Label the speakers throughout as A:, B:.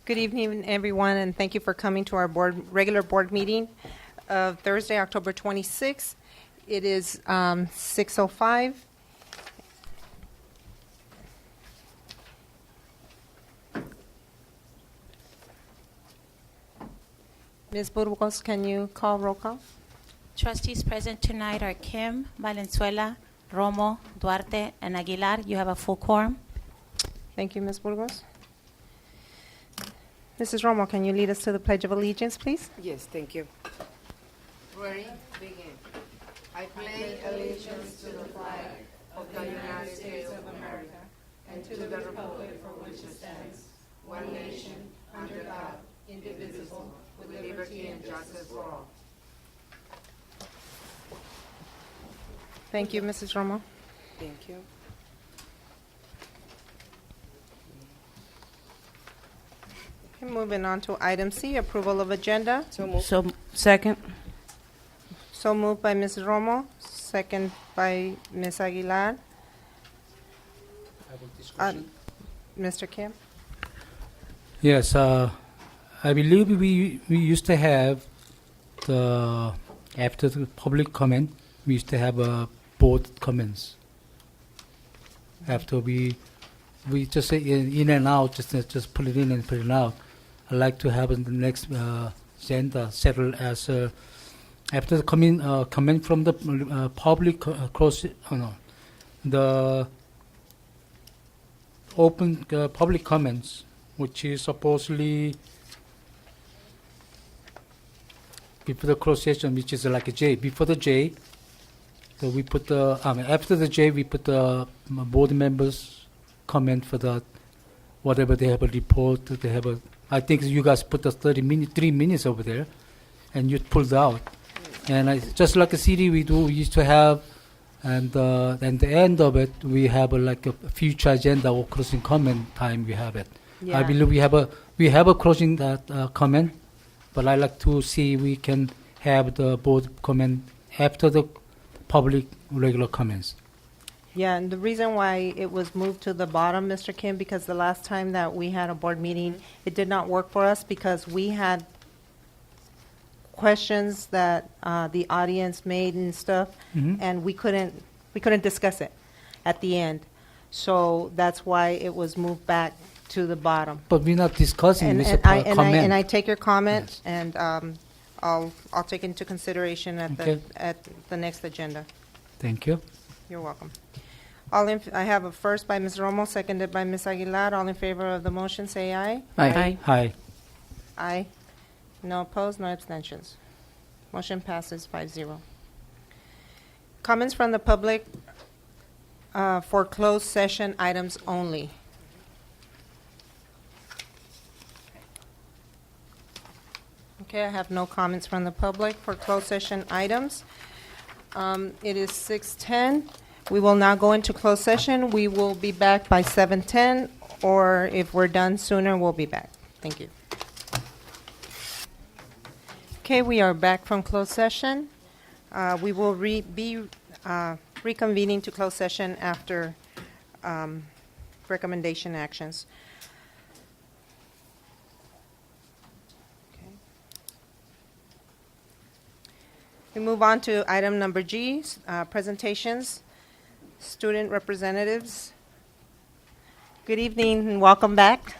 A: Good evening, everyone, and thank you for coming to our regular board meeting of Thursday, October 26th. It is 6:05. Ms. Burgos, can you call roll call?
B: Trustees present tonight are Kim, Valenzuela, Romo, Duarte, and Aguilar. You have a full quorum.
A: Thank you, Ms. Burgos. Mrs. Romo, can you lead us to the Pledge of Allegiance, please?
C: Yes, thank you. Ready? Begin. I pledge allegiance to the flag of the United States of America and to the republic for which it stands, one nation, under God, indivisible, with liberty and justice for all.
A: Thank you, Mrs. Romo.
C: Thank you.
A: Okay, moving on to item C, approval of agenda.
C: So moved.
D: Second.
A: So moved by Mrs. Romo, second by Ms. Aguilar. Mr. Kim?
E: Yes, I believe we used to have the after the public comment, we used to have board comments. After we just say in and out, just put it in and put it out. I like to have the next agenda settled as after the comment from the public the open public comments, which is supposedly before the closed session, which is like a J. Before the J, so we put the after the J, we put the board members comment for the whatever they have a report. They have a. I think you guys put the 3 minutes over there, and you pulled out. And just like a CD we used to have, and the end of it, we have like a future agenda or closing comment time. We have it.
A: Yeah.
E: I believe we have a closing comment, but I like to see we can have the board comment after the public regular comments.
A: Yeah, and the reason why it was moved to the bottom, Mr. Kim, because the last time that we had a board meeting, it did not work for us because we had questions that the audience made and stuff, and we couldn't discuss it at the end. So that's why it was moved back to the bottom.
E: But we're not discussing. It's a comment.
A: And I take your comment,
E: Yes.
A: and I'll take into consideration at
E: Okay.
A: the next agenda.
E: Thank you.
A: You're welcome. I have a first by Ms. Romo, seconded by Ms. Aguilar. All in favor of the motion, say aye.
D: Aye.
E: Hi.
A: Aye. No opposed, no abstentions. Motion passes 5-0. Comments from the public for closed session items only. Okay, I have no comments from the public for closed session items. It is 6:10. We will now go into closed session. We will be back by 7:10, or if we're done sooner, we'll be back. Thank you. Okay, we are back from closed session. We will be reconvening to closed session after recommendation actions. Okay. We move on to item number G, presentations, student representatives. Good evening and welcome back.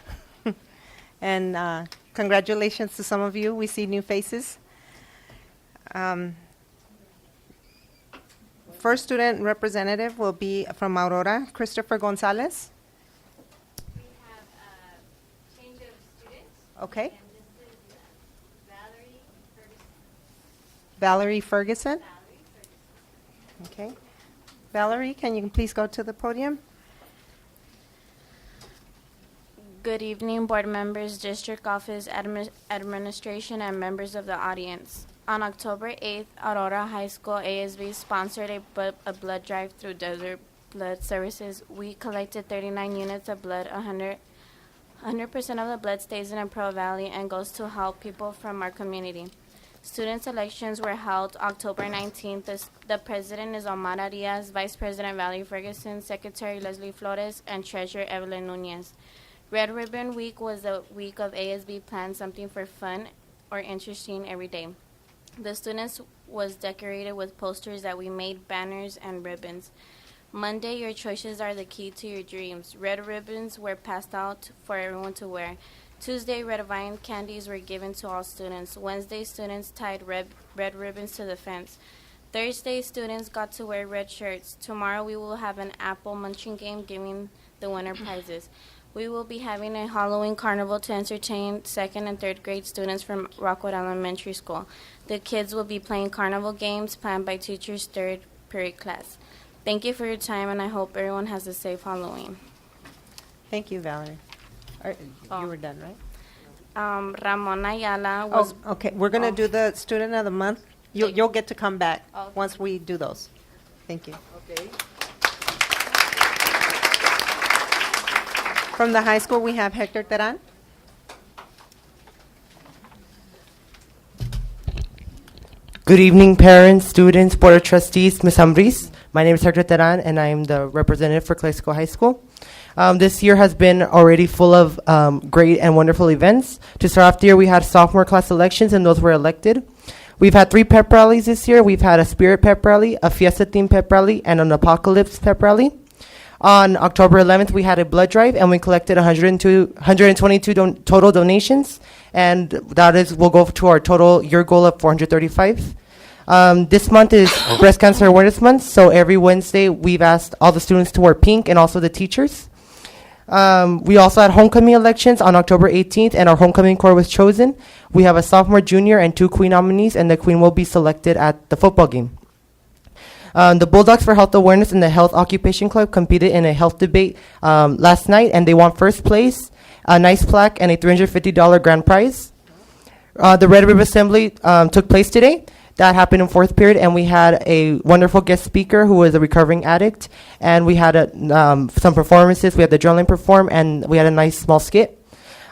A: And congratulations to some of you. We see new faces. First student representative will be from Aurora, Christopher Gonzalez.
F: We have a change of students.
A: Okay.
F: And this is
A: Valerie Ferguson.
F: Valerie Ferguson.
A: Okay. Valerie, can you please go to the podium?
G: Good evening, board members, district office, administration, and members of the audience. On October 8th, Aurora High School ASB sponsored a blood drive through Desert Blood Services. We collected 39 units of blood. 100% of the blood stays in Imperial Valley and goes to help people from our community. Student elections were held October 19th. The president is Omar Arias, Vice President Valerie Ferguson, Secretary Leslie Flores, and Treasurer Evelyn Nunez. Red Ribbon Week was a week of ASB planned something for fun or interesting every day. The students was decorated with posters that we made, banners, and ribbons. Monday, your choices are the key to your dreams. Red ribbons were passed out for everyone to wear. Tuesday, red vine candies were given to all students. Wednesday, students tied red ribbons to the fence. Thursday, students got to wear red shirts. Tomorrow, we will have an apple munching game giving the winner prizes. We will be having a Halloween carnival to entertain second and third grade students from Rockwood Elementary School. The kids will be playing carnival games planned by teachers' third period class. Thank you for your time, and I hope everyone has a safe Halloween.
A: Thank you, Valerie.
G: Oh.
A: You were done, right?
G: Ramon Ayala was
A: Oh, okay, we're going to do the Student of the Month. You'll get to come back
G: Okay.
A: once we do those. Thank you.
C: Okay.
A: From the high school, we have Hector Teran.
D: Good evening, parents, students, Board of Trustees, Ms. Ambris. My name is Hector Teran, and I am the representative for Calexico High School. This year has been already full of great and wonderful events. To start off the year, we had sophomore class elections, and those were elected. We've had 3 pep rallies this year. We've had a spirit pep rally, a fiesta-themed pep rally, and an apocalypse pep rally. On October 11th, we had a blood drive, and we collected 122 total donations, and that will go to our total year goal of 435. This month is Breast Cancer Awareness Month, so every Wednesday we've asked all the students to wear pink and also the teachers. We also had homecoming elections on October 18th, and our homecoming corps was chosen. We have a sophomore, junior, and 2 queen nominees, and the queen will be selected at the football game. The Bulldogs for Health Awareness and the Health Occupation Club competed in a health debate last night, and they won first place, a nice plaque, and a $350 grand prize. The Red Ribbon Assembly took place today. That happened in 4th period, and we had a wonderful guest speaker who was a recovering addict, and we had some performances. We had the drilling perform, and we had a nice small skit.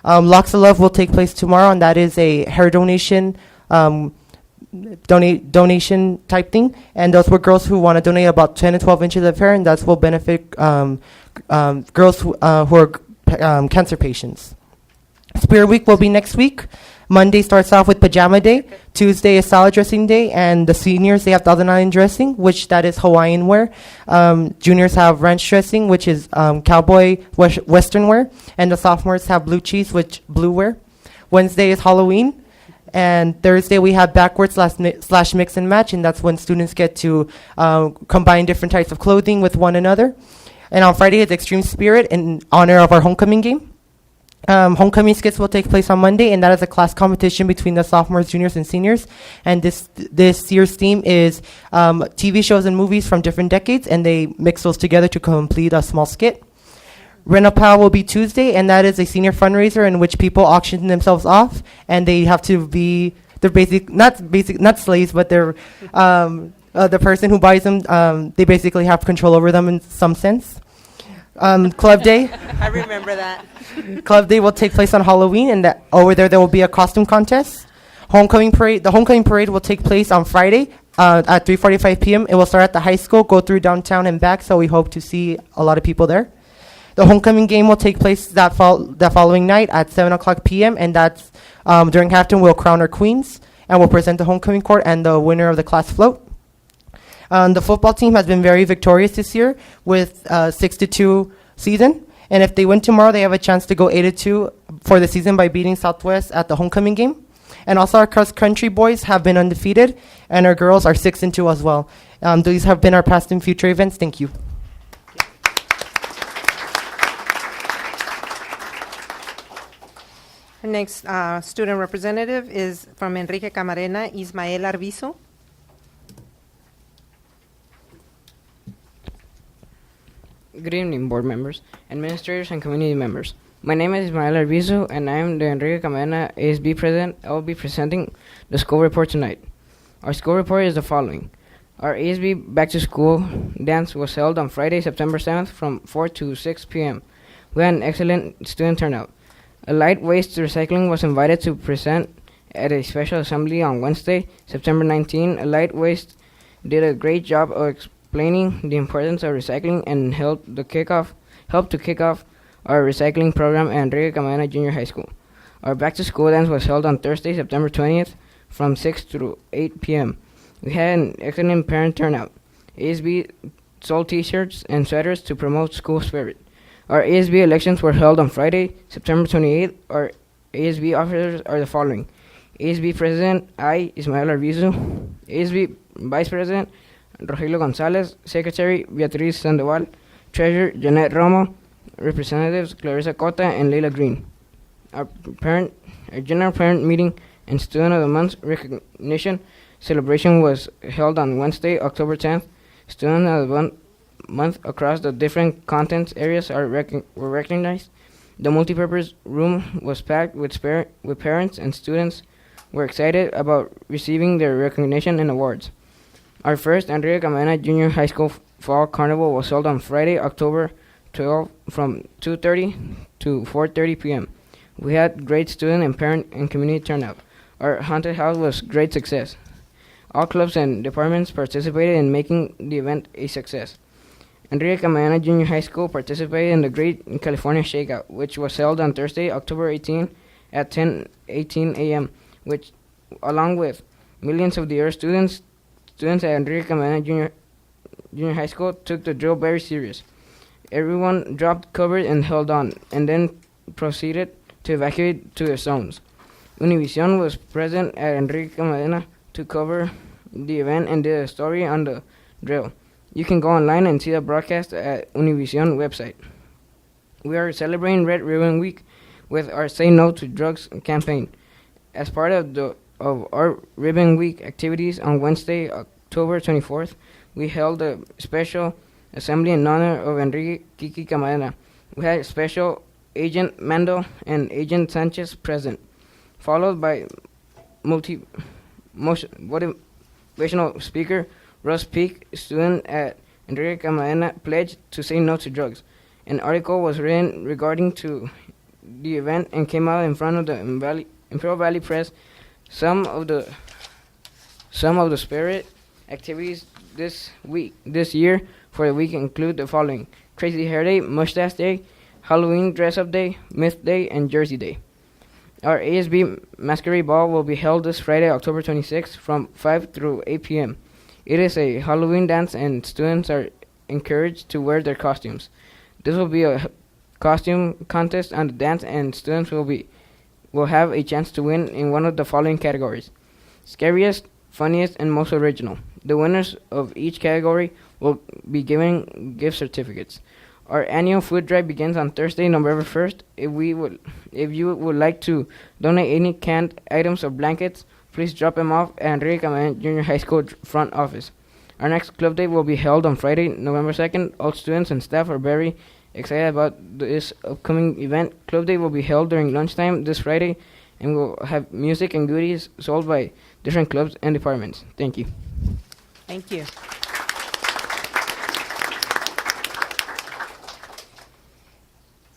D: Locks of Love will take place tomorrow, and that is a hair donation donation type thing, and those were girls who want to donate about 10 to 12 inches of hair, and that will benefit girls who are cancer patients. Spirit Week will be next week. Monday starts off with Pajama Day. Tuesday is Salad Dressing Day, and the seniors, they have Thousand Island dressing, which that is Hawaiian wear. Juniors have ranch dressing, which is cowboy western wear, and the sophomores have blue cheese, which blue wear. Wednesday is Halloween. And Thursday we have backwards slash mix and match, and that's when students get to combine different types of clothing with one another. And on Friday is Extreme Spirit in honor of our homecoming game. Homecoming skits will take place on Monday, and that is a class competition between the sophomores, juniors, and seniors. And this year's theme is TV shows and movies from different decades, and they mix those together to complete a small skit. Rent-A-Pal will be Tuesday, and that is a senior fundraiser in which people auction themselves off, and they have to be, not slaves, but they're the person who buys them, they basically have control over them in some sense. Club Day.
A: I remember that.
D: Club Day will take place on Halloween, and over there will be a costume contest. Homecoming parade. The homecoming parade will take place on Friday at 3:45 p.m. It will start at the high school, go through downtown and back, so we hope to see a lot of people there. The homecoming game will take place that following night at 7 o'clock p.m., and that's during halftime we'll crown our queens, and we'll present the homecoming court and the winner of the class float. The football team has been very victorious this year with 6-2 season, and if they win tomorrow, they have a chance to go 8-2 for the season by beating Southwest at the homecoming game. And also our cross-country boys have been undefeated, and our girls are 6-2 as well. These have been our past and future events. Thank you.
A: Our next student representative is from Enrique Camarena, Ismael Arbizu.
H: Good evening, board members, administrators, and community members. My name is Ismael Arbizu, and I am the Enrique Camarena ASB president. I will be presenting the school report tonight. Our school report is the following. Our ASB Back to School dance was held on Friday, September 7th from 4 to 6 p.m. We had an excellent student turnout. A light waste recycling was invited to present at a special assembly on Wednesday, September 19. A light waste did a great job of explaining the importance of recycling and helped to kick off our recycling program at Enrique Camana Junior High School. Our back to school dance was held on Thursday, September 20th from 6 to 8 p.m. We had an excellent parent turnout. ASB sold t-shirts and sweaters to promote school spirit. Our ASB elections were held on Friday, September 28th. Our ASB officers are the following: ASB President, I, Ismael Arbizu; ASB Vice President, Rogelio Gonzalez; Secretary, Beatriz Sandoval; Treasurer, Janet Romo; Representatives, Clarissa Cota and Leila Green. Our general parent meeting and Student of the Month recognition celebration was held on Wednesday, October 10th. Students of the month across the different contents areas were recognized. The multipurpose room was packed with parents, and students were excited about receiving their recognition and awards. Our first Enrique Camana Junior High School Fall Carnival was held on Friday, October 12th from 2:30 to 4:30 p.m. We had great student and parent and community turnout. Our haunted house was great success. All clubs and departments participated in making the event a success. Enrique Camana Junior High School participated in the Great California Shakeout, which was held on Thursday, October 18 at 10:18 a.m., which, along with millions of the other students at Enrique Camana Junior High School, took the drill very serious. Everyone dropped cover and held on, and then proceeded to evacuate to their zones. Univision was present at Enrique Camana to cover the event and did a story on the drill. You can go online and see the broadcast at Univision website. We are celebrating Red Ribbon Week with our Say No to Drugs campaign. As part of our Ribbon Week activities on Wednesday, October 24th, we held a special assembly in honor of Enrique Kiki Camana. We had Special Agent Mando and Agent Sanchez present, followed by motivational speaker Russ Peak, student at Enrique Camana, pledged to say no to drugs. An article was written regarding to the event and came out in front of the Imperial Valley Press. Some of the spirit activities this year for the week include the following: Crazy Hair Day, Mustache Day, Halloween Dress Up Day, Myth Day, and Jersey Day. Our ASB Masquerade Ball will be held this Friday, October 26th from 5 through 8 p.m. It is a Halloween dance, and students are encouraged to wear their costumes. This will be a costume contest on the dance, and students will have a chance to win in one of the following categories: scariest, funniest, and most original. The winners of each category will be given gift certificates. Our annual food drive begins on Thursday, November 1st. If you would like to donate any canned items or blankets, please drop them off at Enrique Camana Junior High School front office. Our next club day will be held on Friday, November 2nd. All students and staff are very excited about this upcoming event. Club day will be held during lunchtime this Friday, and we'll have music and goodies sold by different clubs and departments. Thank you.
A: Thank you.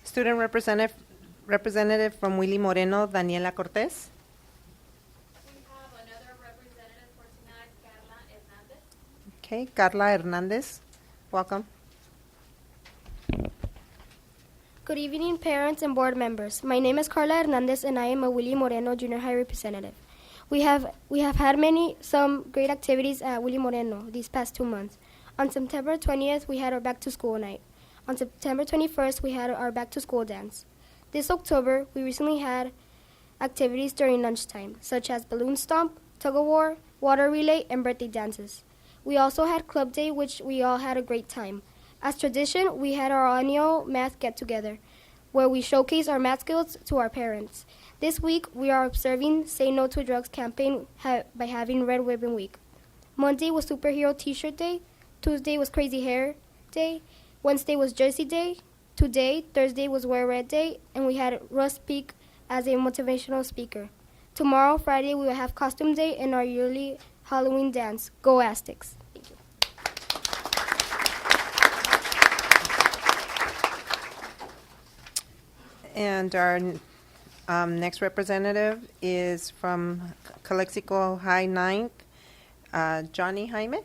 A: Student representative from Willy Moreno, Daniela Cortez.
F: We have another representative for tonight, Carla Hernandez.
A: Okay, Carla Hernandez, welcome.
I: Good evening, parents and board members. My name is Carla Hernandez, and I am a Willy Moreno Junior High representative. We have had some great activities at Willy Moreno these past 2 months. On September 20th, we had our back to school night. On September 21st, we had our back to school dance. This October, we recently had activities during lunchtime, such as balloon stomp, tug of war, water relay, and birthday dances. We also had club day, which we all had a great time. As tradition, we had our annual math get-together, where we showcase our math skills to our parents. This week, we are observing Say No to Drugs campaign by having Red Ribbon Week. Monday was Superhero T-shirt Day. Tuesday was Crazy Hair Day. Wednesday was Jersey Day. Today, Thursday, was Wear Red Day, and we had Russ Peak as a motivational speaker. Tomorrow, Friday, we will have Costume Day and our yearly Halloween dance. Go Aztecs! Thank you.
A: And our next representative is from Calexico High 9th, Johnny Jaime.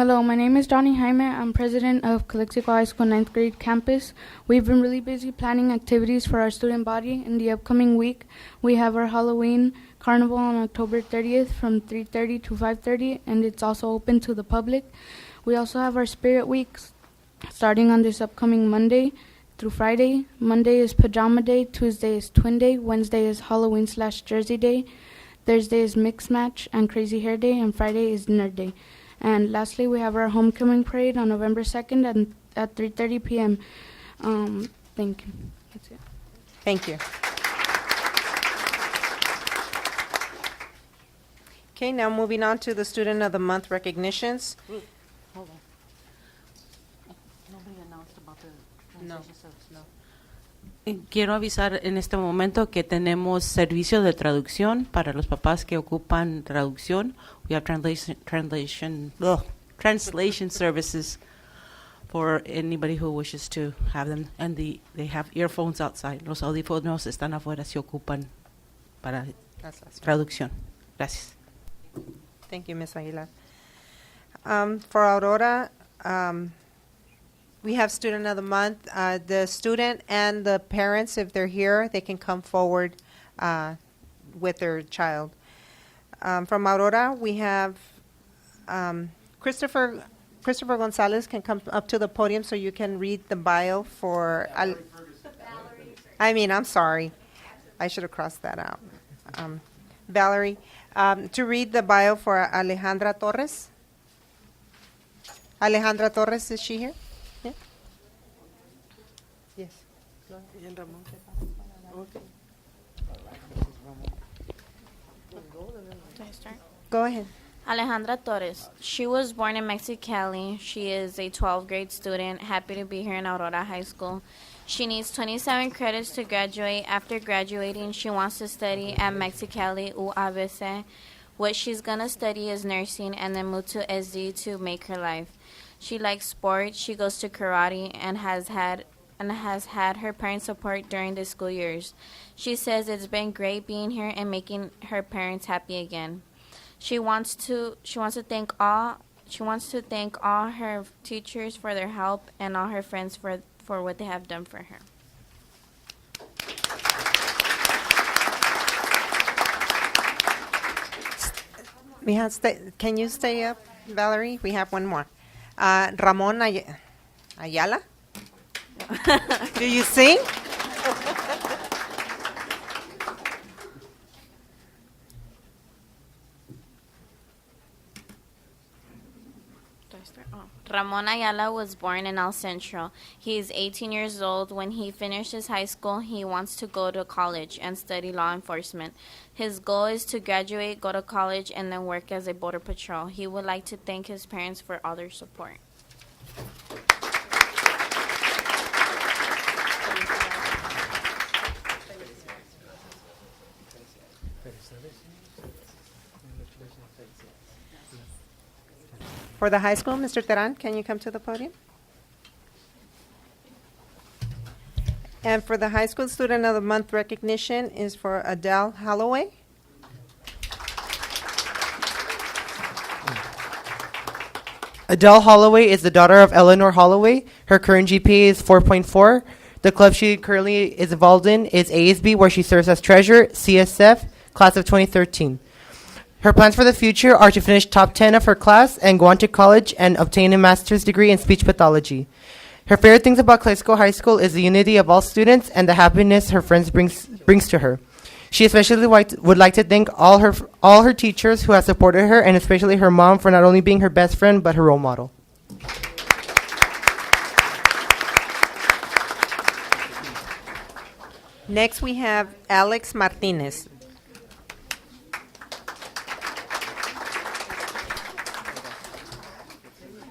J: Hello, my name is Johnny Jaime. I'm president of Calexico High School 9th grade campus. We've been really busy planning activities for our student body. In the upcoming week, we have our Halloween carnival on October 30th from 3:30 to 5:30, and it's also open to the public. We also have our Spirit Weeks starting on this upcoming Monday through Friday. Monday is Pajama Day, Tuesday is Twin Day, Wednesday is Halloween/Jersey Day, Thursday is Mix Match and Crazy Hair Day, and Friday is Nerd Day. And lastly, we have our homecoming parade on November 2nd at 3:30 p.m. Thank you. That's it.
A: Thank you. Okay, now moving on to the Student of the Month recognitions.
B: Hold on. Nobody announced about the translation service. No. Quiero avisar en este momento que tenemos servicio de traducción para los papás que ocupan traducción. We have translation services for anybody who wishes to have them, and they have earphones outside. Los audífonos están afuera si ocupan para traducción. Gracias.
A: Thank you, Ms. Aguilar. For Aurora, we have Student of the Month. The student and the parents, if they're here, they can come forward with their child. From Aurora, we have Christopher Gonzalez can come up to the podium so you can read the bio for... I'm sorry. I should have crossed that out. Valerie, to read the bio for Alejandra Torres. Alejandra Torres, is she here? Yeah? Yes.
G: Can I start?
A: Go ahead.
G: Alejandra Torres. She was born in Mexicali. She is a 12th grade student, happy to be here in Aurora High School. She needs 27 credits to graduate. After graduating, she wants to study at Mexicali UABC. What she's going to study is nursing and then move to SD to make her life. She likes sports. She goes to karate and has had her parents' support during the school years. She says it's been great being here and making her parents happy again. She wants to thank all her teachers for their help and all her friends for what they have done for her.
A: Can you stay up, Valerie? We have one more. Ramon Ayala? Do you sing?
G: Ramon Ayala was born in El Centro. He is 18 years old. When he finishes high school, he wants to go to college and study law enforcement. His goal is to graduate, go to college, and then work as a border patrol. He would like to thank his parents for all their support.
A: For the high school, Mr. Teran, can you come to the podium? And for the high school Student of the Month recognition is for Adele Holloway.
D: Adele Holloway is the daughter of Eleanor Holloway. Her current GPA is 4.4. The club she currently is involved in is ASB, where she serves as treasurer, CSF, class of 2013. Her plans for the future are to finish top 10 of her class and go on to college and obtain a master's degree in speech pathology. Her favorite things about Calexico High School is the unity of all students and the happiness her friends brings to her. She especially would like to thank all her teachers who have supported her, and especially her mom for not only being her best friend but her role model.
A: Next we have Alex Martinez.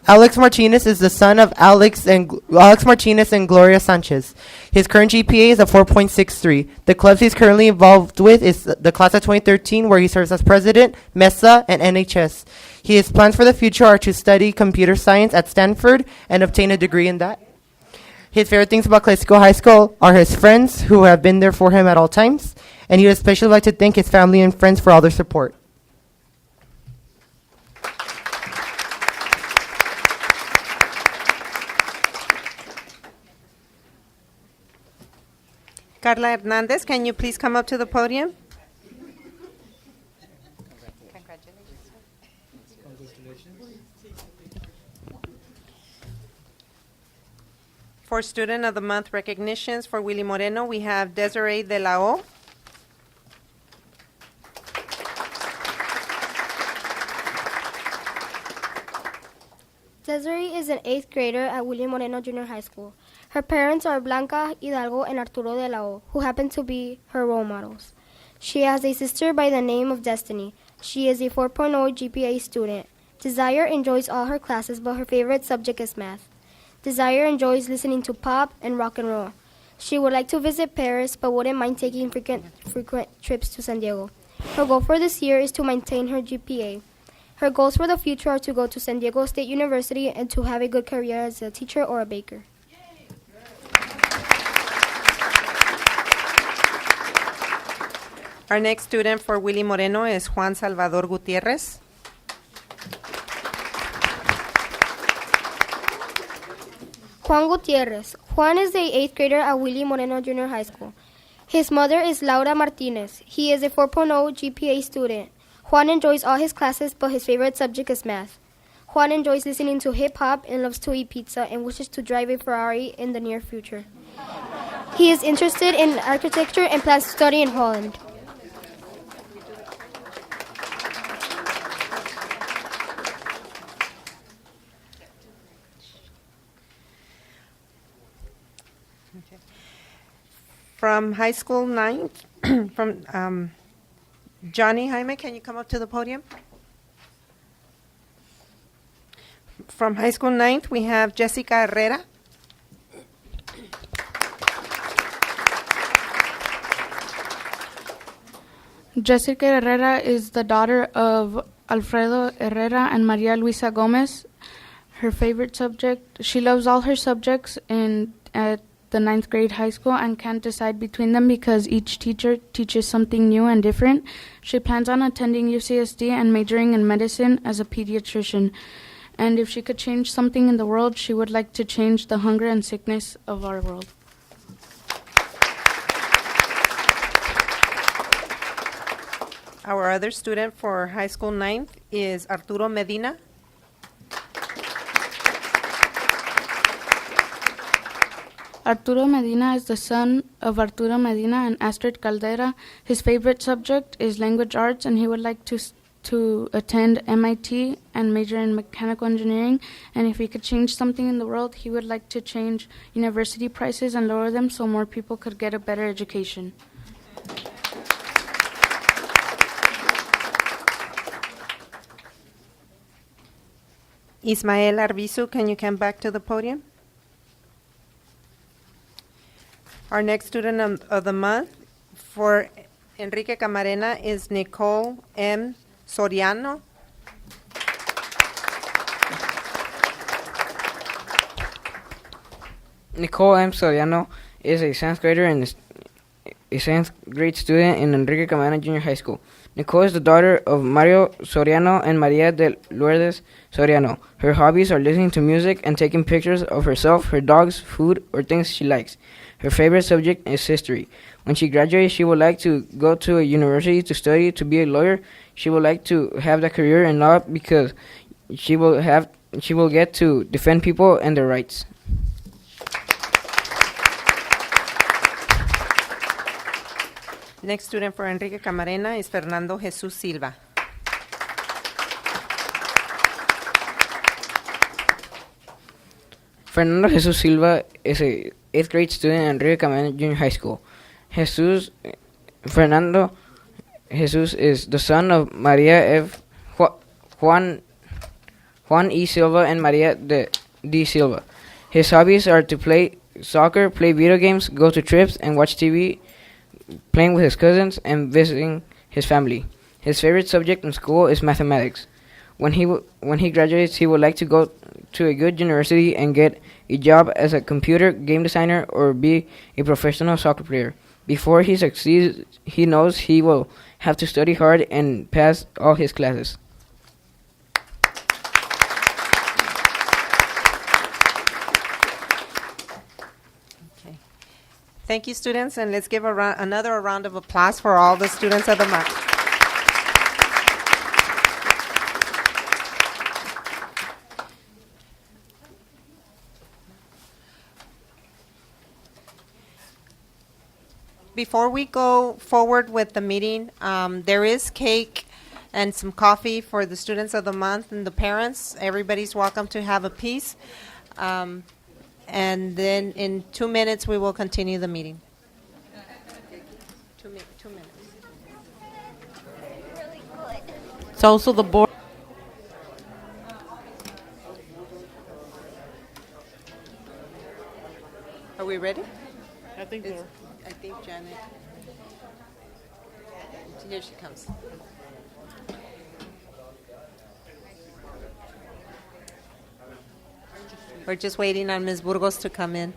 D: Alex Martinez is the son of Alex Martinez and Gloria Sanchez. His current GPA is a 4.63. The clubs he's currently involved with is the class of 2013, where he serves as president, MESA, and NHS. His plans for the future are to study computer science at Stanford and obtain a degree in that. His favorite things about Calexico High School are his friends, who have been there for him at all times, and he would especially like to thank his family and friends for all their support.
A: Carla Hernandez, can you please come up to the podium? For Student of the Month recognitions for Willy Moreno, we have Desiree De La O.
I: Desiree is an 8th grader at William Moreno Junior High School. Her parents are Blanca Hidalgo and Arturo de la O, who happen to be her role models. She has a sister by the name of Destiny. She is a 4.0 GPA student. Desire enjoys all her classes, but her favorite subject is math. Desire enjoys listening to pop and rock and roll. She would like to visit Paris, but wouldn't mind taking frequent trips to San Diego. Her goal for this year is to maintain her GPA. Her goals for the future are to go to San Diego State University and to have a good career as a teacher or a baker.
A: Our next student for Willy Moreno is Juan Salvador Gutierrez.
I: Juan Gutierrez. Juan is the 8th grader at Willy Moreno Junior High School. His mother is Laura Martinez. He is a 4.0 GPA student. Juan enjoys all his classes, but his favorite subject is math. Juan enjoys listening to hip-hop and loves to eat pizza and wishes to drive a Ferrari in the near future. He is interested in architecture and plans to study in Holland.
A: From high school ninth, from Johnny Jaime, can you come up to the podium? From high school ninth, we have Jessica Herrera.
J: Jessica Herrera is the daughter of Alfredo Herrera and Maria Luisa Gomez. Her favorite subject, she loves all her subjects at the 9th grade high school and can't decide between them because each teacher teaches something new and different. She plans on attending UCSD and majoring in medicine as a pediatrician. And if she could change something in the world, she would like to change the hunger and sickness of our world.
A: Our other student for high school ninth is Arturo Medina.
J: Arturo Medina is the son of Arturo Medina and Astrid Caldera. His favorite subject is language arts, and he would like to attend MIT and major in mechanical engineering. And if he could change something in the world, he would like to change university prices and lower them so more people could get a better education.
A: Ismael Arbizu, can you come back to the podium? Our next student of the month for Enrique Camarena is Nicole M. Soriano.
H: Nicole M. Soriano is a 7th grader and a 7th grade student in Enrique Camarena Junior High School. Nicole is the daughter of Mario Soriano and Maria de Lourdes Soriano. Her hobbies are listening to music and taking pictures of herself, her dogs, food, or things she likes. Her favorite subject is history. When she graduates, she would like to go to a university to study to be a lawyer. She would like to have that career in law because she will get to defend people and their rights.
A: Next student for Enrique Camarena is Fernando Jesus Silva.
H: Fernando Jesus Silva is a 8th grade student at Enrique Camarena Junior High School. Fernando Jesus is the son of Maria F. Juan E. Silva and Maria D. Silva. His hobbies are to play soccer, play video games, go to trips, and watch TV, playing with his cousins, and visiting his family. His favorite subject in school is mathematics. When he graduates, he would like to go to a good university and get a job as a computer game designer or be a professional soccer player. Before he succeeds, he knows he will have to study hard and pass all his classes.
A: Thank you, students, and let's give another round of applause for all the students of the month. Before we go forward with the meeting, there is cake and some coffee for the students of the month and the parents. Everybody's welcome to have a piece. And then in 2 minutes, we will continue the meeting. 2 minutes.
B: It's also the board.
A: Are we ready?
B: I think
A: I think Janet. Here she comes. We're just waiting on Ms. Burgos to come in.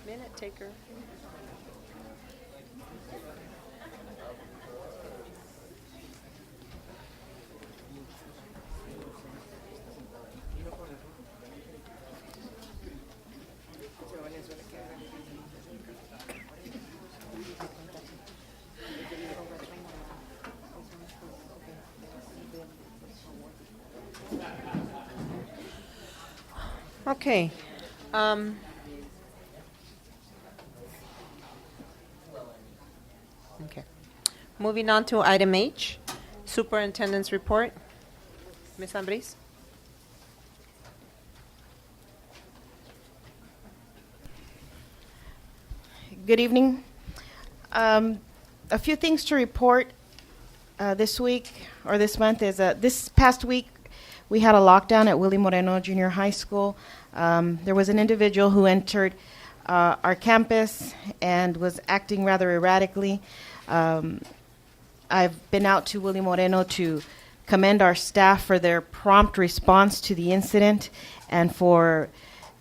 A: Minute taker. Okay. Okay. Moving on to item H, Superintendent's Report. Ms. Ambris?
K: Good evening. A few things to report this week or this month is this past week we had a lockdown at Willie Moreno Junior High School. There was an individual who entered our campus and was acting rather erratically. I've been out to Willie Moreno to commend our staff for their prompt response to the incident and for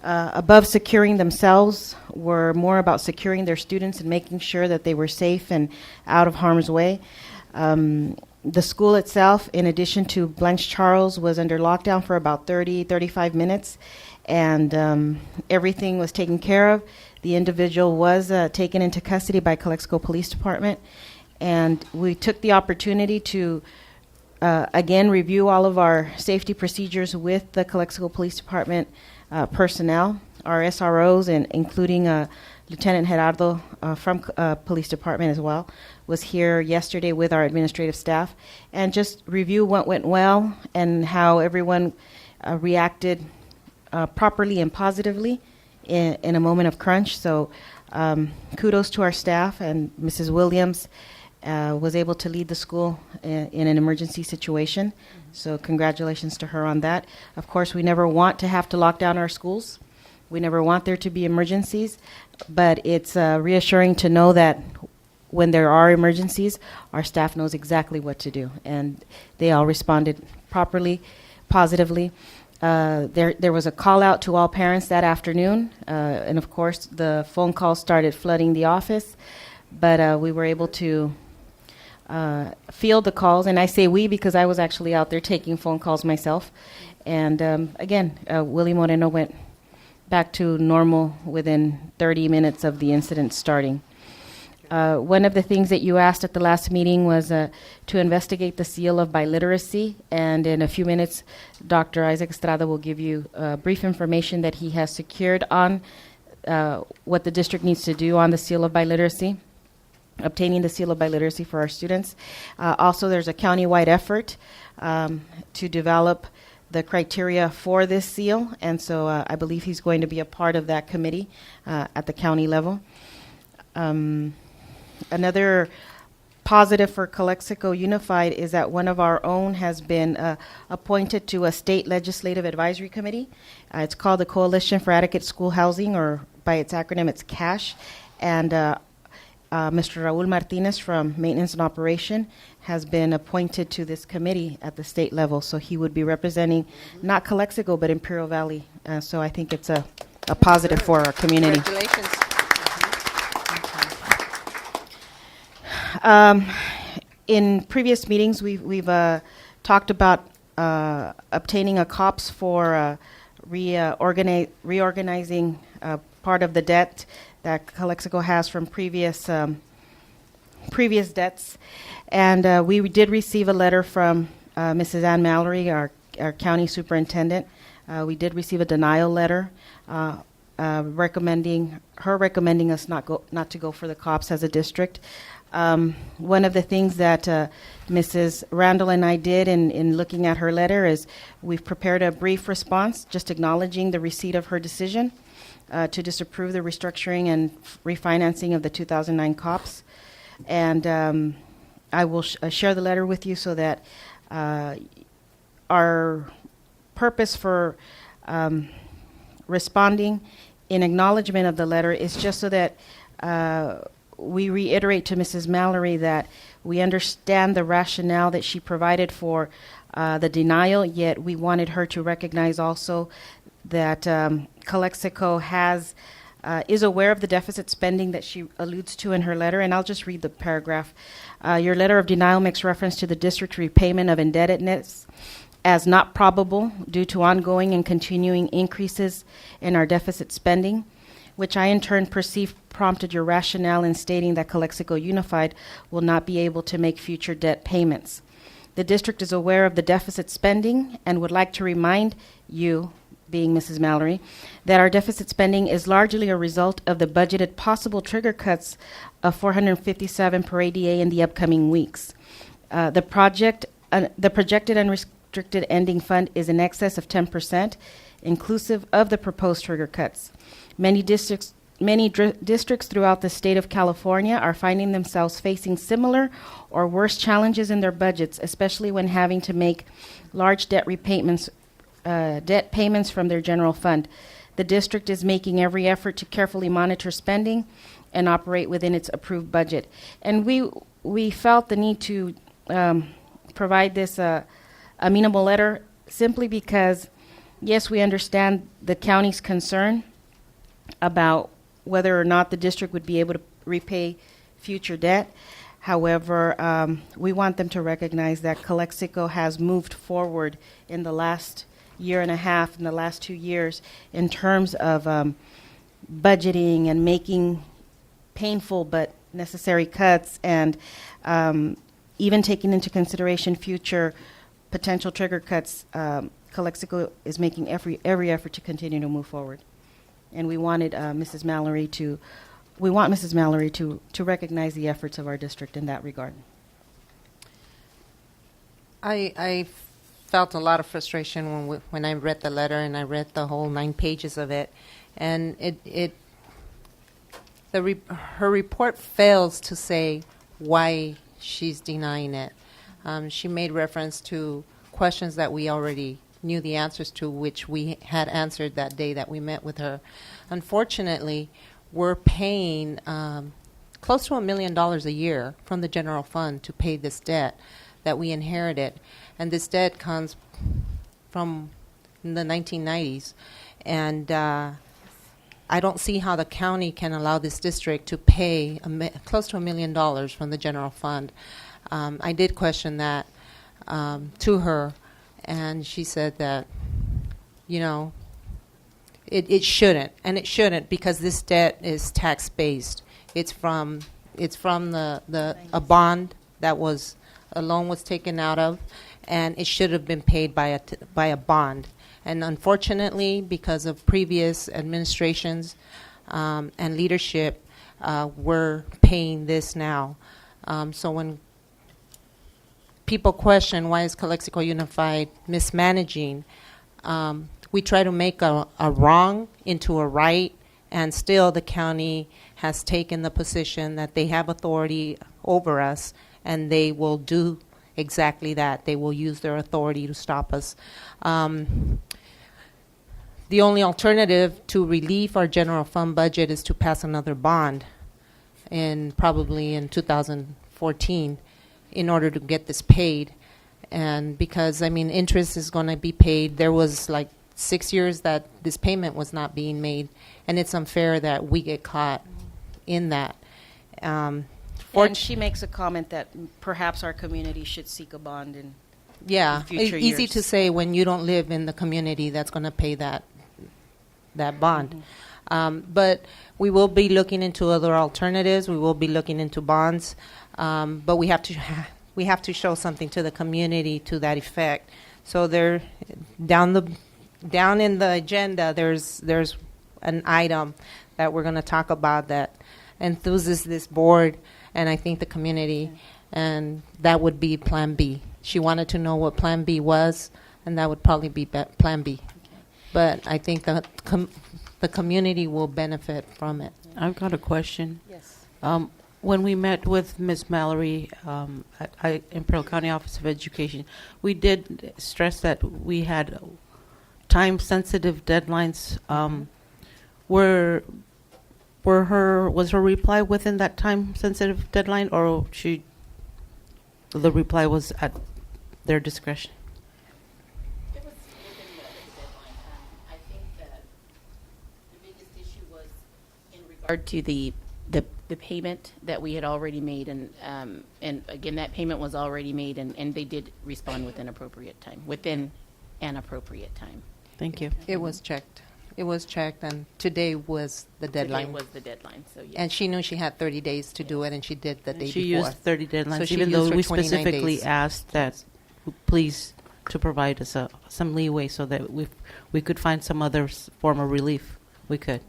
K: above securing themselves, were more about securing their students and making sure that they were safe and out of harm's way. The school itself, in addition to Blanche Charles, was under lockdown for about 35 minutes, and everything was taken care of. The individual was taken into custody by Calexico Police Department, and we took the opportunity to again review all of our safety procedures with the Calexico Police Department personnel, our SROs, and including Lieutenant Gerardo from Police Department as well, was here yesterday with our administrative staff, and just review what went well and how everyone reacted properly and positively in a moment of crunch. So kudos to our staff, and Mrs. Williams was able to lead the school in an emergency situation. So congratulations to her on that. Of course, we never want to have to lock down our schools. We never want there to be emergencies, but it's reassuring to know that when there are emergencies, our staff knows exactly what to do, and they all responded properly, positively. There was a call out to all parents that afternoon, and of course the phone calls started flooding the office, but we were able to field the calls, and I say we because I was actually out there taking phone calls myself. And again, Willie Moreno went back to normal within 30 minutes of the incident starting. One of the things that you asked at the last meeting was to investigate the seal of biliteracy, and in a few minutes, Dr. Isaac Estrada will give you brief information that he has secured on what the district needs to do on the seal of biliteracy, obtaining the seal of biliteracy for our students. Also, there's a county-wide effort to develop the criteria for this seal, and so I believe he's going to be a part of that committee at the county level. Another positive for Calexico Unified is that one of our own has been appointed to a state legislative advisory committee. It's called the Coalition for Adequate School Housing, or by its acronym, it's CASH. And Mr. Raul Martinez from Maintenance and Operation has been appointed to this committee at the state level. So he would be representing not Calexico, but Imperial Valley. So I think it's a positive for our community.
A: Congratulations.
K: In previous meetings, we've talked about obtaining a COPS for reorganizing part of the debt that Calexico has from previous debts. And we did receive a letter from Mrs. Ann Mallory, our county superintendent. We did receive a denial letter recommending us not to go for the COPS as a district. One of the things that Mrs. Randall and I did in looking at her letter is we've prepared a brief response just acknowledging the receipt of her decision to disapprove the restructuring and refinancing of the 2009 COPS. And I will share the letter with you so that our purpose for responding in acknowledgement of the letter is just so that we reiterate to Mrs. Mallory that we understand the rationale that she provided for the denial, yet we wanted her to recognize also that Calexico is aware of the deficit spending that she alludes to in her letter, and I'll just read the paragraph. Your letter of denial makes reference to the district's repayment of indebtedness as not probable due to ongoing and continuing increases in our deficit spending, which I in turn perceive prompted your rationale in stating that Calexico Unified will not be able to make future debt payments. The district is aware of the deficit spending and would like to remind you, being Mrs. Mallory, that our deficit spending is largely a result of the budgeted possible trigger cuts of $457 per ADA in the upcoming weeks. The projected unrestricted ending fund is in excess of 10%, inclusive of the proposed trigger cuts. Many districts throughout the state of California are finding themselves facing similar or worse challenges in their budgets, especially when having to make large debt payments from their general fund. The district is making every effort to carefully monitor spending and operate within its approved budget. And we felt the need to provide this amenable letter simply because, yes, we understand the county's concern about whether or not the district would be able to repay future debt. However, we want them to recognize that Calexico has moved forward in the last year and a half, in the last 2 years, in terms of budgeting and making painful but necessary cuts, and even taking into consideration future potential trigger cuts. Calexico is making every effort to continue to move forward. And we wanted Mrs. Mallory to recognize the efforts of our district in that regard.
A: I felt a lot of frustration when I read the letter and I read the whole 9 pages of it, and her report fails to say why she's denying it. She made reference to questions that we already knew the answers to, which we had answered that day that we met with her. Unfortunately, we're paying close to $1 million a year from the general fund to pay this debt that we inherited. And this debt comes from the 1990s. And I don't see how the county can allow this district to pay close to $1 million from the general fund. I did question that to her, and she said that, it shouldn't, and it shouldn't, because this debt is tax-based. It's from a bond that a loan was taken out of, and it should have been paid by a bond. And unfortunately, because of previous administrations and leadership, we're paying this now. So when people question why is Calexico Unified mismanaging, we try to make a wrong into a right, and still the county has taken the position that they have authority over us, and they will do exactly that. They will use their authority to stop us. The only alternative to relieve our general fund budget is to pass another bond, probably in 2014, in order to get this paid. And because, interest is going to be paid. There was 6 years that this payment was not being made, and it's unfair that we get caught in that.
K: And she makes a comment that perhaps our community should seek a bond in future
A: easy
K: years.
A: to say when you don't live in the community that's going to pay that that bond. But we will be looking into other alternatives. We will be looking into bonds, but we have to show something to the community to that effect. So there, down in the agenda, there's an item that we're going to talk about that enthuses this board and I think the community, and that would be Plan B. She wanted to know what Plan B was, and that would probably be Plan B. But I think the community will benefit from it.
B: I've got a question.
A: Yes.
B: When we met with Ms. Mallory at Imperial County Office of Education, we did stress that we had time-sensitive deadlines. Was her reply within that time-sensitive deadline, or the reply was at their discretion?
L: It was within the deadline. I think that the biggest issue was in regard to the payment that we had already made, and again, that payment was already made, and they did respond within an appropriate time.
B: Thank you.
A: It was checked. It was checked, and today was the deadline.
L: Today was the deadline, so yes.
A: And she knew she had 30 days to do it, and she did the day
B: She
A: before.
B: used 30 deadlines,
A: So she
B: even
A: used
B: though
A: her
B: we
A: 29
B: specifically
A: days.
B: asked that please to provide us some leeway so that we could find some other form of relief. We could.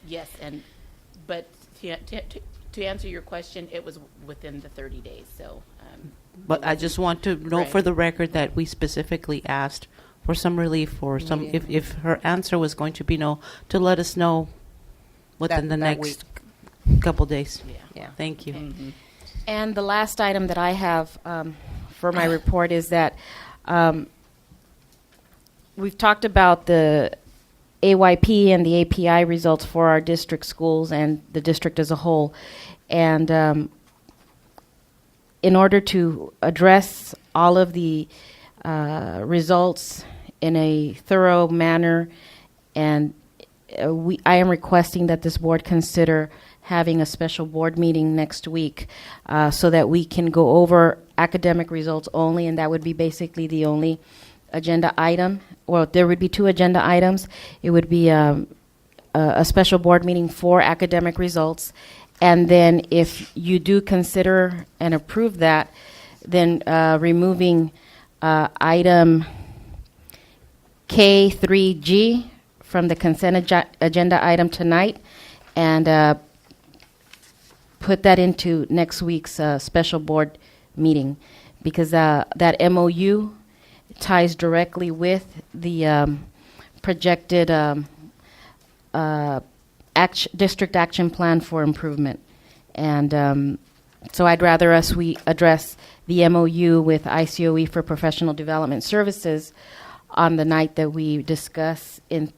L: Yes, but to answer your question, it was within the 30 days, so.
B: But I just want to note
L: Right.
B: for the record that we specifically asked for some relief or some, if her answer was going to be no, to let us know within the
A: That
B: next couple days.
A: Yeah.
B: Thank you.
L: Mhm.
K: And the last item that I have for my report is that we've talked about the AYP and the API results for our district schools and the district as a whole. And in order to address all of the results in a thorough manner, and I am requesting that this board consider having a special board meeting next week so that we can go over academic results only, and that would be basically the only agenda item. Well, there would be two agenda items. It would be a special board meeting for academic results, and then if you do consider and approve that, then removing item K3G from the consent agenda item tonight, and put that into next week's special board meeting, because that MOU ties directly with the projected district action plan for improvement. And so I'd rather we address the MOU with ICOE for professional development services on the night that we discuss in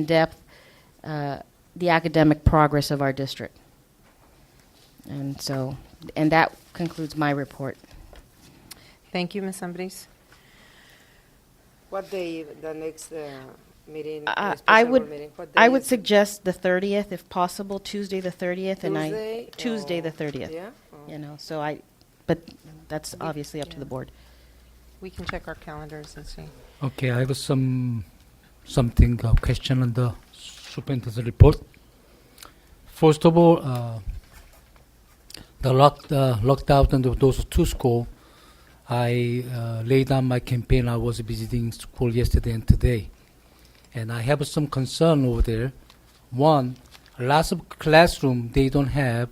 K: depth the academic progress of our district. And so, and that concludes my report.
A: Thank you, Ms. Ambris.
C: What day, the next meeting?
K: I
C: special
K: would
C: meeting? What
K: I
C: day
K: would
C: is it?
K: suggest the 30th if possible, Tuesday the 30th,
C: Tuesday?
K: the 30th.
C: Yeah?
K: You know, so but that's obviously up to the board.
A: We can check our calendars and see.
E: Okay, I have something question on the superintendent's report. First of all, the lockdown in those two schools, I laid down my campaign. I was visiting school yesterday and today, and I have some concern over there. One, lots of classroom they don't have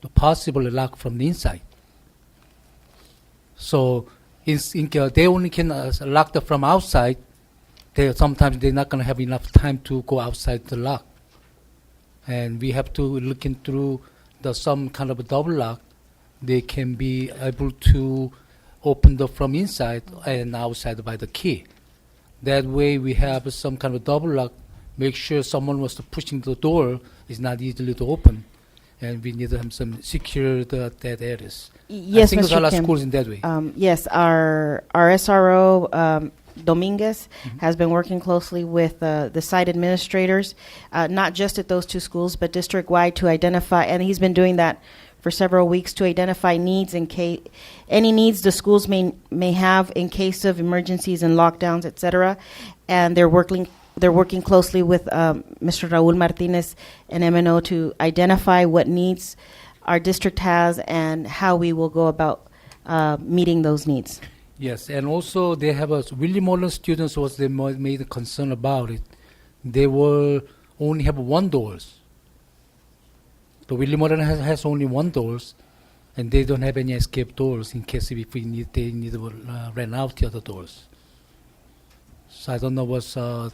E: the possible lock from the inside. So they only can lock from outside. Sometimes they're not going to have enough time to go outside the lock, and we have to look into some kind of a double lock. They can be able to open from inside and outside by the key. That way we have some kind of double lock. Make sure someone was pushing the door is not easily to open, and we need to have some secure that areas.
K: Yes,
E: I think there's a
K: Mr.
E: lot of
K: Kim.
E: schools in that way.
K: Yes, our SRO Dominguez has been working closely with the site administrators, not just at those two schools, but district-wide to identify, and he's been doing that for several weeks to identify needs in case any needs the schools may have in case of emergencies and lockdowns, etc. And they're working they're working closely with Mr. Raul Martinez and MNO to identify what needs our district has and how we will go about meeting those needs.
E: Yes, and also they have a Willie Moreland students was they made a concern about it. They will only have one doors. The Willie Moreland has only one doors, and they don't have any escape doors in case if they need to rent out the other doors. So I don't know what's I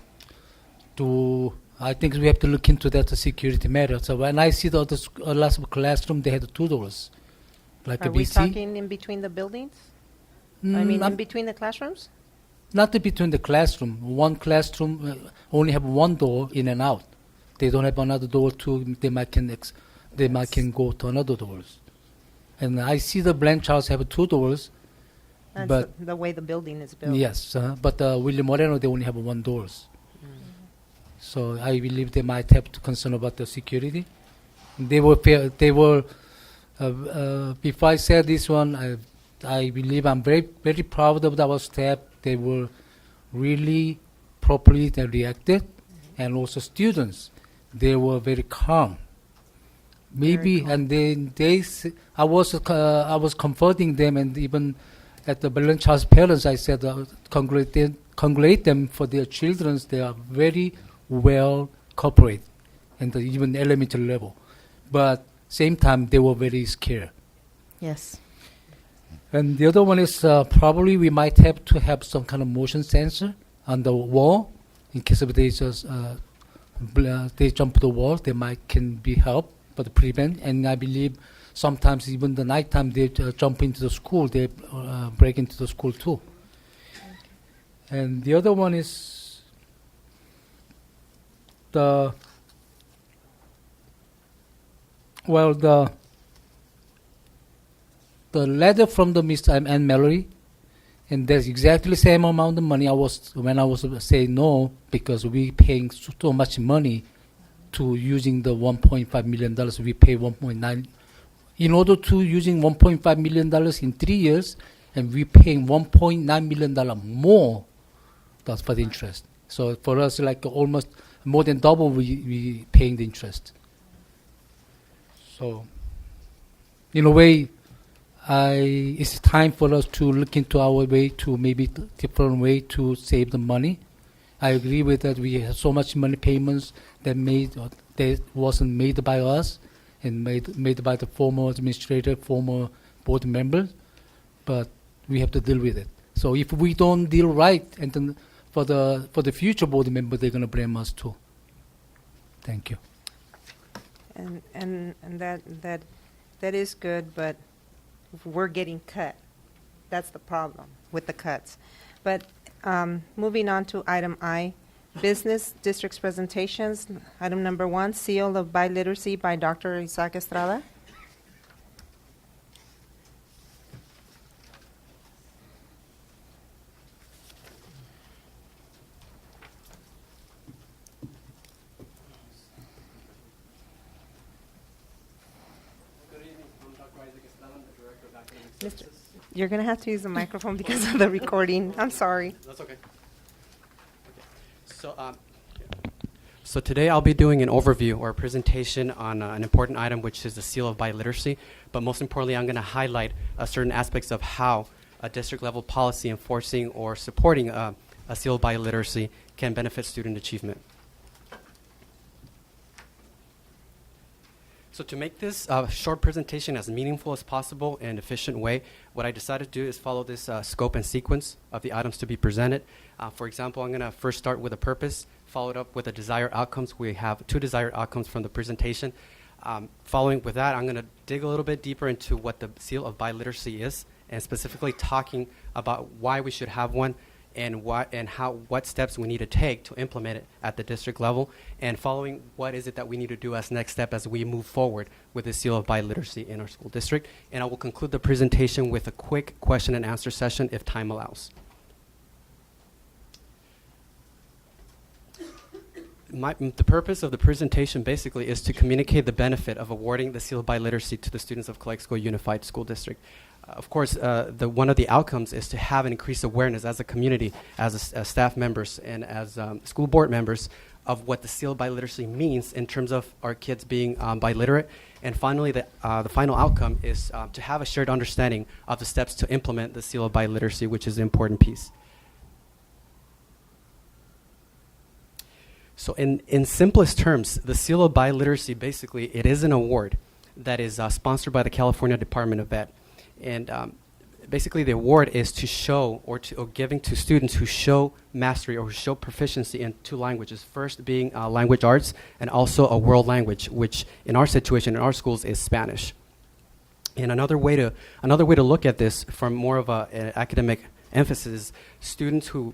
E: think we have to look into that security matter. So when I see the other last classroom, they had 2 doors, like
A: Are
E: a
A: we
E: BC.
A: talking in between the buildings? I mean, in
E: Not,
A: between the classrooms?
E: not between the classroom. One classroom only have one door in and out. They don't have another door to. They might can go to another doors. And I see the Blanche House have 2 doors.
A: That's
E: But-
A: the way the building is built.
E: Yes, but William Moreno, they only have 1 doors. So I believe they might have to concern about the security. They were, before I said this one, I believe I'm very, very proud of our staff. They were really properly reacted, and also students, they were very calm. Maybe,
A: calm.
E: and then I was comforting them, and even at the Belen Child's parents, I said, congratulate them for their children. They are very well cooperated, and even elementary level. But same time, they were very scared.
K: Yes.
E: And the other one is probably we might have to have some kind of motion sensor on the wall in case if they just they jump the wall, they can be helped, but prevent. And I believe sometimes even the nighttime they jump into the school, they break into the school too. And the other one is the letter from the Mr. Ann Mallory, and that's exactly the same amount of money I was saying no because we paying so much money to using the $1.5 million. We pay 1.9 in order to using $1.5 million in 3 years, and we paying $1.9 million more. That's for the interest. So for us, like almost more than double we paying the interest. So in a way, it's time for us to look into our way to maybe different way to save the money. I agree with that. We have so much money payments that wasn't made by us and made by the former administrator, former board members, but we have to deal with it. So if we don't deal right, and then for the future board members, they're going to blame us too. Thank you.
A: And that is good, but we're getting cut. That's the problem with the cuts. But moving on to item I, business district's presentations. Item number 1, seal of biliteracy by Dr. Isaac Estrada. Mr. You're going to have to use the microphone because of the recording. I'm sorry.
M: That's okay. So today I'll be doing an overview or a presentation on an important item, which is the seal of biliteracy. But most importantly, I'm going to highlight certain aspects of how a district-level policy enforcing or supporting a seal of biliteracy can benefit student achievement. So to make this short presentation as meaningful as possible and efficient way, what I decided to do is follow this scope and sequence of the items to be presented. For example, I'm going to first start with a purpose, followed up with the desired outcomes. We have 2 desired outcomes from the presentation. Following with that, I'm going to dig a little bit deeper into what the seal of biliteracy is, and specifically talking about why we should have one, and what steps we need to take to implement it at the district level, and following what is it that we need to do as next step as we move forward with the seal of biliteracy in our school district. And I will conclude the presentation with a quick question and answer session if time allows. The purpose of the presentation basically is to communicate the benefit of awarding the seal of biliteracy to the students of Calexico Unified School District. Of course, one of the outcomes is to have an increased awareness as a community, as staff members, and as school board members of what the seal of biliteracy means in terms of our kids being biliterate. And finally, the final outcome is to have a shared understanding of the steps to implement the seal of biliteracy, which is an important piece. So in simplest terms, the seal of biliteracy, basically, it is an award that is sponsored by the California Department of Ed. And basically, the award is to show or giving to students who show mastery or who show proficiency in two languages. First being language arts, and also a world language, which in our situation, in our schools, is Spanish. And another way to look at this from more of an academic emphasis, students who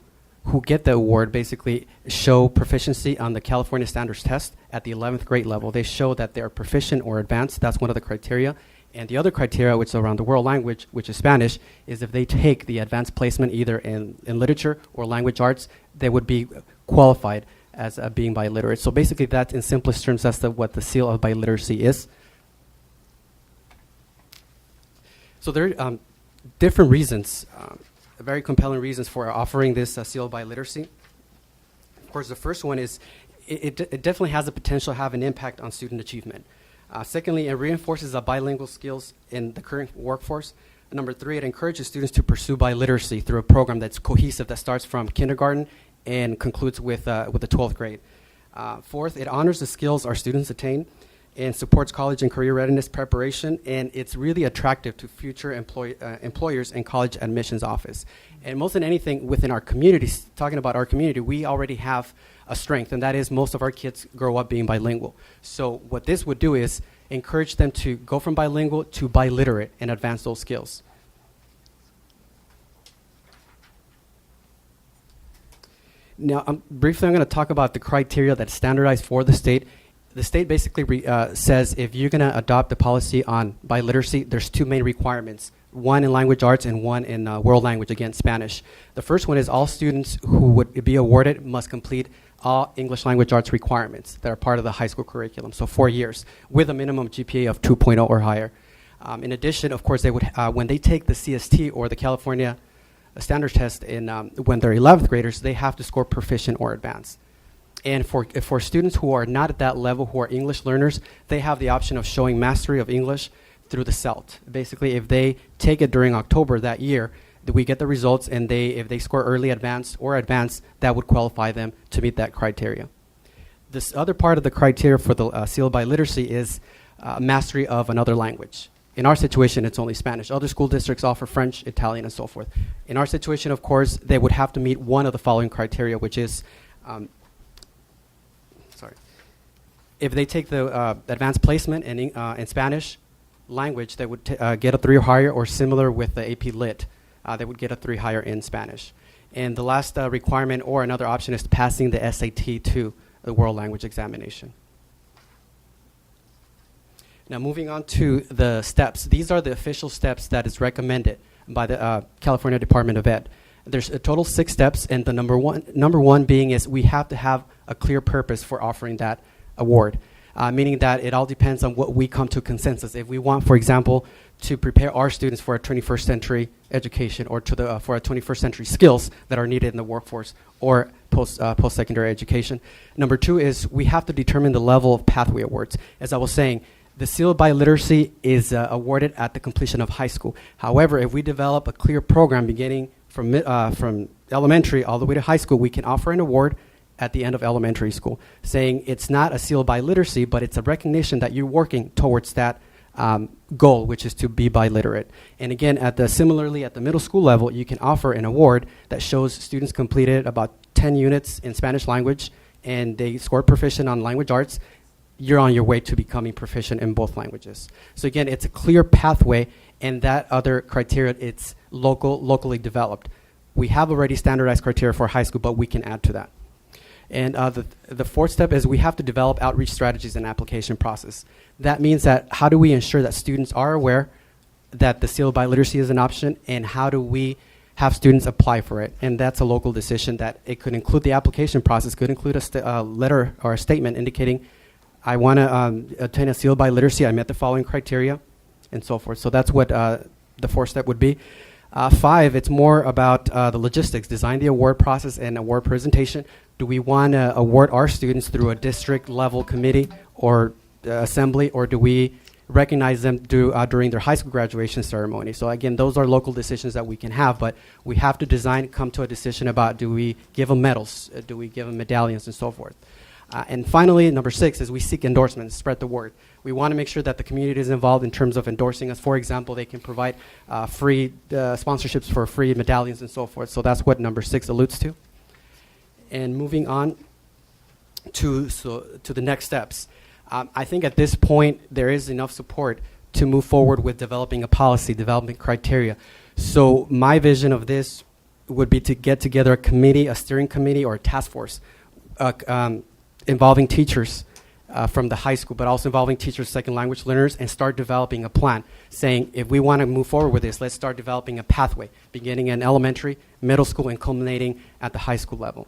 M: get the award basically show proficiency on the California Standards Test at the 11th grade level. They show that they're proficient or advanced. That's one of the criteria. And the other criteria, which is around the world language, which is Spanish, is if they take the advanced placement either in literature or language arts, they would be qualified as being biliterate. So basically, that in simplest terms, that's what the seal of biliteracy is. So there are different reasons, very compelling reasons for offering this seal of biliteracy. Of course, the first one is it definitely has the potential to have an impact on student achievement. Secondly, it reinforces the bilingual skills in the current workforce. Number three, it encourages students to pursue biliteracy through a program that's cohesive, that starts from kindergarten and concludes with the 12th grade. Fourth, it honors the skills our students attain and supports college and career readiness preparation, and it's really attractive to future employers and college admissions office. And most than anything, within our communities, talking about our community, we already have a strength, and that is most of our kids grow up being bilingual. So what this would do is encourage them to go from bilingual to biliterate and advance those skills. Now, briefly, I'm going to talk about the criteria that's standardized for the state. The state basically says if you're going to adopt a policy on biliteracy, there's two main requirements, one in language arts and one in world language, again, Spanish. The first one is all students who would be awarded must complete all English language arts requirements that are part of the high school curriculum, so 4 years, with a minimum GPA of 2.0 or higher. In addition, of course, they would when they take the CST or the California Standards Test when they're 11th graders, they have to score proficient or advanced. And for students who are not at that level, who are English learners, they have the option of showing mastery of English through the CELT. Basically, if they take it during October that year, we get the results, and if they score early advanced or advanced, that would qualify them to meet that criteria. This other part of the criteria for the seal of biliteracy is mastery of another language. In our situation, it's only Spanish. Other school districts offer French, Italian, and so forth. In our situation, of course, they would have to meet one of the following criteria, which is if they take the advanced placement in Spanish language, they would get a 3 or higher, or similar with the AP Lit, they would get a 3 higher in Spanish. And the last requirement or another option is passing the SAT to the world language examination. Now moving on to the steps. These are the official steps that is recommended by the California Department of Ed. There's a total 6 steps, and the number one being is we have to have a clear purpose for offering that award, meaning that it all depends on what we come to consensus. If we want, for example, to prepare our students for a 21st century education, or for a 21st century skills that are needed in the workforce, or post-secondary education. Number 2 is we have to determine the level of pathway awards. As I was saying, the seal of biliteracy is awarded at the completion of high school. However, if we develop a clear program beginning from elementary all the way to high school, we can offer an award at the end of elementary school, saying it's not a seal of biliteracy, but it's a recognition that you're working towards that goal, which is to be biliterate. And again, similarly at the middle school level, you can offer an award that shows students completed about 10 units in Spanish language and they scored proficient on language arts. You're on your way to becoming proficient in both languages. So again, it's a clear pathway, and that other criteria, it's locally developed. We have already standardized criteria for high school, but we can add to that. And the 4th step is we have to develop outreach strategies and application process. That means that how do we ensure that students are aware that the seal of biliteracy is an option, and how do we have students apply for it. And that's a local decision that it could include the application process, could include a letter or a statement indicating, I want to obtain a seal by literacy, I met the following criteria, and so forth. So that's what the fourth step would be. 5, it's more about the logistics, design the award process and award presentation. Do we want to award our students through a district level committee or assembly, or do we recognize them during their high school graduation ceremony? So again, those are local decisions that we can have, but we have to come to a decision about, do we give them medals, do we give them medallions, and so forth. And finally, number 6 is we seek endorsements, spread the word. We want to make sure that the community is involved in terms of endorsing us. For example, they can provide free sponsorships for free medallions and so forth. So that's what number 6 alludes to. And moving on to the next steps. I think at this point there is enough support to move forward with developing a policy, developing criteria. So my vision of this would be to get together a committee, a steering committee, or a task force involving teachers from the high school, but also involving teachers, second language learners, and start developing a plan, saying if we want to move forward with this, let's start developing a pathway, beginning in elementary, middle school, and culminating at the high school level.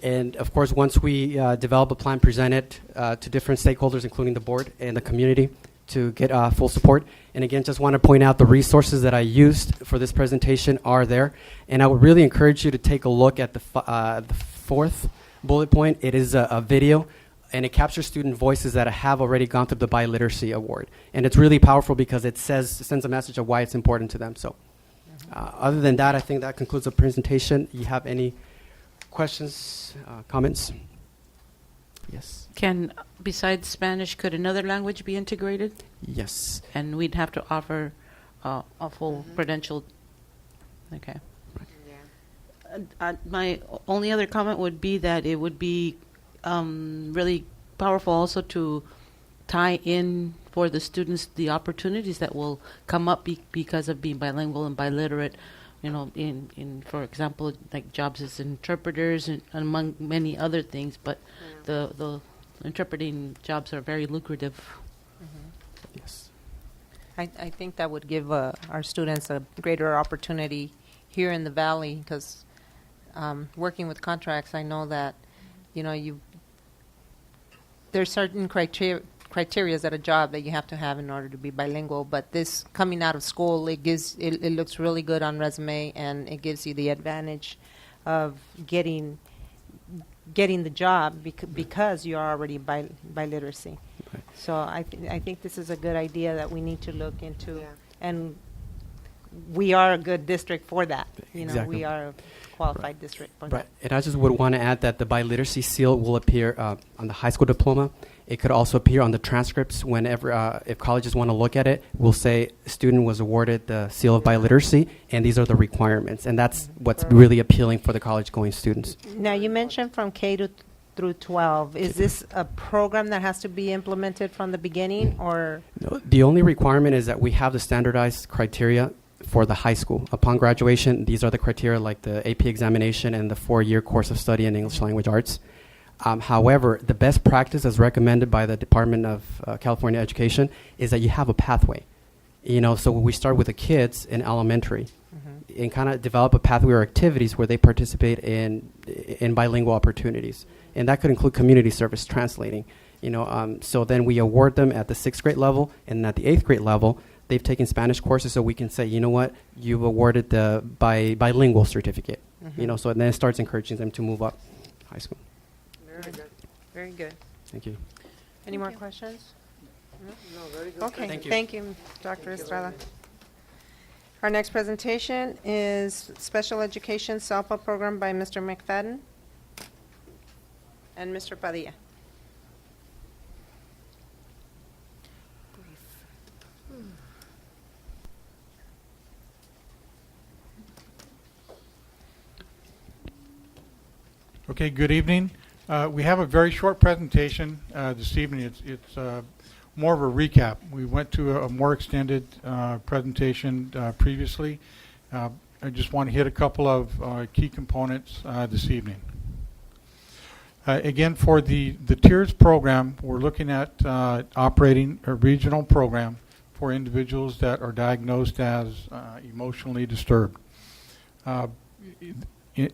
M: And of course, once we develop a plan, present it to different stakeholders, including the board and the community, to get full support. And again, just want to point out the resources that I used for this presentation are there. And I would really encourage you to take a look at the 4th bullet point. It is a video, and it captures student voices that have already gone through the Biliteracy Award. And it's really powerful because it sends a message of why it's important to them. So other than that, I think that concludes the presentation. You have any questions, comments? Yes.
B: Besides Spanish, could another language be integrated?
M: Yes.
B: And we'd have to offer a full credential. Okay. My only other comment would be that it would be really powerful also to tie in for the students the opportunities that will come up because of being bilingual and biliterate. You know, in for example, like jobs as interpreters and among many other things, but the interpreting jobs are very lucrative.
M: Yes.
A: I think that would give our students a greater opportunity here in the Valley, because working with contracts, I know that, you know, there's certain criteria at a job that you have to have in order to be bilingual, but this coming out of school, it looks really good on resume, and it gives you the advantage of getting the job because you're already biliteracy.
M: Right.
A: So I think this is a good idea that we need to look into, and we are a good district for that. You know,
M: Exactly.
A: we are a qualified district for
M: Right.
A: that.
M: And I just would want to add that the biliteracy seal will appear on the high school diploma. It could also appear on the transcripts whenever, if colleges want to look at it, we'll say student was awarded the seal of biliteracy, and these are the requirements. And that's what's really appealing for the college-going students.
A: Now, you mentioned from through 12. Is this a program that has to be implemented from the beginning, or?
M: No, the only requirement is that we have the standardized criteria for the high school. Upon graduation, these are the criteria like the AP examination and the 4-year course of study in English language arts. However, the best practice as recommended by the Department of California Education is that you have a pathway. You know, so we start with the kids in elementary and kind of develop a pathway or activities where they participate in bilingual opportunities. And that could include community service, translating. You know, so then we award them at the 6th grade level, and at the 8th grade level, they've taken Spanish courses, so we can say, you know what, you've awarded the bilingual certificate. You know, so then it starts encouraging them to move up high school.
A: Very good. Very good.
M: Thank you.
A: Any more questions?
C: No, very good.
A: Okay,
M: Thank you.
A: thank you, Dr. Estrada. Our next presentation is Special Education SELPA Program by Mr. McFadden and Mr. Padilla.
N: Okay, good evening. We have a very short presentation this evening. It's more of a recap. We went to a more extended presentation previously. I just want to hit a couple of key components this evening. Again, for the TIERS program, we're looking at operating a regional program for individuals that are diagnosed as emotionally disturbed.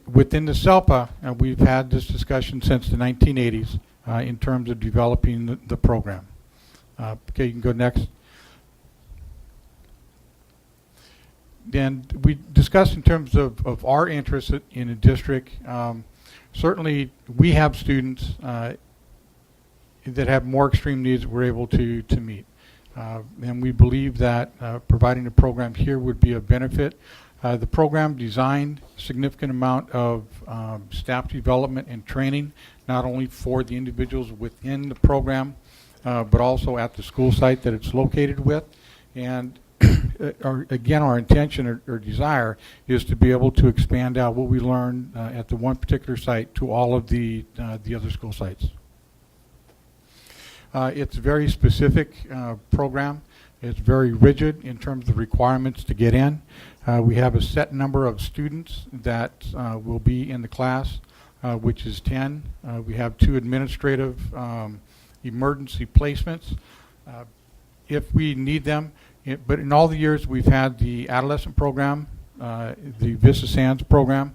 N: Within the SELPA, we've had this discussion since the 1980s in terms of developing the program. Okay, you can go next. Then we discussed in terms of our interest in a district. Certainly, we have students that have more extreme needs that we're able to meet. And we believe that providing a program here would be a benefit. The program designed a significant amount of staff development and training, not only for the individuals within the program, but also at the school site that it's located with. And again, our intention or desire is to be able to expand out what we learn at the one particular site to all of the other school sites. It's a very specific program. It's very rigid in terms of the requirements to get in. We have a set number of students that will be in the class, which is 10. We have 2 administrative emergency placements if we need them. But in all the years we've had the adolescent program, the Vista Sands program,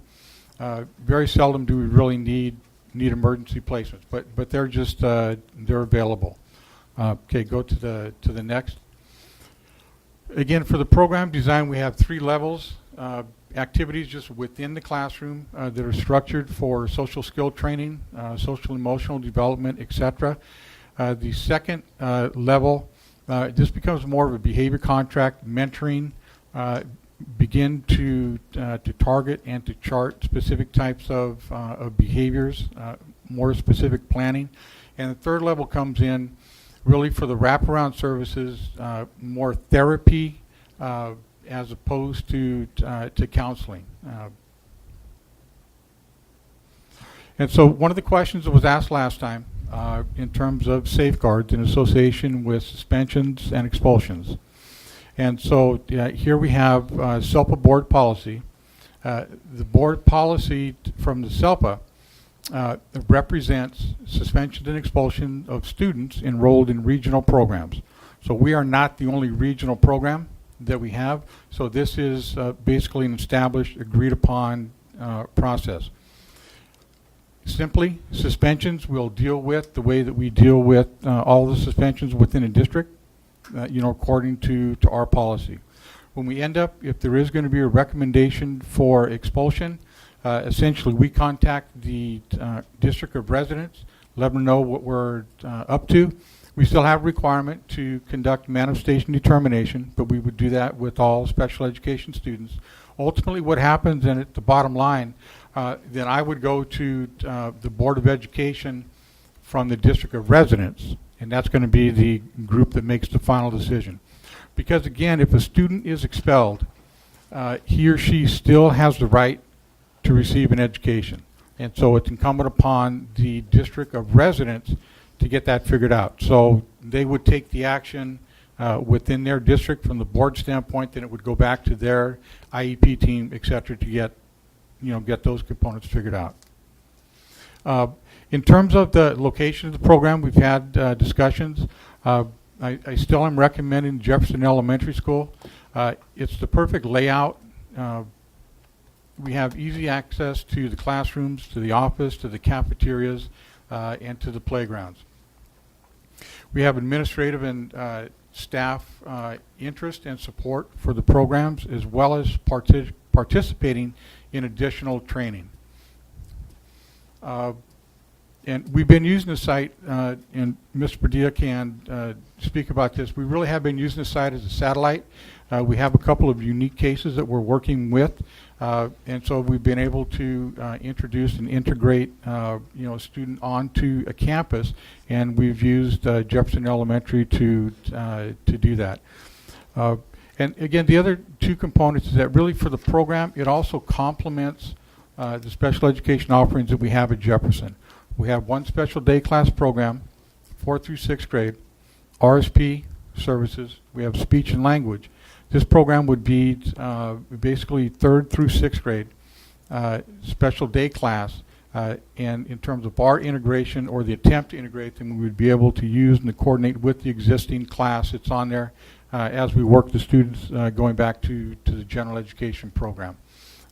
N: very seldom do we really need emergency placements. But they're just they're available. Okay, go to the next. Again, for the program design, we have 3 levels. Activities just within the classroom that are structured for social skill training, social emotional development, etc. The second level, this becomes more of a behavior contract mentoring, begin to target and to chart specific types of behaviors, more specific planning. And the third level comes in really for the wraparound services, more therapy as opposed to counseling. And so one of the questions that was asked last time in terms of safeguards in association with suspensions and expulsions. And so here we have SELPA board policy. The board policy from the SELPA represents suspension and expulsion of students enrolled in regional programs. So we are not the only regional program that we have. So this is basically an established, agreed upon process. Simply, suspensions we'll deal with the way that we deal with all the suspensions within a district, according to our policy. When we end up, if there is going to be a recommendation for expulsion, essentially we contact the district of residence, let them know what we're up to. We still have a requirement to conduct manifestation determination, but we would do that with all special education students. Ultimately, what happens, and at the bottom line, then I would go to the Board of Education from the district of residence, and that's going to be the group that makes the final decision. Because again, if a student is expelled, he or she still has the right to receive an education. And so it's incumbent upon the district of residence to get that figured out. So they would take the action within their district from the board standpoint, then it would go back to their IEP team, et cetera, to get those components figured out. In terms of the location of the program, we've had discussions. I still am recommending Jefferson Elementary School. It's the perfect layout. We have easy access to the classrooms, to the office, to the cafeterias, and to the playgrounds. We have administrative and staff interest and support for the programs, as well as participating in additional training. And we've been using the site, and Mr. Padilla can speak about this. We really have been using the site as a satellite. We have a couple of unique cases that we're working with, and so we've been able to introduce and integrate a student onto a campus, and we've used Jefferson Elementary to do that. And again, the other 2 components is that really for the program, it also complements the special education offerings that we have at Jefferson. We have 1 special day class program, 4th through 6th grade, RSP services. We have speech and language. This program would be basically 3rd through 6th grade special day class. And in terms of our integration or the attempt to integrate them, we would be able to use and to coordinate with the existing class that's on there as we work the students going back to the general education program.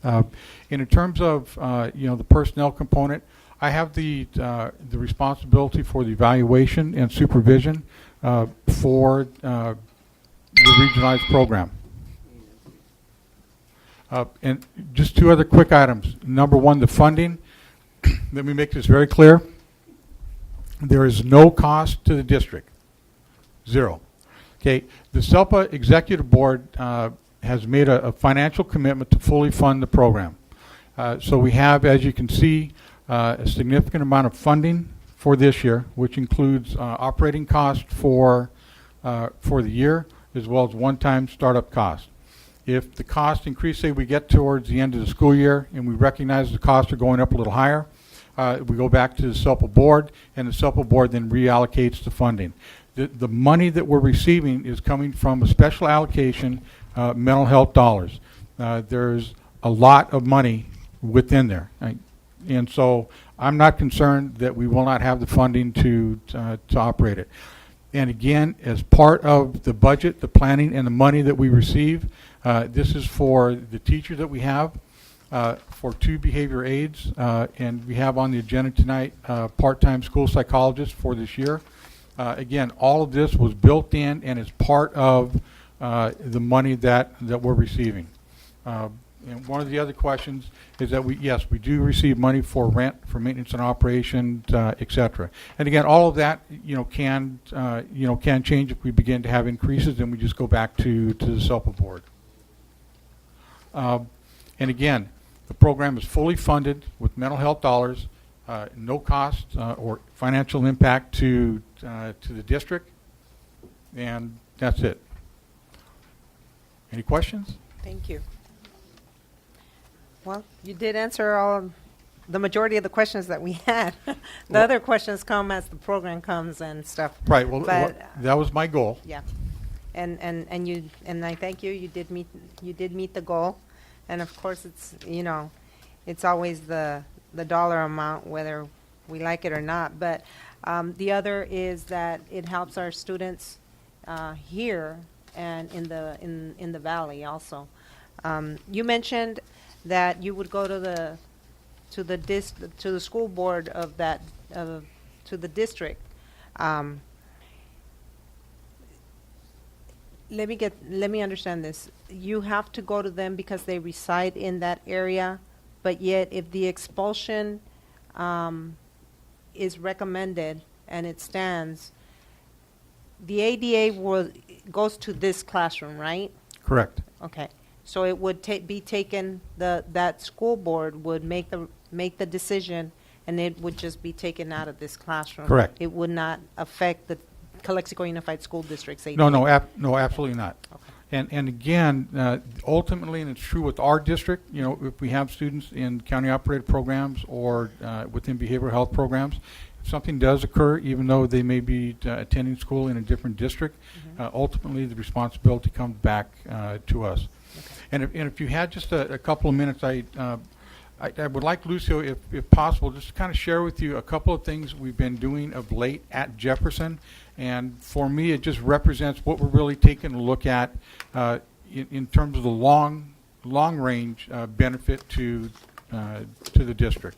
N: And in terms of the personnel component, I have the responsibility for the evaluation and supervision for the regionalized program. And just two other quick items. Number one, the funding. Let me make this very clear. There is no cost to the district. Zero. Okay. The SELPA Executive Board has made a financial commitment to fully fund the program. So we have, as you can see, a significant amount of funding for this year, which includes operating costs for the year, as well as one-time startup costs. If the cost increase, say we get towards the end of the school year and we recognize the costs are going up a little higher, we go back to the SELPA board, and the SELPA board then reallocates the funding. The money that we're receiving is coming from a special allocation, mental health dollars. There's a lot of money within there. And so I'm not concerned that we will not have the funding to operate it. And again, as part of the budget, the planning, and the money that we receive, this is for the teacher that we have, for 2 behavior aides, and we have on the agenda tonight part-time school psychologists for this year. Again, all of this was built in and is part of the money that we're receiving. And one of the other questions is that we do receive money for rent, for maintenance and operation, et cetera. And again, all of that, can change if we begin to have increases, and we just go back to the SELPA board. And again, the program is fully funded with mental health dollars, no cost or financial impact to the district, and that's it. Any questions?
A: Thank you. Well, you did answer the majority of the questions that we had. The other questions come as the program comes and stuff.
N: Right. Well,
A: But,
N: that was my goal.
A: Yeah, and I thank you. You did meet the goal, and of course it's always the dollar amount, whether we like it or not. But the other is that it helps our students here and in the valley also. You mentioned that you would go to the school board of that to the district. Let me understand this. You have to go to them because they reside in that area, but yet if the expulsion is recommended and it stands, the ADA goes to this classroom, right?
N: Correct.
A: Okay. So it would be taken, that school board would make the decision, and it would just be taken out of this classroom.
N: Correct.
A: It would not affect the Calexico Unified School District's ADA.
N: No, absolutely not. Okay. And again, ultimately, and it's true with our district, if we have students in county-operated programs or within behavioral health programs, if something does occur, even though they may be attending school in a different district, ultimately the responsibility comes back to us. Okay. And if you had just a couple of minutes, I would like Lucio, if possible, just to kind of share with you a couple of things we've been doing of late at Jefferson. And for me, it just represents what we're really taking a look at in terms of the long range benefit to the district.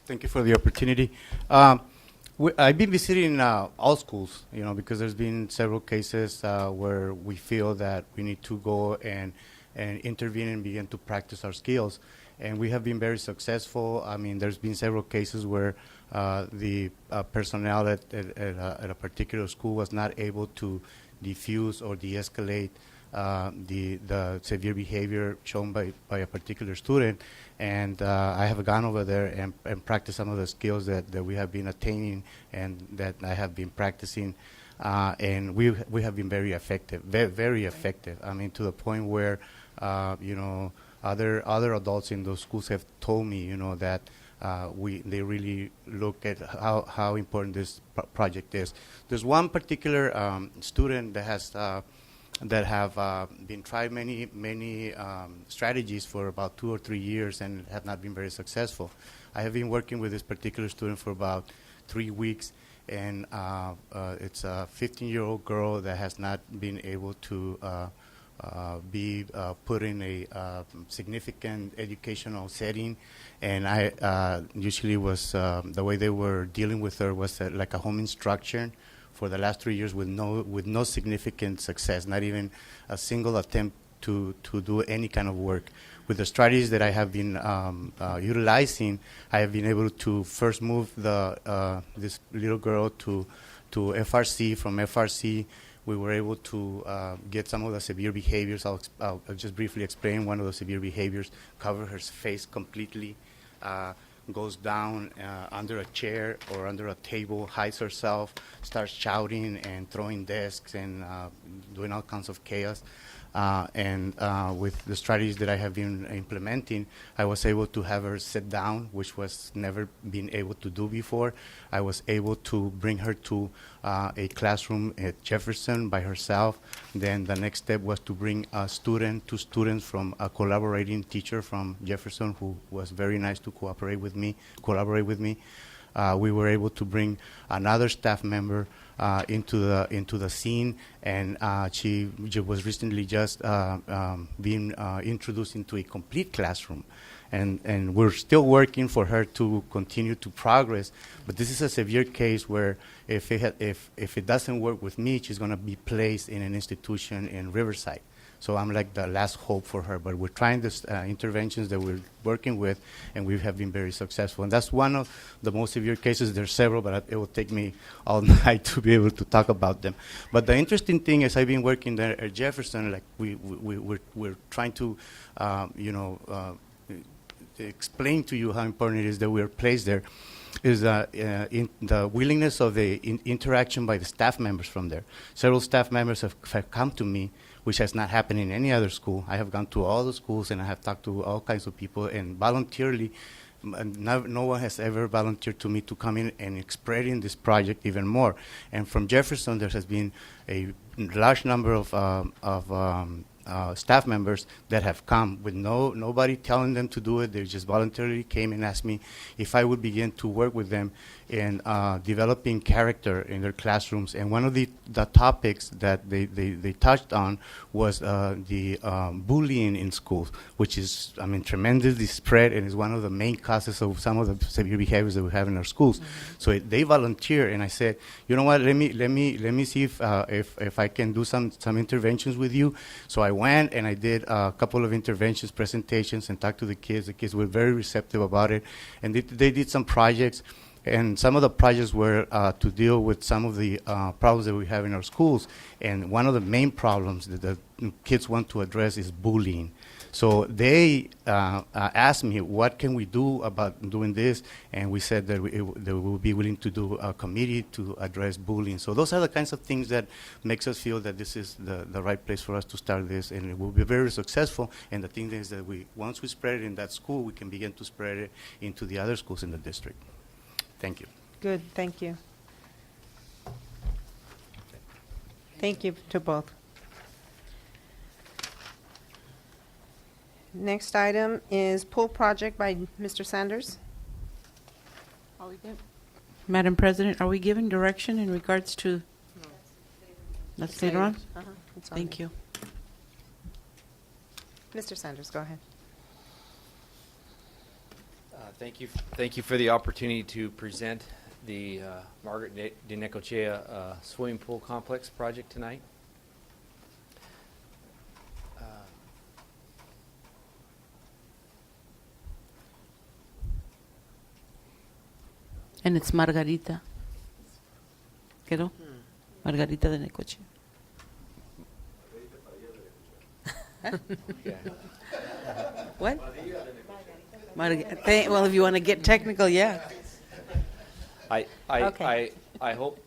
O: Thank you for the opportunity. I've been visiting all schools, because there's been several cases where we feel that we need to go and intervene and begin to practice our skills. And we have been very successful. I mean, there's been several cases where the personnel at a particular school was not able to diffuse or de-escalate the severe behavior shown by a particular student. And I have gone over there and practiced some of the skills that we have been attaining and that I have been practicing. And we have been very effective, very effective. I mean, to the point where, other adults in those schools have told me, that they really look at how important this project is. There's one particular student that has have been tried many strategies for about 2 or 3 years and have not been very successful. I have been working with this particular student for about 3 weeks, and it's a 15-year-old girl that has not been able to be put in a significant educational setting. And I usually was, the way they were dealing with her was like a home instruction for the last 3 years with no significant success, not even a single attempt to do any kind of work. With the strategies that I have been utilizing, I have been able to first move this little girl to FRC. From FRC, we were able to get some of the severe behaviors. I'll just briefly explain one of the severe behaviors. Cover her face completely, goes down under a chair or under a table, hides herself, starts shouting and throwing desks and doing all kinds of chaos. With the strategies that I have been implementing, I was able to have her sit down, which was never been able to do before. I was able to bring her to a classroom at Jefferson by herself. Then the next step was to bring two students from a collaborating teacher from Jefferson who was very nice to collaborate with me. We were able to bring another staff member into the scene, and she was recently just being introduced into a complete classroom, and we're still working for her to continue to progress. But this is a severe case where if it doesn't work with me, she's going to be placed in an institution in Riverside. So I'm like the last hope for her. But we're trying this interventions that we're working with, and we have been very successful. And that's one of the most severe cases. There's several, but it will take me all night to be able to talk about them. But the interesting thing is I've been working there at Jefferson. Like we're trying to, explain to you how important it is that we are placed there. Is in the willingness of the interaction by the staff members from there. Several staff members have come to me, which has not happened in any other school. I have gone to all the schools and I have talked to all kinds of people, and voluntarily, no one has ever volunteered to me to come in and spreading this project even more. And from Jefferson, there has been a large number of staff members that have come with nobody telling them to do it. They just voluntarily came and asked me if I would begin to work with them in developing character in their classrooms. And one of the topics that they touched on was the bullying in schools, which is, tremendously spread and is one of the main causes of some of the severe behaviors that we have in our schools. Mm-hmm. So they volunteer, and I said, you know what? Let me see if I can do some interventions with you. So I went and I did a couple of interventions, presentations, and talked to the kids. The kids were very receptive about it, and they did some projects. And some of the projects were to deal with some of the problems that we have in our schools. And one of the main problems that the kids want to address is bullying. So they asked me, what can we do about doing this? And we said that we will be willing to do a committee to address bullying. So those are the kinds of things that makes us feel that this is the right place for us to start this, and it will be very successful. And the thing is that once we spread it in that school, we can begin to spread it into the other schools in the district. Thank you.
A: Good, thank you. Thank you to both. Next item is pool project by Mr. Sanders.
B: Madam President, are we giving direction in regards to? No. That's later on?
A: Uh-huh.
B: Thank you.
A: Mr. Sanders, go ahead.
P: Thank you for the opportunity to present the Margaret de Necochea swimming pool complex project tonight.
B: And it's Margarita. ¿Quedó? Margarita de Necochea. What? Well, if you want to get technical, yeah.
P: I hope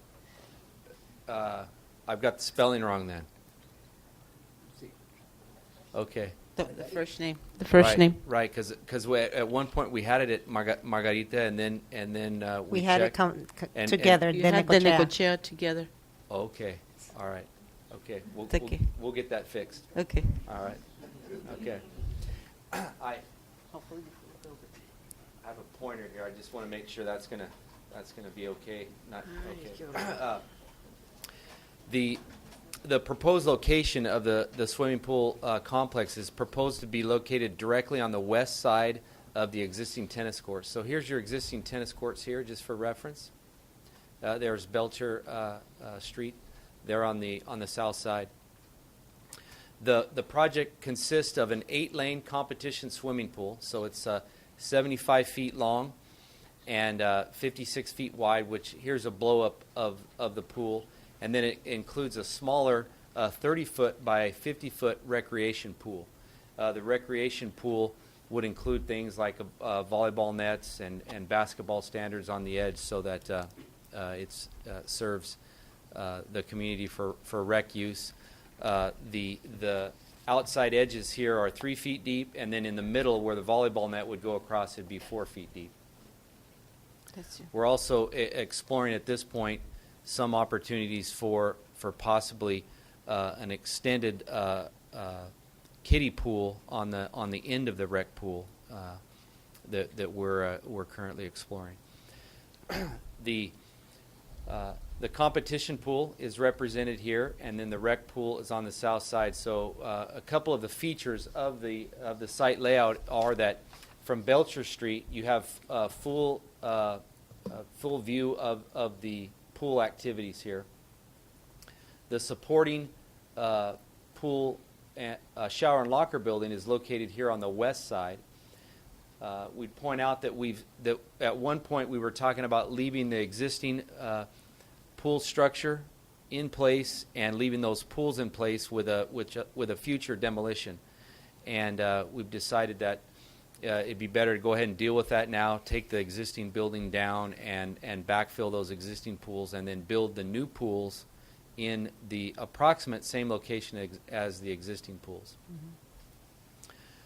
P: I've got the spelling wrong then. Okay.
B: The first name. The first name.
P: Right, because at one point we had it at Margarita, and then we
A: had it come together.
B: You had the Necochea together.
P: Okay. All right. Okay. We'll get that fixed.
B: Okay.
P: All right. Okay. I have a pointer here. I just want to make sure that's going to that's going to be okay. Not okay. The proposed location of the swimming pool complex is proposed to be located directly on the west side of the existing tennis courts. So here's your existing tennis courts here, just for reference. There's Belcher Street. They're on the south side. The project consists of an 8-lane competition swimming pool. So it's 75 feet long and 56 feet wide, which here's a blow-up of the pool. And then it includes a smaller 30-foot by 50-foot recreation pool. The recreation pool would include things like volleyball nets and basketball standards on the edge, so that it serves the community for rec use. The outside edges here are 3 feet deep, and then in the middle where the volleyball net would go across, it'd be 4 feet deep. We're also exploring at this point some opportunities for possibly an extended kiddie pool on the end of the rec pool that we're currently exploring. The competition pool is represented here, and then the rec pool is on the south side. So a couple of the features of the site layout are that from Belcher Street you have full view of the pool activities here. The supporting pool shower and locker building is located here on the west side. We'd point out that at one point we were talking about leaving the existing pool structure in place and leaving those pools in place with a future demolition, and we've decided that it'd be better to go ahead and deal with that now, take the existing building down and backfill those existing pools, and then build the new pools in the approximate same location as the existing pools. Mm-hmm.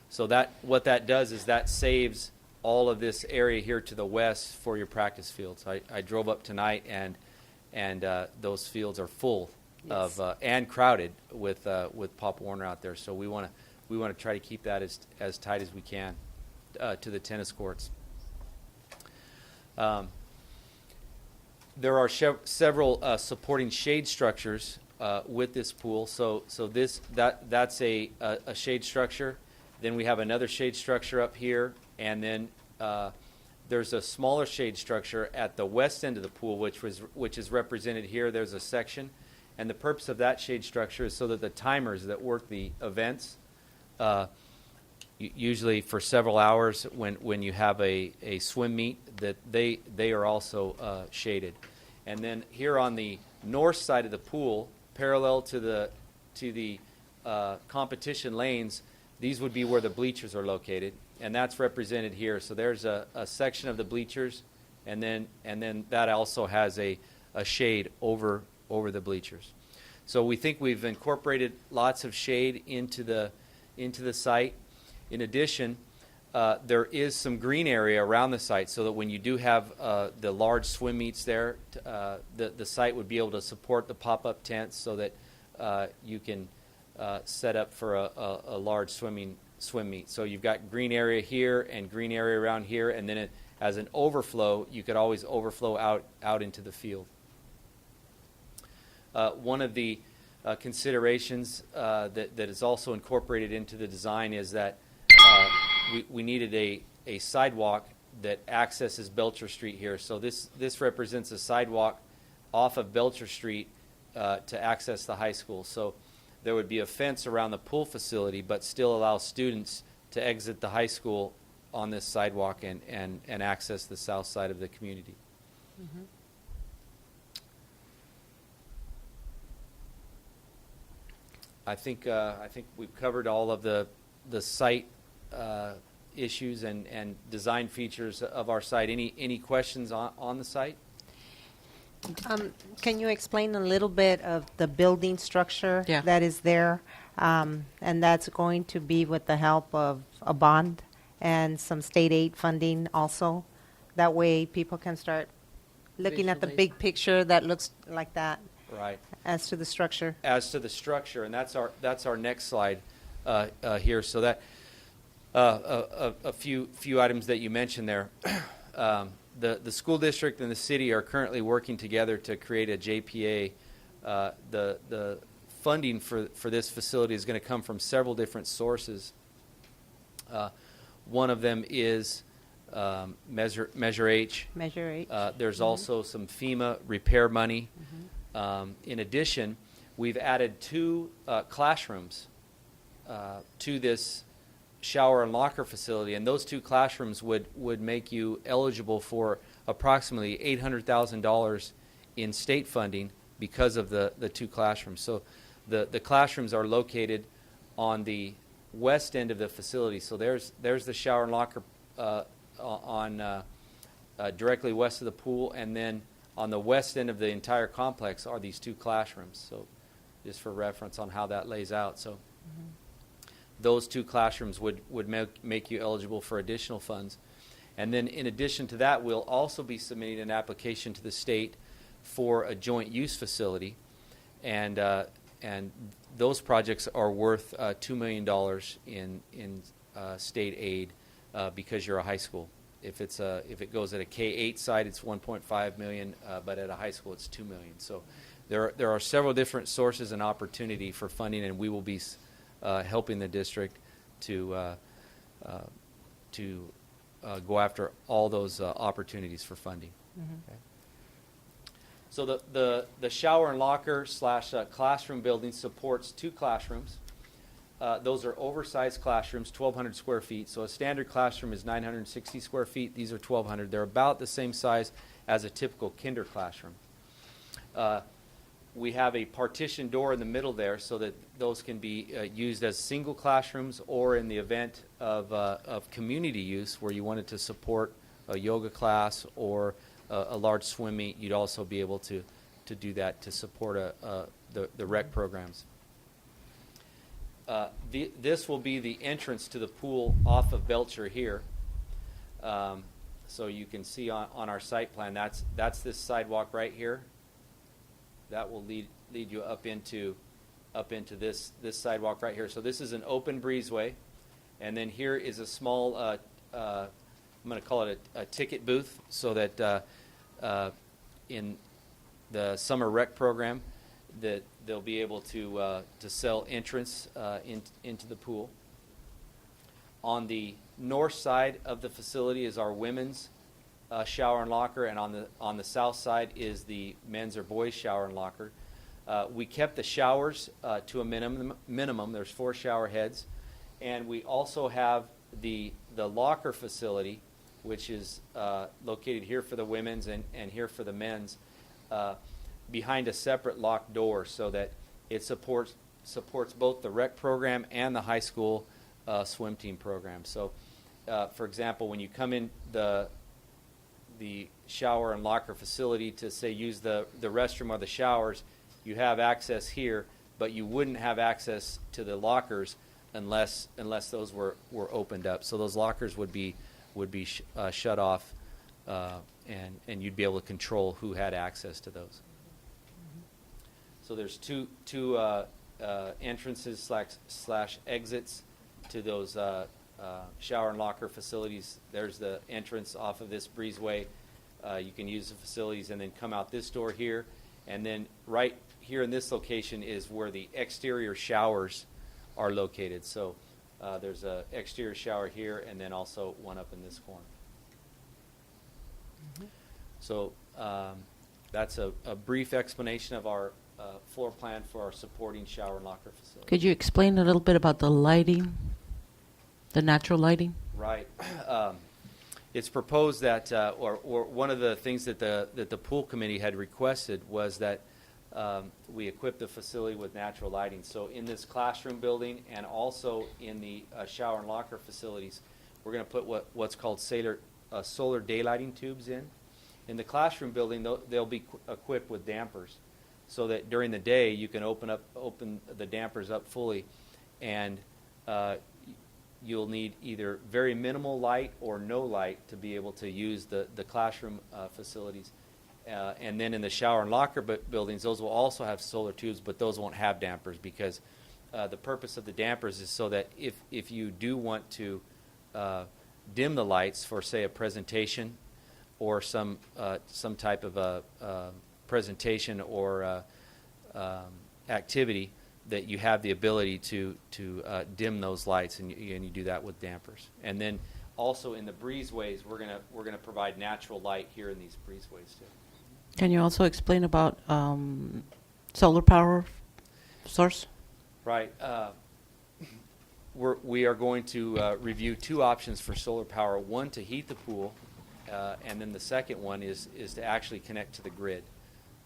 P: So what that does is that saves all of this area here to the west for your practice fields. I drove up tonight, and those fields are full of and crowded with Pop Warner out there. So we want to try to keep that as tight as we can to the tennis courts. There are several supporting shade structures with this pool. So that's a shade structure. Then we have another shade structure up here, and then there's a smaller shade structure at the west end of the pool, which is represented here. There's a section, and the purpose of that shade structure is so that the timers that work the events, usually for several hours when you have a swim meet, that they are also shaded. And then here on the north side of the pool, parallel to the competition lanes, these would be where the bleachers are located, and that's represented here. So there's a section of the bleachers, and then that also has a shade over the bleachers. So we think we've incorporated lots of shade into the site. In addition, there is some green area around the site, so that when you do have the large swim meets there, the site would be able to support the pop-up tents, so that you can set up for a large swim meet. So you've got green area here and green area around here, and then as an overflow, you could always overflow out into the field. One of the considerations that is also incorporated into the design is that we needed a sidewalk that accesses Belcher Street here. So this represents a sidewalk off of Belcher Street to access the high school. So there would be a fence around the pool facility, but still allow students to exit the high school on this sidewalk and access the south side of the community. Mm-hmm. I think we've covered all of the site issues and design features of our site. Any questions on the site?
A: Can you explain a little bit of the building structure that is there? And that's going to be with the help of a bond and some state aid funding also. That way people can start looking at the big picture that looks like that.
P: Right.
A: As to the structure.
P: As to the structure, and that's our next slide here. So that a few items that you mentioned there. the school district and the city are currently working together to create a JPA. The funding for this facility is going to come from several different sources. One of them is Measure H.
A: Measure H.
P: There's also some FEMA repair money. In addition, we've added 2 classrooms to this shower and locker facility, and those 2 classrooms would make you eligible for approximately $800,000 in state funding because of the 2 classrooms. So the classrooms are located on the west end of the facility. So there's the shower and locker on directly west of the pool, and then on the west end of the entire complex are these 2 classrooms. So just for reference on how that lays out. So those 2 classrooms would make you eligible for additional funds. And then in addition to that, we'll also be submitting an application to the state for a joint use facility. And those projects are worth $2 million in state aid because you're a high school. If it goes at a K-8 site, it's 1.5 million, but at a high school, it's 2 million. So there are several different sources and opportunity for funding, and we will be helping the district to go after all those opportunities for funding. Okay. So the shower and locker / classroom building supports 2 classrooms. Those are oversized classrooms, 1,200 square feet. So a standard classroom is 960 square feet. These are 1,200. They're about the same size as a typical kinder classroom. We have a partition door in the middle there so that those can be used as single classrooms, or in the event of community use where you wanted to support a yoga class or a large swim meet, you'd also be able to do that to support the rec programs. This will be the entrance to the pool off of Belcher here. So you can see on our site plan, that's this sidewalk right here. That will lead you up into this sidewalk right here. So this is an open breezeway, and then here is a small I'm going to call it a ticket booth, so that in the summer rec program that they'll be able to sell entrance into the pool. On the north side of the facility is our women's shower and locker, and on the south side is the men's or boys shower and locker. We kept the showers to a minimum. There's 4 shower heads, and we also have the locker facility, which is located here for the women's and here for the men's, behind a separate locked door, so that it supports both the rec program and the high school swim team program. So, for example, when you come in the shower and locker facility to, say, use the restroom or the showers, you have access here, but you wouldn't have access to the lockers unless those were opened up. So those lockers would be shut off, and you'd be able to control who had access to those. So there's two entrances / exits to those shower and locker facilities. There's the entrance off of this breezeway. You can use the facilities and then come out this door here. And then right here in this location is where the exterior showers are located. So there's an exterior shower here, and then also one up in this corner. So that's a brief explanation of our floor plan for our supporting shower and locker facility.
B: Could you explain a little bit about the lighting, the natural lighting?
P: Right. It's proposed that, or one of the things that the pool committee had requested was that we equip the facility with natural lighting. So in this classroom building and also in the shower and locker facilities, we're going to put what's called solar daylighting tubes in. In the classroom building, they'll be equipped with dampers, so that during the day you can open the dampers up fully, and you'll need either very minimal light or no light to be able to use the classroom facilities. And then in the shower and locker buildings, those will also have solar tubes, but those won't have dampers, because the purpose of the dampers is so that if you do want to dim the lights for, say, a presentation or some type of a presentation or activity, that you have the ability to dim those lights, and you do that with dampers. And then also in the breezeways, we're gonna provide natural light here in these breezeways too.
B: Can you also explain about solar power source?
P: Right. We are going to review two options for solar power. One to heat the pool, and then the second one is to actually connect to the grid.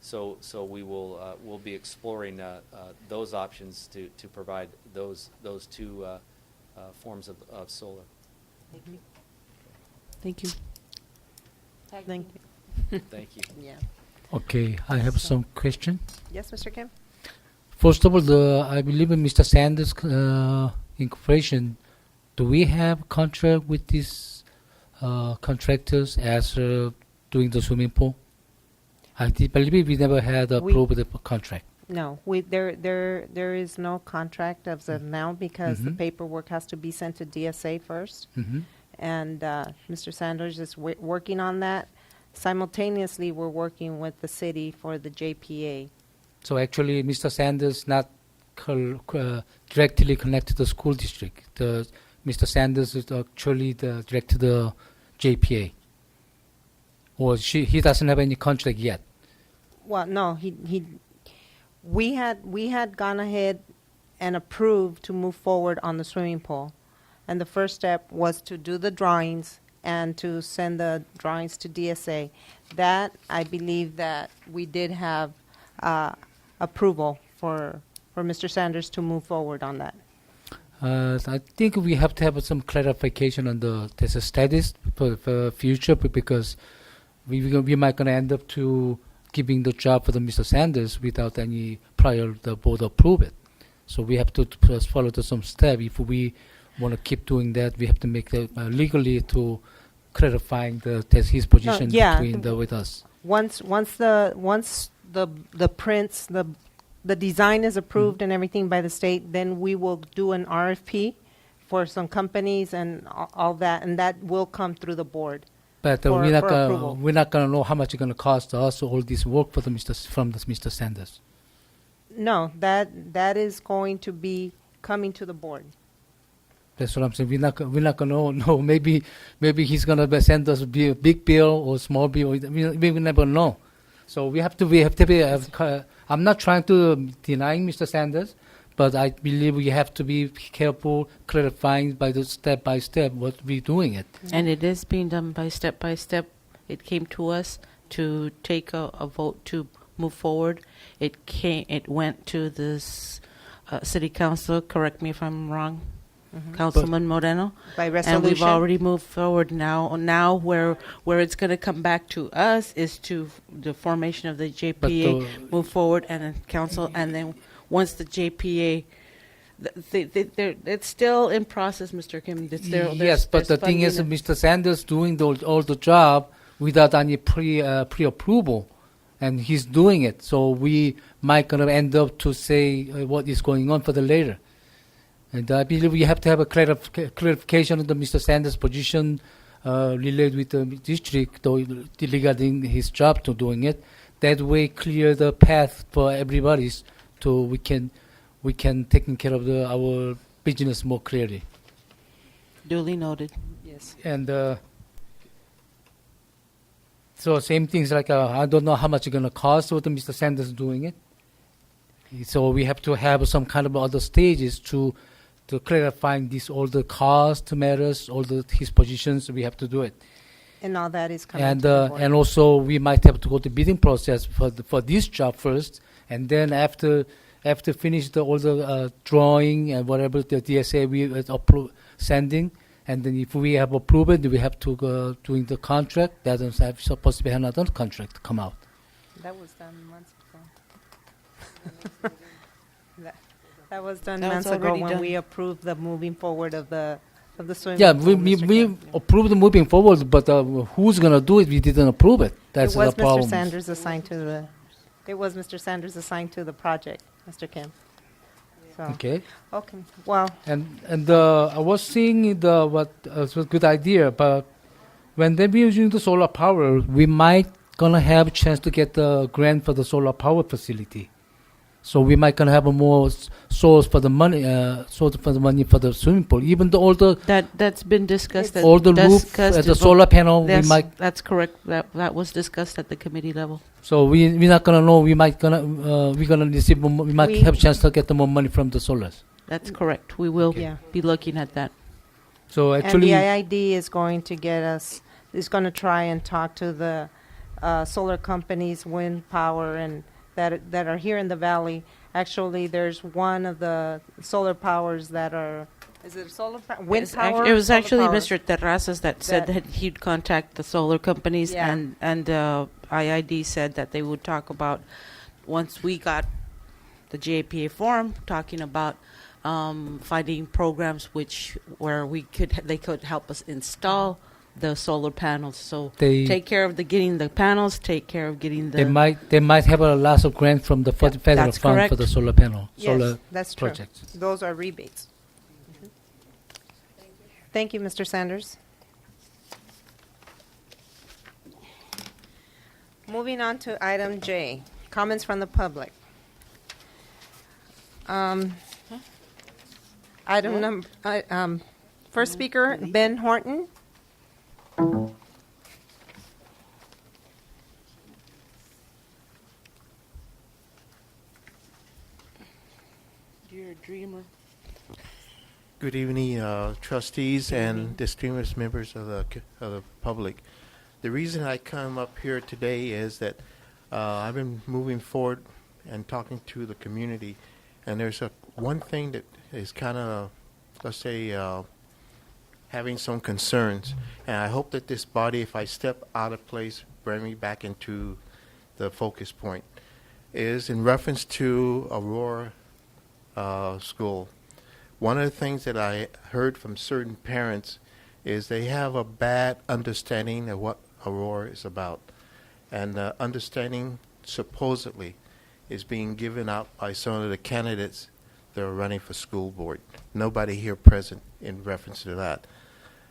P: So we will we'll be exploring those options to provide those two forms of solar.
B: Thank you. Thank you.
A: Thank you.
P: Thank you.
A: Yeah.
E: Okay, I have some question.
A: Yes, Mr. Kim?
E: First of all, I believe in Mr. Sanders Incorporation. Do we have contract with these contractors as doing the swimming pool? I believe we never had approved the contract.
A: No, there is no contract as of now because the paperwork has to be sent to DSA first. And Mr. Sanders is working on that. Simultaneously, we're working with the city for the JPA.
E: So actually, Mr. Sanders not directly connected to the school district. Mr. Sanders is actually direct to the JPA. Or he doesn't have any contract yet.
A: Well, no, we had gone ahead and approved to move forward on the swimming pool. And the first step was to do the drawings and to send the drawings to DSA. That, I believe that we did have approval for Mr. Sanders to move forward on that.
E: I think we have to have some clarification on the status for future, because we might gonna end up to giving the job for the Mr. Sanders without any prior the board approve it. So we have to follow some step. If we want to keep doing that, we have to make it legally to clarifying his position with us.
A: Once the prints, the design is approved and everything by the state, then we will do an RFP for some companies and all that, and that will come through the board.
E: But we're not gonna know how much it's gonna cost us all this work for Mr. Sanders.
A: No, that is going to be coming to the board.
E: That's what I'm saying. We're not gonna know. Maybe he's gonna send us a big bill or small bill. We will never know. So we have to be. I'm not trying to deny Mr. Sanders, but I believe we have to be careful, clarifying by step what we're doing it.
B: And it is being done by step. It came to us to take a vote to move forward. It went to this city council. Correct me if I'm wrong, Councilman Moreno.
A: By resolution.
B: And we've already moved forward now. Now where it's going to come back to us is to the formation of the JPA, move forward, and then council, and then once the JPA, it's still in process, Mr. Kim.
E: Yes, but the thing is, Mr. Sanders doing all the job without any pre-approval, and he's doing it. So we might gonna end up to say what is going on for the later. And I believe we have to have a clarification of the Mr. Sanders' position related with the district regarding his job to doing it. That way, clear the path for everybody, so we can take care of our business more clearly.
B: Duly noted. Yes.
E: And so same things like I don't know how much it's gonna cost with Mr. Sanders doing it. So we have to have some kind of other stages to clarifying all the cost matters, his positions. We have to do it.
A: And all that is coming
E: And
A: to the board.
E: and also we might have to go to bidding process for this job first, and then after finish all the drawing and whatever the DSA we approve sending, and then if we have approved it, we have to go doing the contract. That is supposed to be another contract come out.
A: That was done months ago. That was done
B: That was
A: months ago
B: already
A: when
B: done.
A: we approved the moving forward of the swimming
E: Yeah,
A: pool.
E: we approved the moving forward, but who's gonna do it? We didn't approve it. That's
A: It was
E: the problem.
A: Mr. Sanders assigned to the. It was Mr. Sanders assigned to the project, Mr. Kim. So,
E: Okay.
A: Okay. Well.
E: And I was seeing it was a good idea, but when they be using the solar power, we might gonna have a chance to get the grant for the solar power facility. So we might gonna have a more source for the money, for the swimming pool. Even though all the
B: That's been discussed.
E: all the roof at the solar panel, we might.
B: That's correct. That was discussed at the committee level.
E: So we're not gonna know. We might gonna we're gonna receive. We might have a chance to get the more money from the solars.
B: That's correct. We will
A: Yeah.
B: be looking at that.
E: So actually,
A: And the IID is going to get us, is going to try and talk to the solar companies, wind power, and that are here in the valley. Actually, there's one of the solar powers that are, is it solar wind power?
B: It was
A: Solar
B: actually
A: power?
B: Mr. Terrazas that said that he'd contact the solar companies,
A: Yeah.
B: and IID said that they would talk about, once we got the JPA form, talking about finding programs where they could help us install the solar panels. So take care of getting the panels, take care of getting the.
E: they might have a lots of grant from the federal
B: that's
E: fund
B: correct.
E: for the solar panel,
A: Yes,
E: solar
A: that's true.
E: projects.
A: Those are rebates. Thank you, Mr. Sanders. Moving on to item J, comments from the public. Item number, first speaker, Ben Horton.
B: You're a dreamer.
Q: Good evening, trustees and distinguished members of the public. The reason I come up here today is that I've been moving forward and talking to the community, and there's one thing that is kind of, let's say, having some concerns, and I hope that this body, if I step out of place, bring me back into the focus point, is in reference to Aurora School. One of the things that I heard from certain parents is they have a bad understanding of what Aurora is about, and the understanding supposedly is being given out by some of the candidates that are running for school board. Nobody here present in reference to that.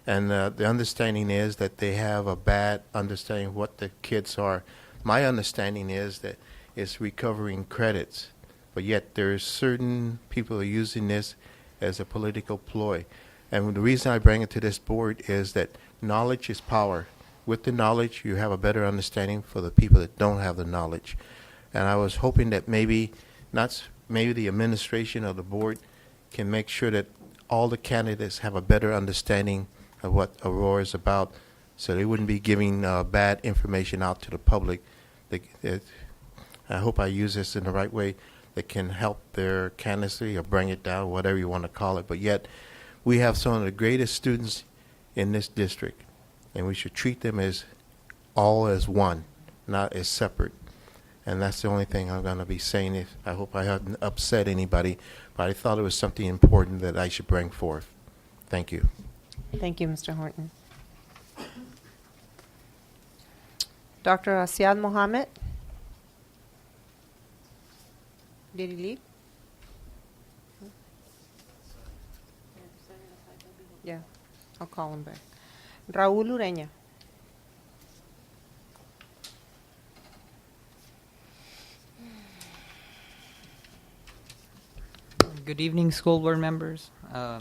Q: And the understanding is that they have a bad understanding of what the kids are. My understanding is that it's recovering credits, but yet there's certain people who are using this as a political ploy. And the reason I bring it to this board is that knowledge is power. With the knowledge, you have a better understanding for the people that don't have the knowledge. And I was hoping that maybe the administration of the board can make sure that all the candidates have a better understanding of what Aurora is about, so they wouldn't be giving bad information out to the public. I hope I use this in the right way that can help their candidacy or bring it down, whatever you want to call it. But yet, we have some of the greatest students in this district, and we should treat them as all as one, not as separate. And that's the only thing I'm going to be saying. I hope I haven't upset anybody, but I thought it was something important that I should bring forth. Thank you.
A: Thank you, Mr. Horton. Dr. Asiad Mohammed. Did he leave? Yeah, I'll call him back. Raul Ureña.
R: Good evening, school board members. My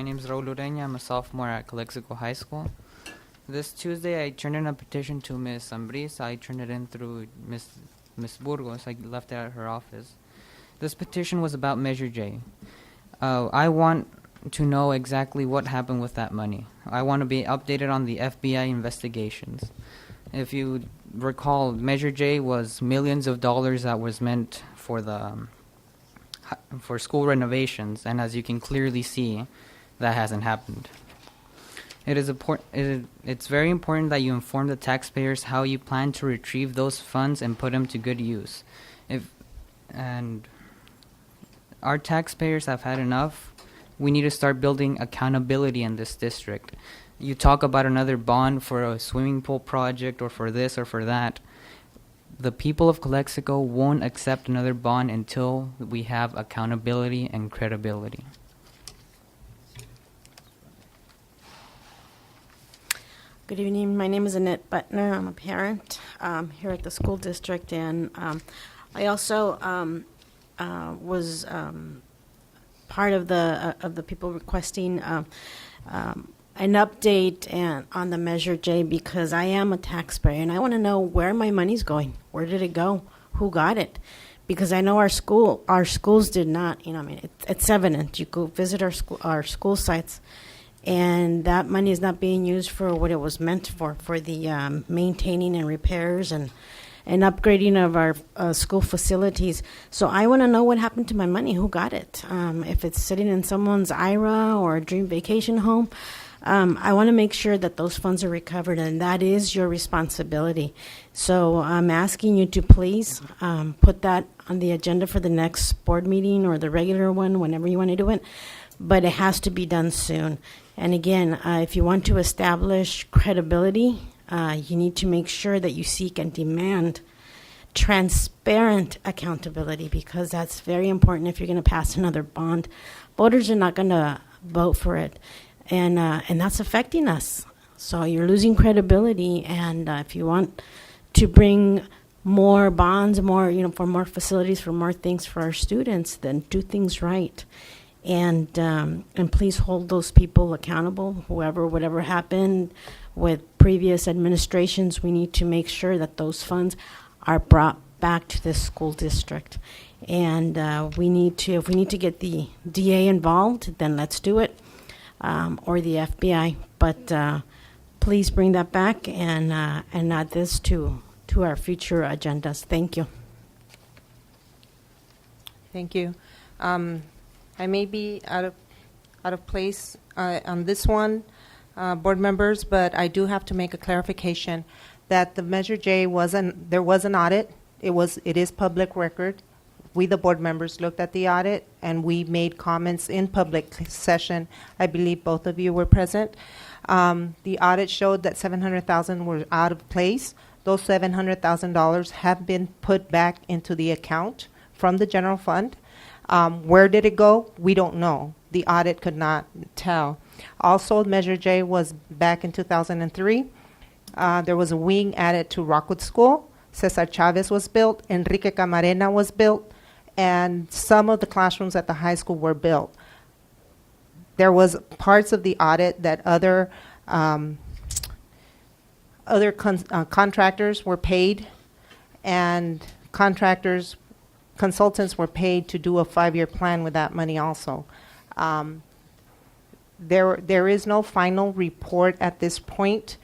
R: name is Raul Ureña. I'm a sophomore at Calexico High School. This Tuesday, I turned in a petition to Ms. Ambris. I turned it in through Ms. Burgos. I left it at her office. This petition was about Measure J. I want to know exactly what happened with that money. I want to be updated on the FBI investigations. If you recall, Measure J was millions of dollars that was meant for school renovations, and as you can clearly see, that hasn't happened. It's very important that you inform the taxpayers how you plan to retrieve those funds and put them to good use. And our taxpayers have had enough. We need to start building accountability in this district. You talk about another bond for a swimming pool project or for this or for that. The people of Calexico won't accept another bond until we have accountability and credibility.
S: Good evening. My name is Annette Butner. I'm a parent here at the school district, and I also was part of the people requesting an update on the Measure J, because I am a taxpayer and I want to know where my money's going. Where did it go? Who got it? Because I know our schools did not. I mean, it's evident. You go visit our school sites, and that money is not being used for what it was meant for the maintaining and repairs and upgrading of our school facilities. So I want to know what happened to my money, who got it. If it's sitting in someone's IRA or a dream vacation home, I want to make sure that those funds are recovered, and that is your responsibility. So I'm asking you to please put that on the agenda for the next board meeting or the regular one, whenever you want to do it. But it has to be done soon. And again, if you want to establish credibility, you need to make sure that you seek and demand transparent accountability, because that's very important if you're going to pass another bond. Voters are not going to vote for it, and that's affecting us. So you're losing credibility, and if you want to bring more bonds, more, for more facilities, for more things for our students, then do things right. And please hold those people accountable, whatever happened with previous administrations. We need to make sure that those funds are brought back to the school district. And if we need to get the DA involved, then let's do it, or the FBI. But please bring that back and add this to our future agendas. Thank you.
A: Thank you. I may be out of place on this one, board members, but I do have to make a clarification that the Measure J there was an audit. It is public record. We, the board members, looked at the audit and we made comments in public session. I believe both of you were present. The audit showed that $700,000 were out of place. Those $700,000 have been put back into the account from the general fund. Where did it go? We don't know. The audit could not tell. Also, Measure J was back in 2003. There was a wing added to Rockwood School. Cesar Chavez was built. Enrique Camarena was built. And some of the classrooms at the high school were built. There was parts of the audit that other contractors were paid, and consultants were paid to do a 5-year plan with that money also. There is no final report at this point,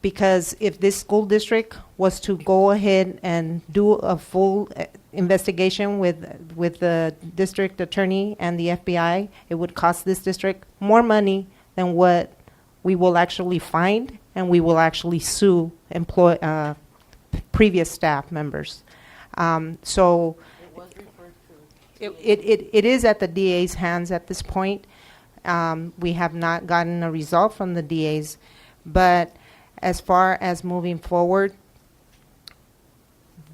A: because if this school district was to go ahead and do a full investigation with the district attorney and the FBI, it would cost this district more money than what we will actually find, and we will actually sue previous staff members. So it is at the DA's hands at this point. We have not gotten a result from the DA's, but as far as moving forward,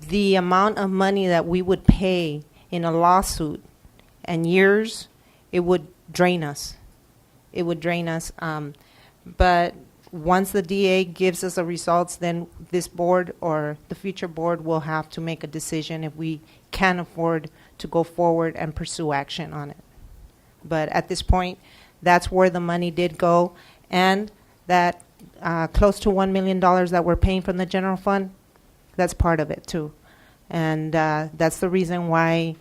A: the amount of money that we would pay in a lawsuit and years, it would drain us. It would drain us. But once the DA gives us the results, then this board or the future board will have to make a decision if we can afford to go forward and pursue action on it. But at this point, that's where the money did go, and that close to $1 million that we're paying from the general fund, that's part of it too. And that's the reason why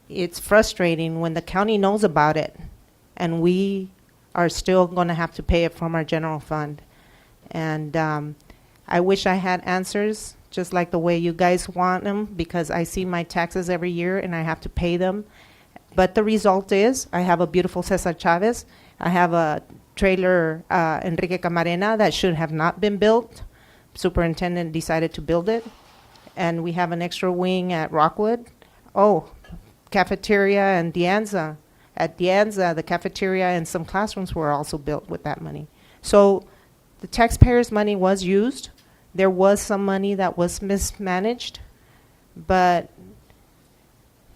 A: it's frustrating when the county knows about it and we are still going to have to pay it from our general fund. And I wish I had answers just like the way you guys want them, because I see my taxes every year and I have to pay them. But the result is I have a beautiful Cesar Chavez. I have a trailer Enrique Camarena that should have not been built. Superintendent decided to build it. And we have an extra wing at Rockwood. Oh, cafeteria and Dianza. At Dianza, the cafeteria and some classrooms were also built with that money. So the taxpayers' money was used. There was some money that was mismanaged. But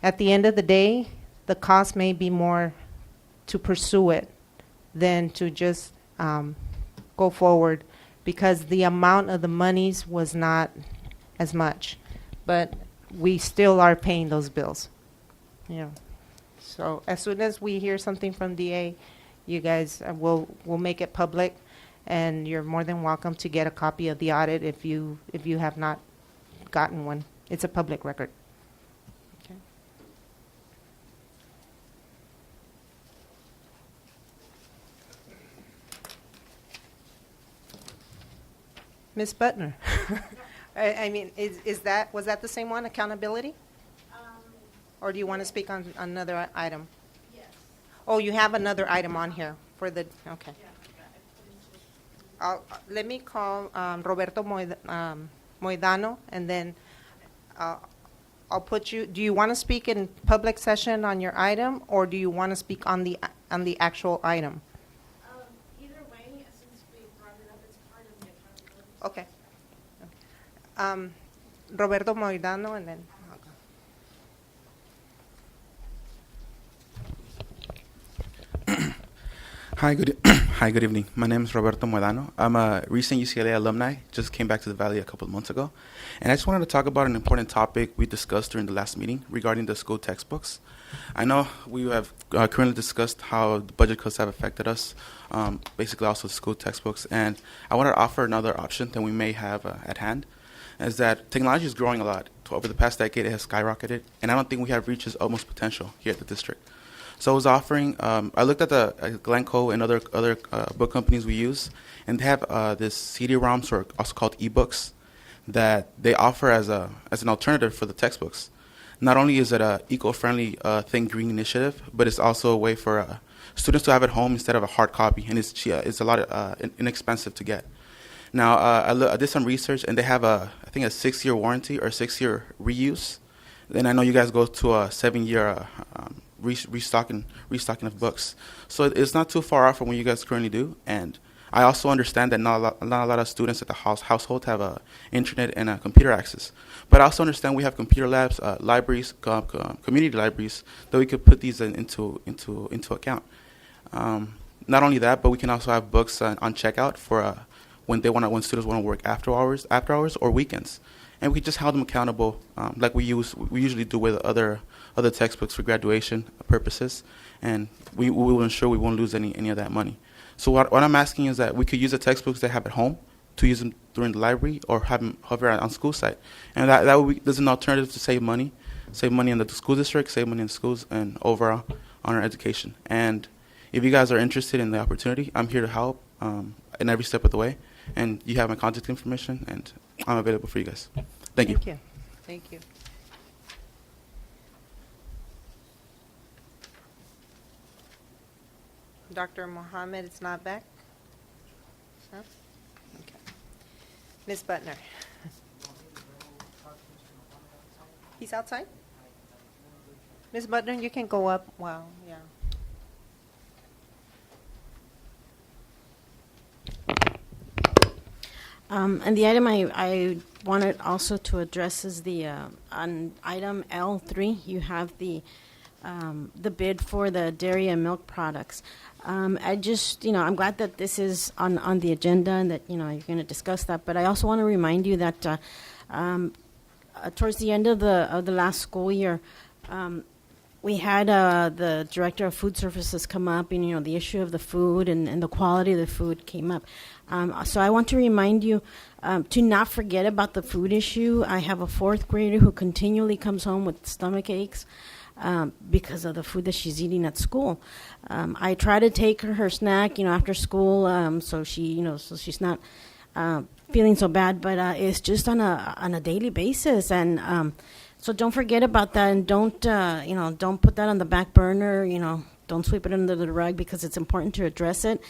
A: at the end of the day, the cost may be more to pursue it than to just go forward because the amount of the monies was not as much. But we still are paying those bills. Yeah. So as soon as we hear something from DA, you guys will make it public, and you're more than welcome to get a copy of the audit if you have not gotten one. It's a public record. Okay. Ms. Butner. I mean, was that the same one, accountability? Or do you want to speak on another item? Yes. Oh, you have another item on here for the, okay. Let me call Roberto Moidano, and then I'll put you, do you want to speak in public session on your item, or do you want to speak on the actual item?
F: Either way, since we brought it up, it's part of the accountability.
A: Okay. Roberto Moidano, and then.
T: Hi, good evening. My name is Roberto Moedano. I'm a recent UCLA alumni, just came back to the Valley a couple of months ago. And I just wanted to talk about an important topic we discussed during the last meeting regarding the school textbooks. I know we have currently discussed how the budget cuts have affected us, basically also school textbooks. And I want to offer another option that we may have at hand, is that technology is growing a lot. Over the past decade, it has skyrocketed, and I don't think we have reached its utmost potential here at the district. So I was offering, I looked at the Glencoe and other book companies we use, and they have this CD-ROMs, or also called ebooks, that they offer as an alternative for the textbooks. Not only is it a eco-friendly Think Green initiative, but it's also a way for students to have it home instead of a hard copy, and it's a lot inexpensive to get. Now I did some research, and they have I think a 6-year warranty or 6-year reuse. Then I know you guys go to a 7-year restocking of books. So it's not too far off from what you guys currently do. And I also understand that not a lot of students at the household have internet and computer access. But I also understand we have computer labs, libraries, community libraries, that we could put these into account. Not only that, but we can also have books on checkout for when students want to work after hours or weekends. And we just hold them accountable, like we usually do with other textbooks for graduation purposes, and we will ensure we won't lose any of that money. So what I'm asking is that we could use the textbooks they have at home to use them during the library, or have them hover on school site, and that would be, there's an alternative to save money in the school district, save money in schools, and overall on our education. And if you guys are interested in the opportunity, I'm here to help in every step of the way. And you have my contact information, and I'm available for you guys. Thank you.
A: Thank you. Dr. Mohammed is not back? No? Okay. Ms. Butner. He's outside? Ms. Butner, you can go up. Wow, yeah.
S: And the item I wanted also to address is the on item L3. You have the bid for the dairy and milk products. I just, I'm glad that this is on the agenda and that you're going to discuss that. But I also want to remind you that towards the end of the last school year, we had the director of food services come up, and the issue of the food and the quality of the food came up. So I want to remind you to not forget about the food issue. I have a 4th grader who continually comes home with stomach aches because of the food that she's eating at school. I try to take her snack, after school, so she's not feeling so bad. But it's just on a daily basis, and so don't forget about that, and don't put that on the back burner. Don't sweep it under the rug, because it's important to address it.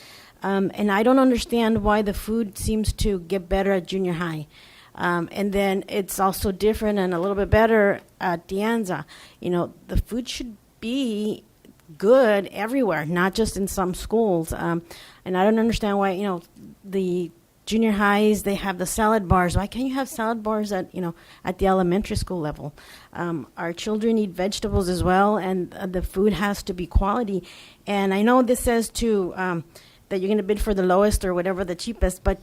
S: And I don't understand why the food seems to get better at junior high. And then it's also different and a little bit better at Dianza. The food should be good everywhere, not just in some schools. And I don't understand why, the junior highs, they have the salad bars. Why can't you have salad bars at the elementary school level? Our children eat vegetables as well, and the food has to be quality. And I know this says to that you're going to bid for the lowest or whatever the cheapest, but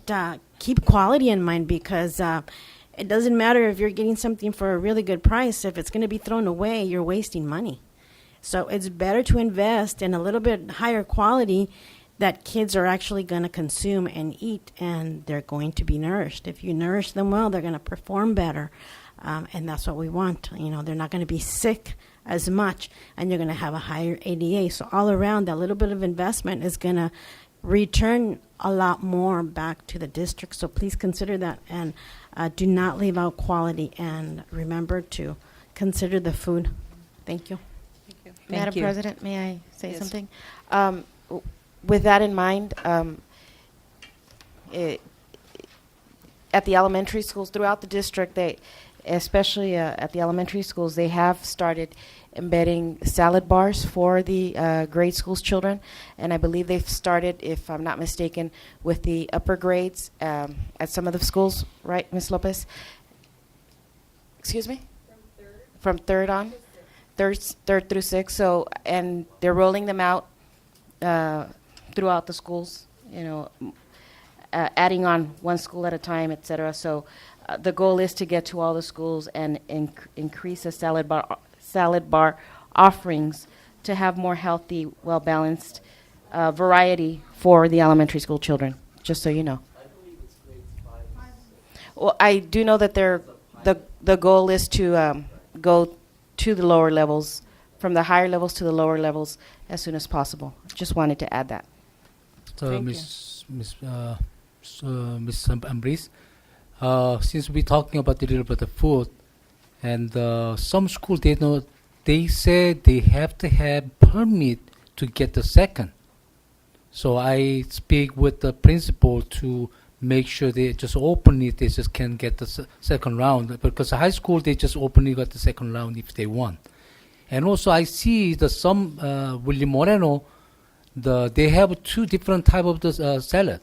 S: keep quality in mind, because it doesn't matter if you're getting something for a really good price. If it's going to be thrown away, you're wasting money. So it's better to invest in a little bit higher quality that kids are actually going to consume and eat, and they're going to be nourished. If you nourish them well, they're going to perform better, and that's what we want. You know, they're not going to be sick as much, and you're going to have a higher ADA. So all around, that little bit of investment is going to return a lot more back to the district. So please consider that, and do not leave out quality, and remember to consider the food. Thank you.
K: Madam
A: you.
K: President, may I say
A: Yes.
K: something? With that in mind, at the elementary schools throughout the district, especially at the elementary schools, they have started embedding salad bars for the grade schools children, and I believe they've started, if I'm not mistaken, with the upper grades at some of the schools, right, Ms. Lopez? Excuse me? From third on? Third through sixth. So, and they're rolling them out throughout the schools, you know, adding on one school at a time, et cetera. So the goal is to get to all the schools and increase the salad bar offerings to have more healthy, well-balanced variety for the elementary school children, just so you know. Well, I do know that the goal is to go to the lower levels, from the higher levels to the lower levels as soon as possible. Just wanted to add that.
E: So,
A: Thank
E: Ms. Ambris, since we're talking about a little bit of food, and some schools they say they have to have permit to get the second. So I speak with the principal to make sure they just open it. They just can get the second round, because high school they just openly got the second round if they want. And also I see the some William Moreno, they have two different type of the salad.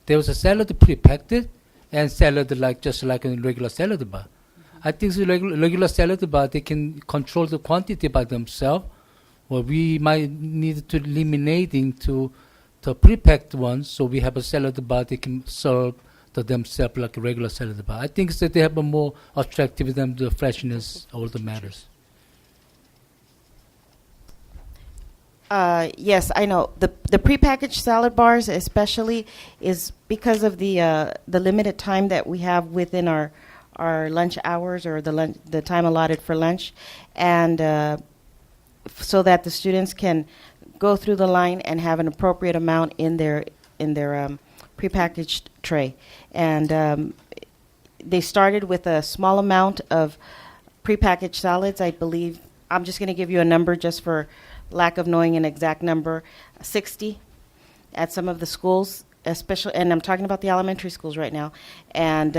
E: There was a salad prepacked and salad just like a regular salad bar. I think the regular salad bar, they can control the quantity by themselves. Well, we might need to eliminating to the prepacked ones, so we have a salad bar they can serve themselves like a regular salad bar. I think that they have a more attractive than the freshness all the matters.
K: Yes, I know. The prepackaged salad bars especially is because of the limited time that we have within our lunch hours, or the time allotted for lunch, and so that the students can go through the line and have an appropriate amount in their prepackaged tray. And they started with a small amount of prepackaged salads. I believe, I'm just going to give you a number just for lack of knowing an exact number, 60 at some of the schools, especially, and I'm talking about the elementary schools right now, and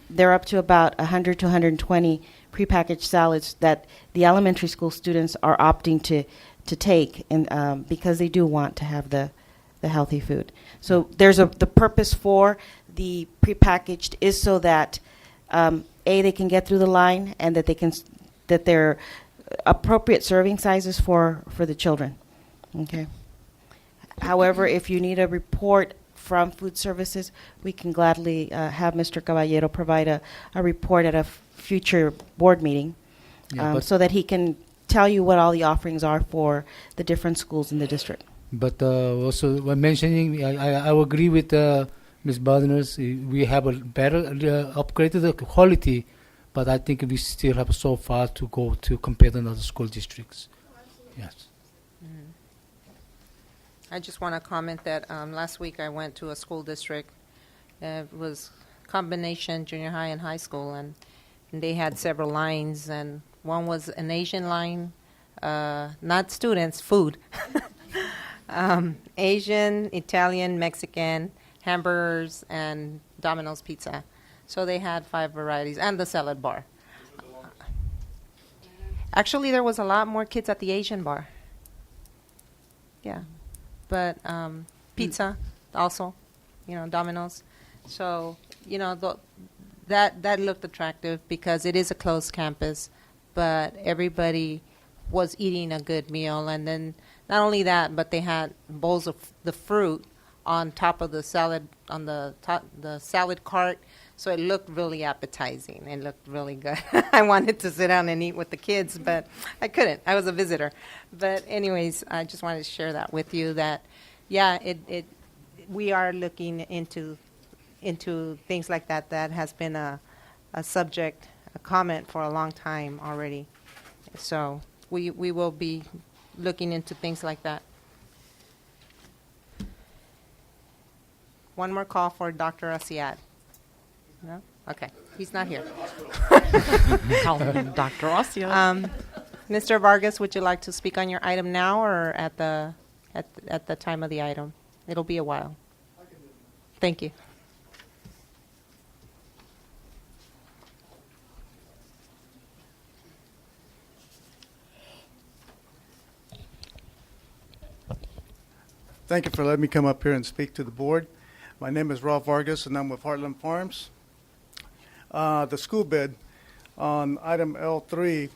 K: they're up to about 100 to 120 prepackaged salads that the elementary school students are opting to take, and because they do want to have the healthy food. So there's the purpose for the prepackaged is so that they can get through the line, and that they're appropriate serving sizes for the children. Okay. However, if you need a report from food services, we can gladly have Mr. Caballero provide a report at a future board meeting, so that he can tell you what all the offerings are for the different schools in the district.
E: But also, when mentioning, I agree with Ms. Badner's. We have a better upgraded quality, but I think we still have so far to go to compare to other school districts. Yes.
A: I just want to comment that last week I went to a school district. It was combination junior high and high school, and they had several lines, and one was an Asian line, not students, food. Asian, Italian, Mexican, hamburgers, and Domino's pizza. So they had 5 varieties, and the salad bar. Actually, there was a lot more kids at the Asian bar. Yeah. But pizza also, Domino's. So, that looked attractive because it is a closed campus, but everybody was eating a good meal. And then not only that, but they had bowls of the fruit on top of the salad, on the top, the salad cart. So it looked really appetizing. It looked really good. I wanted to sit down and eat with the kids, but I couldn't. I was a visitor. But anyways, I just wanted to share that with you that, yeah, we are looking into things like that. That has been a subject, a comment for a long time already. So we will be looking into things like that. One more call for Dr. Asiad. No? Okay. He's not here.
B: Call him Dr. Asiad.
A: Mr. Vargas, would you like to speak on your item now or at the time of the item? It'll be a while. Thank you.
U: Thank you for letting me come up here and speak to the board. My name is Rolf Vargas, and I'm with Heartland Farms. The school bid on item L3,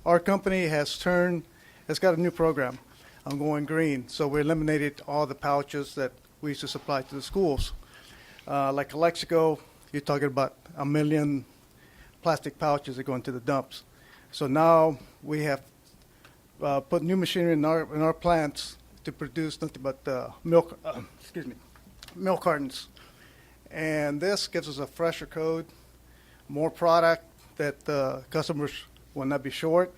U: our company has got a new program on going green. So we eliminated all the pouches that we used to supply to the schools. Like Calexico, you're talking about 1 million plastic pouches that go into the dumps. So now we have put new machinery in our plants to produce nothing but milk cartons. And this gives us a fresher code, more product that customers will not be short.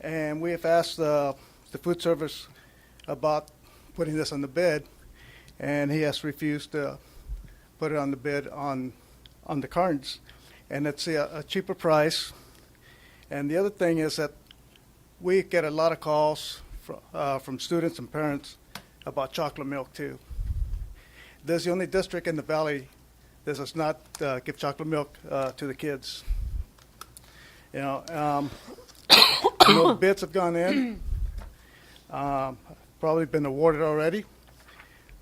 U: And we have asked the food service about putting this on the bid, and he has refused to put it on the bid on the cartons. And it's a cheaper price. And the other thing is that we get a lot of calls from students and parents about chocolate milk too. This is the only district in the valley that does not give chocolate milk to the kids. You know, bids have gone in, probably been awarded already,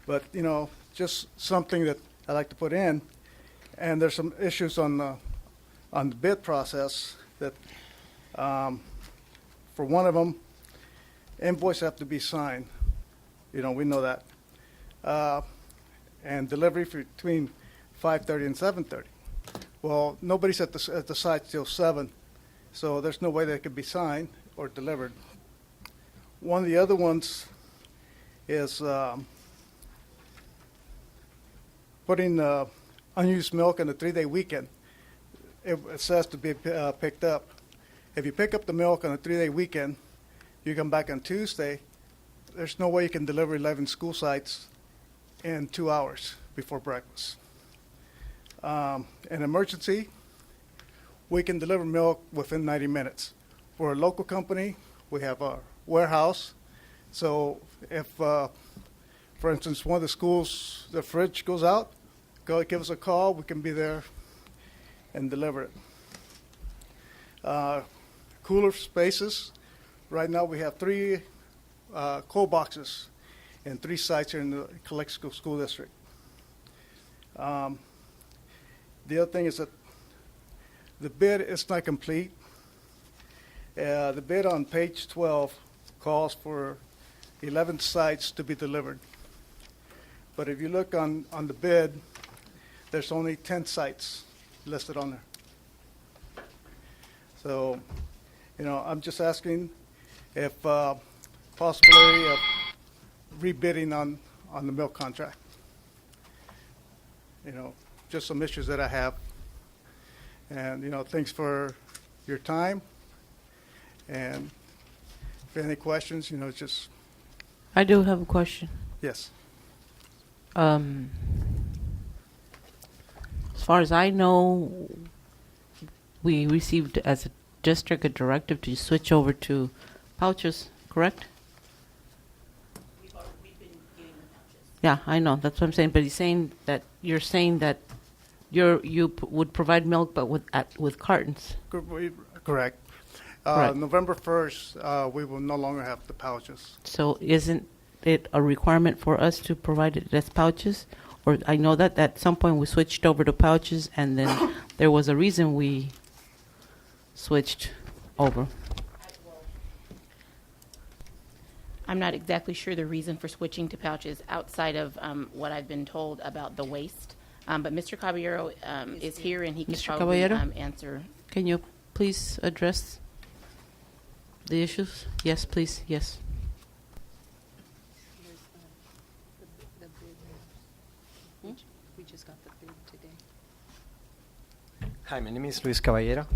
U: but you know, just something that I like to put in. And there's some issues on the bid process that. For one of them, invoices have to be signed. You know, we know that. And delivery between 5:30 and 7:30. Well, nobody's at the site till 7, so there's no way they could be signed or delivered. One of the other ones is putting unused milk in a 3-day weekend. It says to be picked up. If you pick up the milk on a 3-day weekend, you come back on Tuesday, there's no way you can deliver 11 school sites in 2 hours before breakfast. An emergency, we can deliver milk within 90 minutes. For a local company, we have a warehouse. So if, for instance, one of the schools, the fridge goes out, give us a call, we can be there and deliver it. Cooler spaces. Right now we have 3 cold boxes in 3 sites here in the Calexico School District. The other thing is that the bid is not complete. The bid on page 12 calls for 11 sites to be delivered. But if you look on the bid, there's only 10 sites listed on there. So, you know, I'm just asking if possibility of rebidding on the milk contract. You know, just some issues that I have. And, you know, thanks for your time. And if you have any questions, you know, just...
B: I do have a question.
U: Yes.
B: As far as I know, we received as a district a directive to switch over to pouches, correct?
L: We've been getting the pouches.
B: Yeah, I know. That's what I'm saying. But you're saying that you would provide milk, but with cartons.
U: Correct.
B: Correct.
U: November 1st, we will no longer have the pouches.
B: So isn't it a requirement for us to provide it as pouches? Or I know that at some point we switched over to pouches, and then there was a reason we switched over.
L: I'm not exactly sure the reason for switching to pouches outside of what I've been told about the waste. But Mr. Caballero is here, and he can
B: Mr.
L: probably
B: Caballero?
L: answer.
B: Can you please address the issues? Yes, please, yes.
A: We just got the bid today.
G: Hi, my name is Luis Caballero.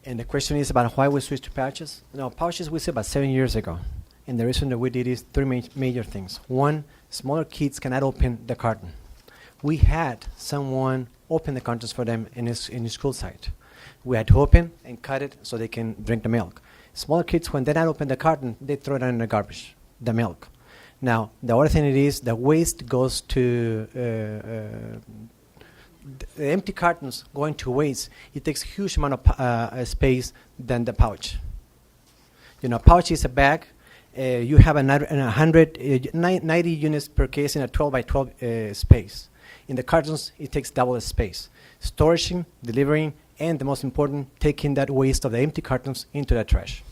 G: And the question is about why we switched to pouches. No, pouches we said about 7 years ago. And the reason that we did is three major things. One, smaller kids cannot open the carton. We had someone open the cartons for them in his school site. We had to open and cut it so they can drink the milk. Smaller kids, when they not open the carton, they throw it in the garbage, the milk. Now, the other thing it is, the waste goes to the empty cartons going to waste. It takes huge amount of space than the pouch. You know, pouch is a bag. You have 90 units per case in a 12 by 12 space. In the cartons, it takes double the space. Storaging, delivering, and the most important, taking that waste of the empty cartons into the trash.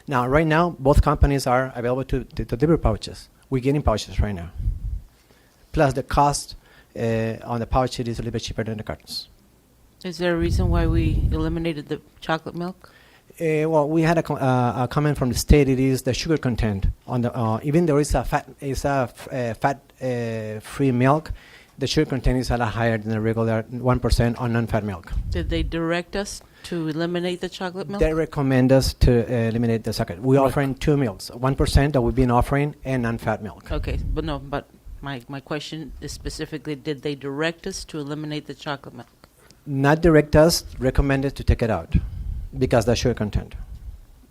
G: Now, right now, both companies are available to deliver pouches. We're getting pouches right now. Plus, the cost on the pouch it is a little bit cheaper than the cartons.
B: Is there a reason why we eliminated the chocolate milk?
G: Well, we had a comment from the state. It is the sugar content on the even though it's a fat-free milk, the sugar content is a lot higher than the regular 1% on non-fat milk.
B: Did they direct us to eliminate the chocolate milk?
G: They recommend us to eliminate the chocolate. We're offering two milks, 1% that we've been offering, and non-fat milk.
B: Okay, but my question is specifically, did they direct us to eliminate the chocolate milk?
G: Not direct us, recommended to take it out because the sugar content.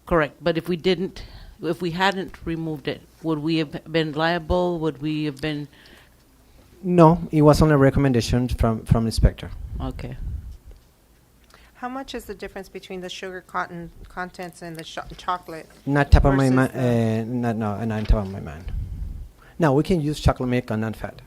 B: Correct, but if we hadn't removed it, would we have been liable? Would we have been?
G: No, it was only a recommendation from the inspector.
B: Okay.
A: How much is the difference between the sugar cotton contents and the chocolate?
G: Not top of my
A: versus
G: mind. Not top of my mind. Now we can use chocolate milk on non-fat.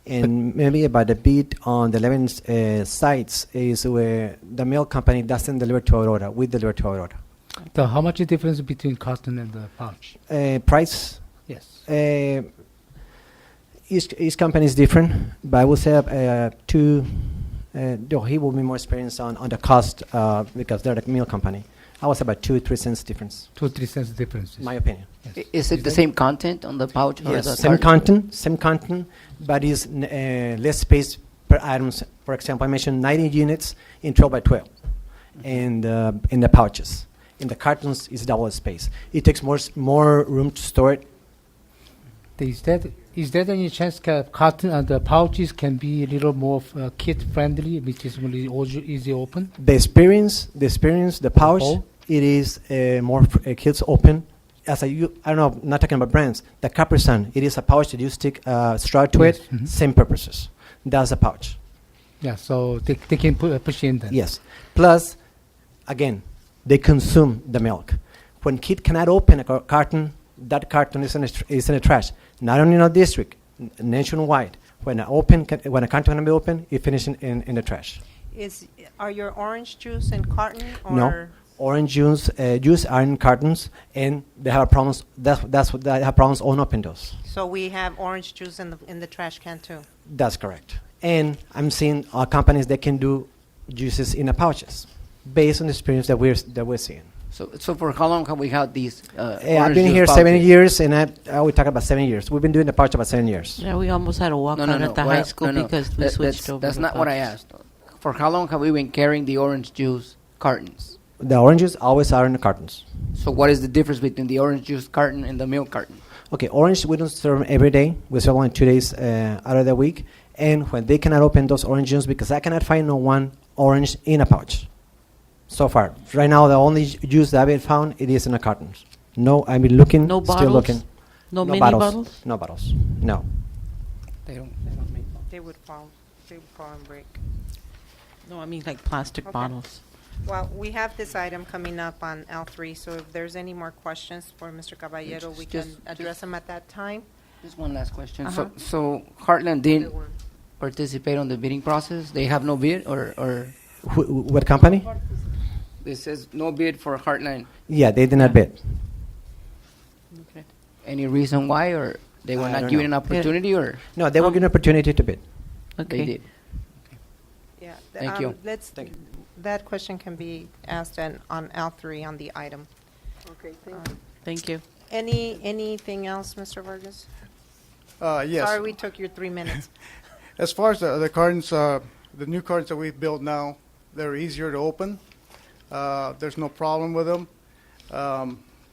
G: And maybe about the bid on the 11 sites is where the milk company doesn't deliver to Aurora. We deliver to Aurora.
E: How much is the difference between carton and the pouch?
G: Price?
E: Yes.
G: Each company is different, but I would say he will be more experienced on the cost because they're the milk company. I would say about 2-3 cents difference.
E: 2-3 cents difference.
G: My opinion.
V: Yes. Is it the same content on the pouch? Or
G: Yes,
V: the
G: same
V: carton?
G: content, but is less space per items. For example, I mentioned 90 units in 12 by 12 in the pouches. In the cartons, it's double the space. It takes more room to store it.
E: Is there any chance carton and the pouches can be a little more kid friendly, which is really easy open?
G: The pouch, it is more kids open. I don't know, not talking about brands. The Capri Sun, it is a pouch that you stick straw to it.
E: Mm-hmm.
G: Same purposes. That's a pouch.
E: Yeah, so they can push in there.
G: Yes. Plus, again, they consume the milk. When kid cannot open a carton, that carton is in the trash. Not only in our district, nationwide. When a carton can be open, it finishes in the trash.
A: Are your orange juice in carton or?
G: No, orange juice are in cartons, and they have problems. That's what they have problems on open those.
A: So we have orange juice in the trash can too.
G: That's correct. And I'm seeing companies that can do juices in the pouches, based on the experience that we're seeing.
V: So for how long have we had these?
G: I've been here 7 years, and we talk about 7 years. We've been doing the pouch about 7 years.
B: Yeah, we almost had a walkout at the high school because we switched over.
V: That's
B: to
V: not what I
B: pouches.
V: asked. For how long have we been carrying the orange juice cartons?
G: The oranges always are in the cartons.
V: So what is the difference between the orange juice carton and the milk carton?
G: Okay, orange we don't serve every day. We serve only 2 days out of the week. And when they cannot open those orange juice, because I cannot find no one orange in a pouch. So far, right now, the only juice that I've been found, it is in the cartons. No, I've been looking,
B: No
G: still
B: bottles?
G: looking.
B: No mini bottles?
G: No bottles. No.
V: They don't make bottles.
A: They would fall and break.
B: No, I mean like plastic
A: Okay.
B: bottles.
A: Well, we have this item coming up on L3, so if there's any more questions for Mr. Caballero, we can address them at that time.
V: Just one last question.
A: Uh-huh.
V: So Heartland didn't participate on the bidding process? They have no bid or
G: What company?
V: it says no bid for Heartland.
G: Yeah, they did not bid.
V: Okay. Any reason why, or they were
G: I
V: not
G: don't
V: given
G: know.
V: an opportunity, or
G: No, they were given an opportunity to bid.
V: they did?
A: Yeah.
V: Thank you.
A: Let's, that question can be asked on L3 on the item.
C: Okay, thank you.
B: Thank you.
A: Anything else, Mr. Vargas?
U: Yes.
A: Sorry we took your 3 minutes.
U: As far as the cartons, the new cartons that we've built now, they're easier to open. There's no problem with them.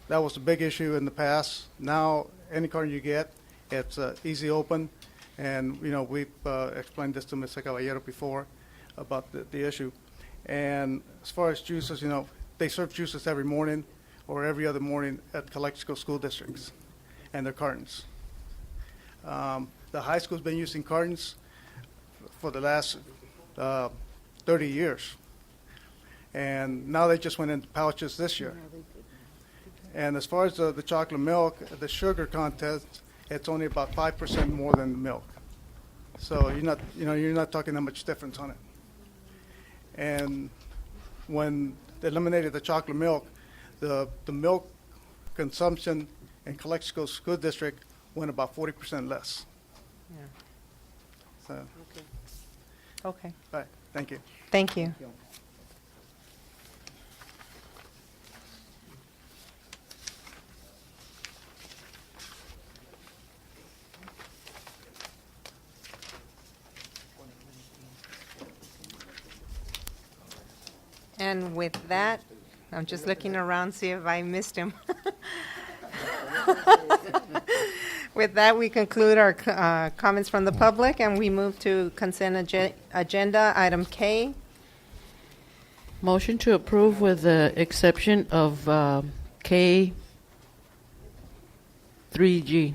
U: That was a big issue in the past. Now, any carton you get, it's easy open. And, you know, we've explained this to Mr. Caballero before about the issue. And as far as juices, you know, they serve juices every morning or every other morning at Calexico school districts and their cartons. The high school's been using cartons for the last 30 years. And now they just went into pouches this year. And as far as the chocolate milk, the sugar content, it's only about 5% more than the milk. So you're not talking that much difference on it. And when they eliminated the chocolate milk, the milk consumption in Calexico School District went about 40% less.
A: Yeah.
U: So,
A: Okay.
U: all right, thank you.
A: Thank you. And with that, I'm just looking around, see if I missed him. With that, we conclude our comments from the public, and we move to consent agenda, item K.
B: Motion to approve with the exception of K 3G.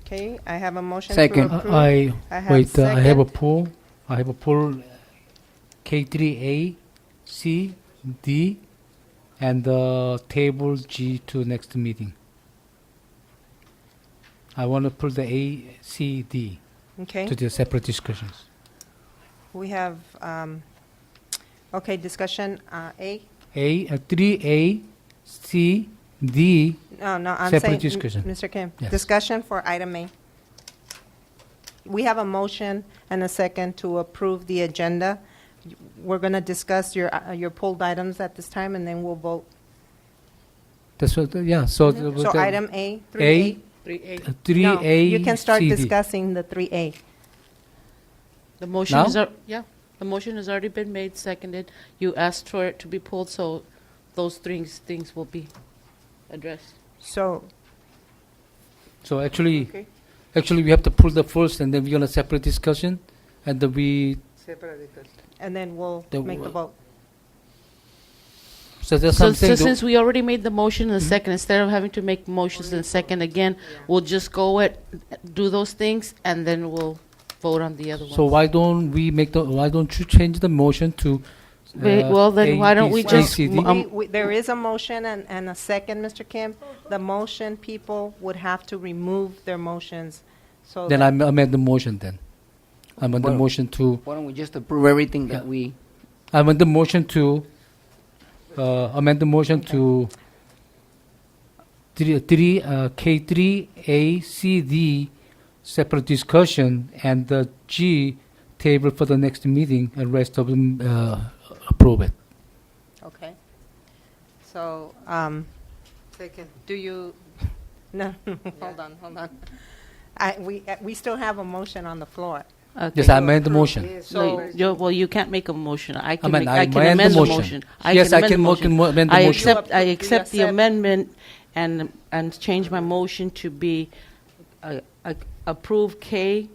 A: Okay, I have a motion
V: Second.
A: to approve.
E: I
A: have
E: wait. I have a
A: second.
E: poll. I have a poll. K3A, C, D, and table G to next meeting. I want to put the A, C, D
A: Okay.
E: to the separate discussions.
A: We have, okay, discussion, A.
E: 3A, C, D,
A: No, I'm
E: separate
A: saying,
E: discussion.
A: Mr. Kim,
E: Yes.
A: discussion for item A. We have a motion and a second to approve the agenda. We're going to discuss your pulled items at this time, and then we'll vote.
E: That's what. Yeah. So.
A: So item A, 3A.
E: A,
B: 3A.
E: 3A.
A: No, you can start
E: C, D.
A: discussing the 3A.
B: The motion
E: Now?
B: is, yeah, the motion has already been made, seconded. You asked for it to be pulled, so those things will be addressed.
A: So,
E: So actually,
A: Okay.
E: we have to pull the first, and then we're gonna separate discussion, and then we.
A: and then we'll
E: The
A: make the
E: wo-
A: vote.
E: So there's
B: So
E: something.
B: since we already made the motion and the second, instead of having to make motions and second again, we'll just do those things, and then we'll vote on the other ones.
E: So why don't we make the? Why don't you change the motion to?
B: Wait, well, then why don't we
E: A,
B: just-
E: C, D?
A: There is a motion and a second, Mr. Kim. The motion, people would have to remove their motions. So
E: Then
A: that-
E: I amend the motion. Then I amend the
V: Well-
E: motion to.
V: Why don't we just approve everything that we?
E: I amend the motion to. Amend the motion to. K3 A C D separate discussion, and the G table for the next meeting, and rest of them approve it.
A: Okay. So, second. Do you, no, hold on. We still have a motion on the floor.
E: Yes, I amend the motion.
A: So,
B: Well, you can't make a motion. I can
E: Amend-
B: make,
E: I
B: I can
E: amend the
B: amend the
E: motion.
B: motion.
E: Yes, I
B: amend
E: can
B: the
E: mo- can mo- amend the
B: I
E: motion.
B: accept, I
A: Do you
B: accept the
A: accept?
B: amendment and change my motion to be approve K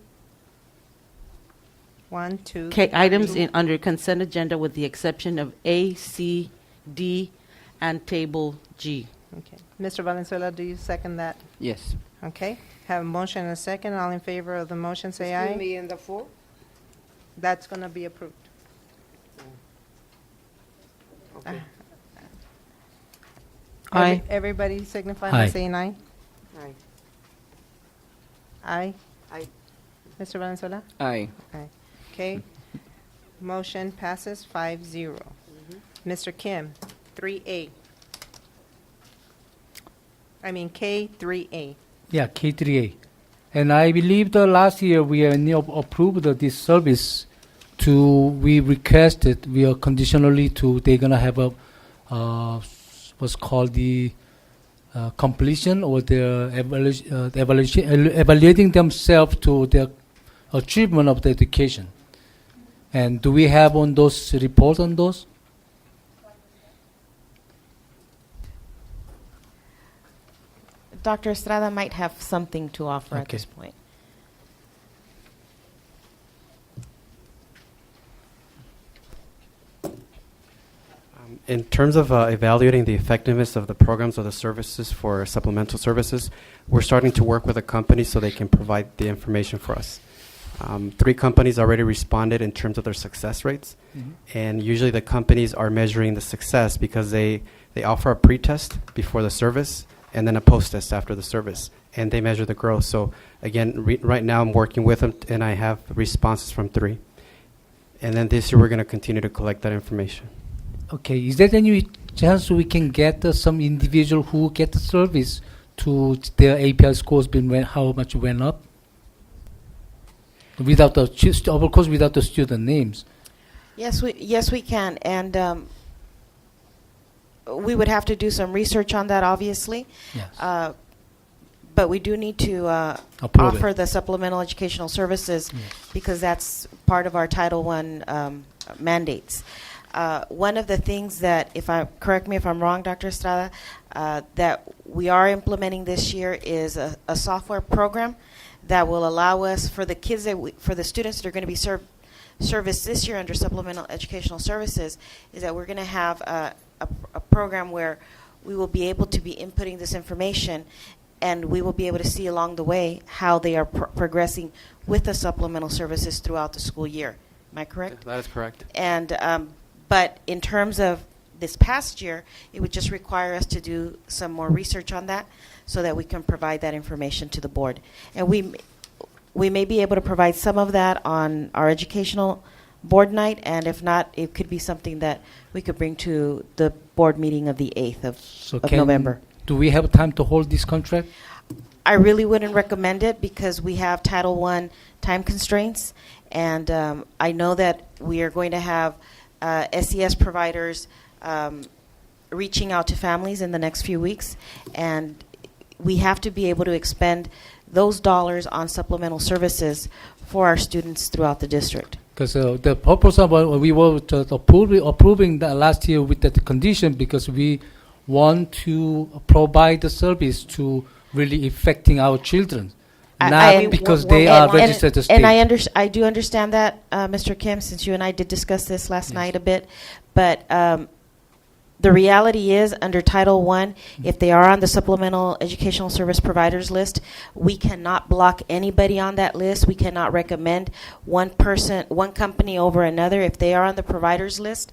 A: 1, 2.
B: items under consent agenda with the exception of A, C, D, and table G.
A: Okay. Mr. Valenzuela, do you second that?
V: Yes.
A: Okay. Have a motion and a second. All in favor of the motion, say
C: Excuse
A: aye.
C: me, and the four?
A: That's going to be approved.
C: Okay.
B: Aye.
A: Everybody signify by
E: Aye.
A: saying aye.
C: Aye.
A: Aye.
K: Aye.
A: Mr. Valenzuela?
H: Aye.
A: Aye. Okay. Motion passes 5-0. Mr. Kim, 3A. I mean K3A.
E: Yeah, K3A. And I believe the last year we approved this service we requested, we are conditionally they're going to have a, what's called the completion or their evaluating themselves to their achievement of the education. And do we have on those report on those?
K: Dr. Estrada might have something to offer at
E: Okay.
K: this point.
M: In terms of evaluating the effectiveness of the programs or the services for supplemental services, we're starting to work with a company so they can provide the information for us. 3 companies already responded in terms of their success rates, and usually the companies are measuring the success because they offer a pre-test before the service and then a post-test after the service, and they measure the growth. So again, right now I'm working with them, and I have responses from 3. And then this year we're going to continue to collect that information.
E: Okay, is there any chance we can get some individual who get the service to their API scores how much went up? Without the of course without the student names.
K: Yes, we can, and we would have to do some research on that, obviously.
E: Yes.
K: But we do need to
E: Approve
K: offer
E: it.
K: the supplemental educational services because that's part of our Title I mandates. One of the things that, correct me if I'm wrong, Dr. Estrada, that we are implementing this year is a software program that will allow us, for the kids for the students that are going to be serviced this year under supplemental educational services, is that we're going to have a program where we will be able to be inputting this information, and we will be able to see along the way how they are progressing with the supplemental services throughout the school year. Am I correct?
M: That is correct.
K: And but in terms of this past year, it would just require us to do some more research on that so that we can provide that information to the board. And we may be able to provide some of that on our educational board night, and if not, it could be something that we could bring to the board meeting of the 8th of November.
E: Do we have time to hold this contract?
K: I really wouldn't recommend it because we have Title I time constraints, and I know that we are going to have SES providers reaching out to families in the next few weeks, and we have to be able to expend those dollars on supplemental services for our students throughout the district.
E: Because the purpose of we were approving that last year with that condition because we want to provide the service to really affecting our children, not because they are registered to state.
K: And I do understand that, Mr. Kim, since you and I did discuss this last night a bit, but the reality is, under Title I, if they are on the Supplemental Educational Service Providers list, we cannot block anybody on that list. We cannot recommend one company over another. If they are on the providers list,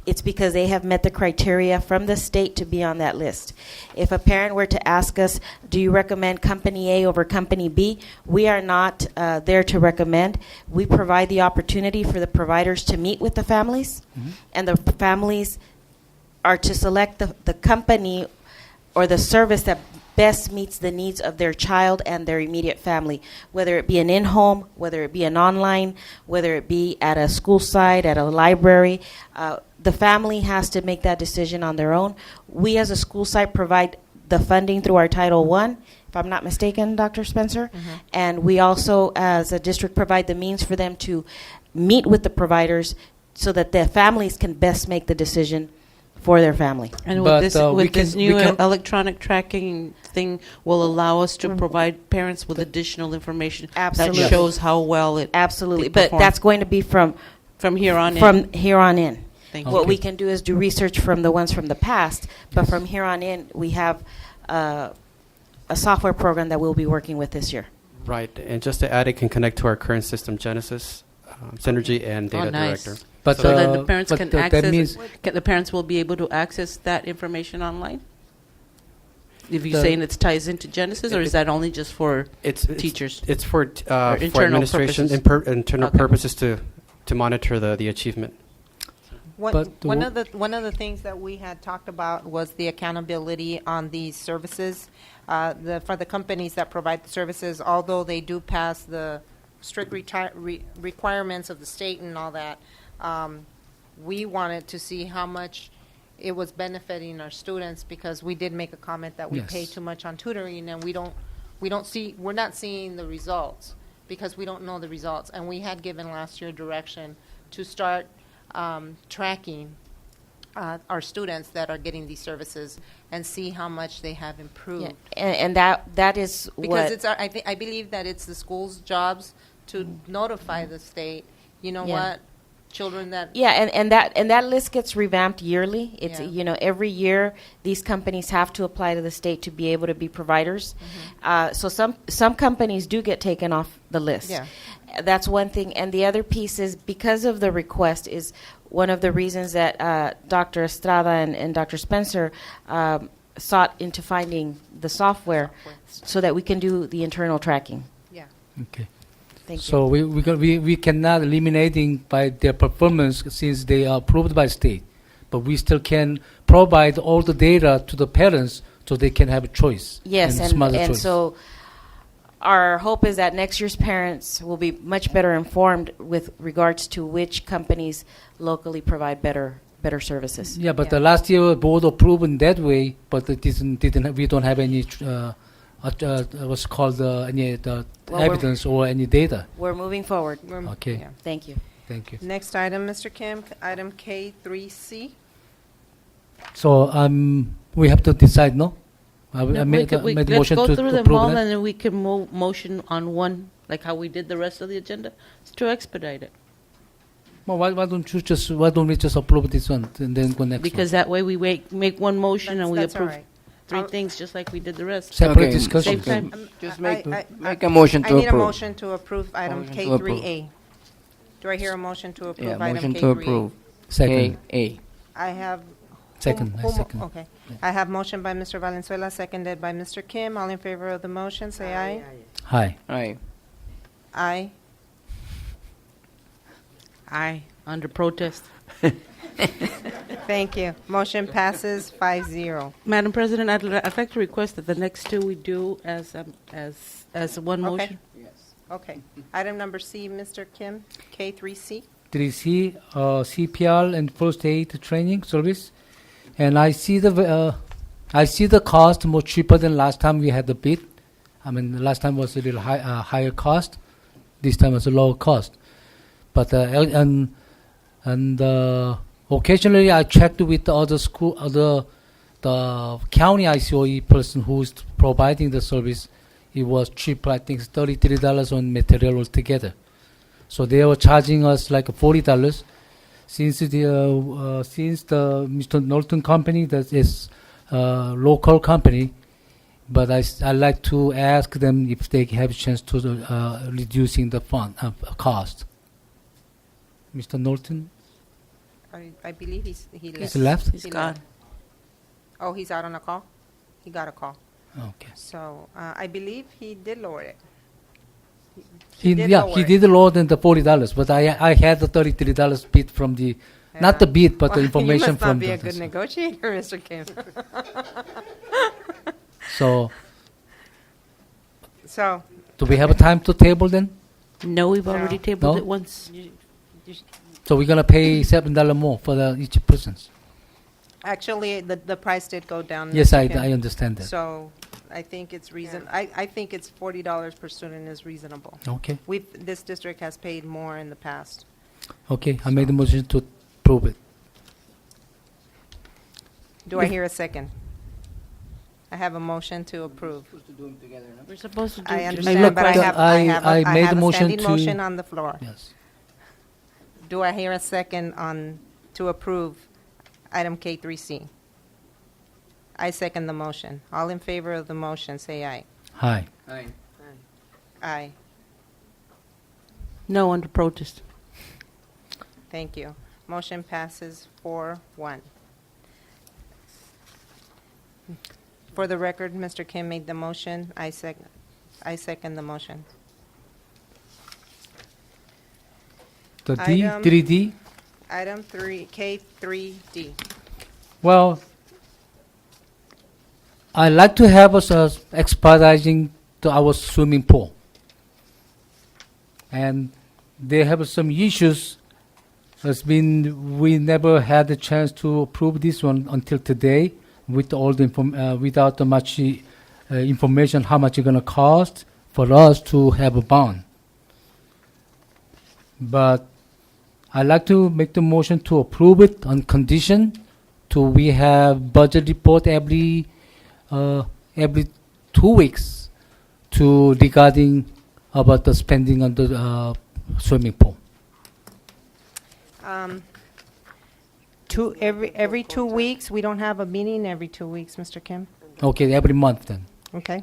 K: it's because they have met the criteria from the state to be on that list. If a parent were to ask us, do you recommend company A over company B, we are not there to recommend. We provide the opportunity for the providers to meet with the families, and the families are to select the company or the service that best meets the needs of their child and their immediate family, whether it be an in-home, whether it be an online, whether it be at a school site, at a library. The family has to make that decision on their own. We as a school site provide the funding through our Title I, if I'm not mistaken, Dr. Spencer, and we also as a district provide the means for them to meet with the providers so that their families can best make the decision for their family.
B: And with this new electronic tracking thing will allow us to provide parents with additional information
K: Absolutely.
B: that shows how well it
K: Absolutely, but that's going to be from
B: here on in.
K: From here on in.
B: Thank
K: What
B: you.
K: we can do is do research from the ones from the past, but from here on in, we have a software program that we'll be working with this year.
M: Right, and just to add, it can connect to our current system, Genesis, Synergy, and Data Director.
E: But
B: so then the parents can
E: that
B: access.
E: means
B: The parents will be able to access that information online. If you're saying it ties into Genesis, or is that only just for teachers?
M: It's for
B: Or internal
M: administration,
B: purposes?
M: internal
B: Okay.
M: purposes to monitor the achievement.
A: One of the things that we had talked about was the accountability on these services. For the companies that provide the services, although they do pass the strict requirements of the state and all that, we wanted to see how much it was benefiting our students, because we did make a comment that we
E: Yes.
A: pay too much on tutoring, and we're not seeing the results because we don't know the results. And we had given last year direction to start tracking our students that are getting these services and see how much they have improved.
K: Yeah. And that is
A: Because
K: what
A: I believe that it's the school's jobs to notify the state, you know
K: Yeah.
A: what, children that.
K: Yeah, and that list gets revamped yearly. It's
A: Yeah.
K: Every year these companies have to apply to the state to be able to be providers. So some companies do get taken off the list.
A: Yeah.
K: That's one thing, and the other piece is because of the request is one of the reasons that Dr. Estrada and Dr. Spencer sought into finding the software so that we can do the internal tracking.
A: Yeah.
E: Okay.
K: Thank
E: So we cannot eliminating by their performance since they are approved by state, but we still can provide all the data to the parents so they can have a choice.
K: Yes,
E: smarter
K: and
E: choice.
K: so our hope is that next year's parents will be much better informed with regards to which companies locally provide better services.
E: Yeah, but the last year board approved in that way, but it didn't. We don't have any what's called any
K: Well, we're-
E: evidence or any data.
K: We're moving forward.
E: Okay.
A: Yeah.
K: Thank you.
E: Thank you.
A: Next item, Mr. Kim, item K3C.
E: So we have to decide, no? I
B: No,
E: made the
B: let's
E: motion
B: go
E: to
B: through them
E: approve
B: all,
E: that.
B: and then we can motion on one, like how we did the rest of the agenda, to expedite it.
E: Well, why don't we just approve this one and then go next
B: Because that way we make one motion and we
A: That's all
B: approve
A: right.
B: three
A: I'll-
B: things, just like we did the rest.
E: Separate discussion.
B: Same time.
V: Just
A: I-
V: make a motion to
A: I need a
V: approve.
A: motion to approve item
V: Motion to approve.
A: K3A. Do I hear a motion to approve
V: Yeah,
A: item
V: motion
A: K3A?
V: to approve.
E: Second.
V: A.
A: I have.
E: Second, I second.
A: Okay. I have motion by Mr. Valenzuela, seconded by Mr. Kim. All in favor of the motion, say aye.
E: Hi.
V: Aye.
A: Aye.
B: Aye, under protest.
A: Thank you. Motion passes 5-0.
B: Madam President, I'd like to request that the next two we do as one
A: Okay.
B: motion.
A: Okay. Item number C, Mr. Kim, K3C.
E: 3C, CPR and first aid training service, and I see the cost more cheaper than last time we had the bid. I mean, the last time was a little higher cost. This time was a lower cost. But occasionally I checked with the other school, the county ICOE person who's providing the service. It was cheaper. I think it's $33 on material altogether. So they were charging us like $40. Since the Mr. Norton company that is local company, but I like to ask them if they have a chance to reducing the cost. Mr. Norton,
A: I believe he left.
E: He's left?
B: He's gone.
A: Oh, he's out on a call? He got a call.
E: Okay.
A: So I believe he did lower it.
E: He
A: did
E: did lower than the $40, but I had the $33 bid from the not the bid but the information from
A: You must not be
E: the
A: a good negotiator, Mr. Kim.
E: So do we have a time to table then?
B: No, we've already tabled
E: No?
B: it once.
E: So we're gonna pay $7 more for each person.
A: Actually, the price did go down.
E: Yes,
A: Mr. Kim.
E: I understand that.
A: So I think it's I think it's $40 per student is reasonable.
E: Okay.
A: This district has paid more in the past.
E: Okay, I made the motion to approve it.
A: Do I hear a second? I have a motion to approve.
B: We're supposed to do
A: I
B: just-
A: understand, but I
E: made
A: have
E: the
A: a
E: motion
A: standing
E: to-
A: motion on the floor.
E: Yes.
A: Do I hear a second to approve item K3C? I second the motion. All in favor of the motion, say aye.
E: Hi.
V: Aye.
A: Aye.
B: No, under protest.
A: Thank you. Motion passes 4-1. For the record, Mr. Kim made the motion. I second the motion.
E: The D,
A: Item-
E: 3D.
A: Item 3, K3D.
E: Well, I like to have us expediting to our swimming pool. And they have some issues. We never had the chance to approve this one until today with all the without the much information how much it's going to cost for us to have a bond. But I'd like to make the motion to approve it on condition to we have budget report every 2 weeks to regarding about the spending on the swimming pool.
A: Every 2 weeks, we don't have a meeting every 2 weeks, Mr. Kim.
E: Okay, every month then.
A: Okay.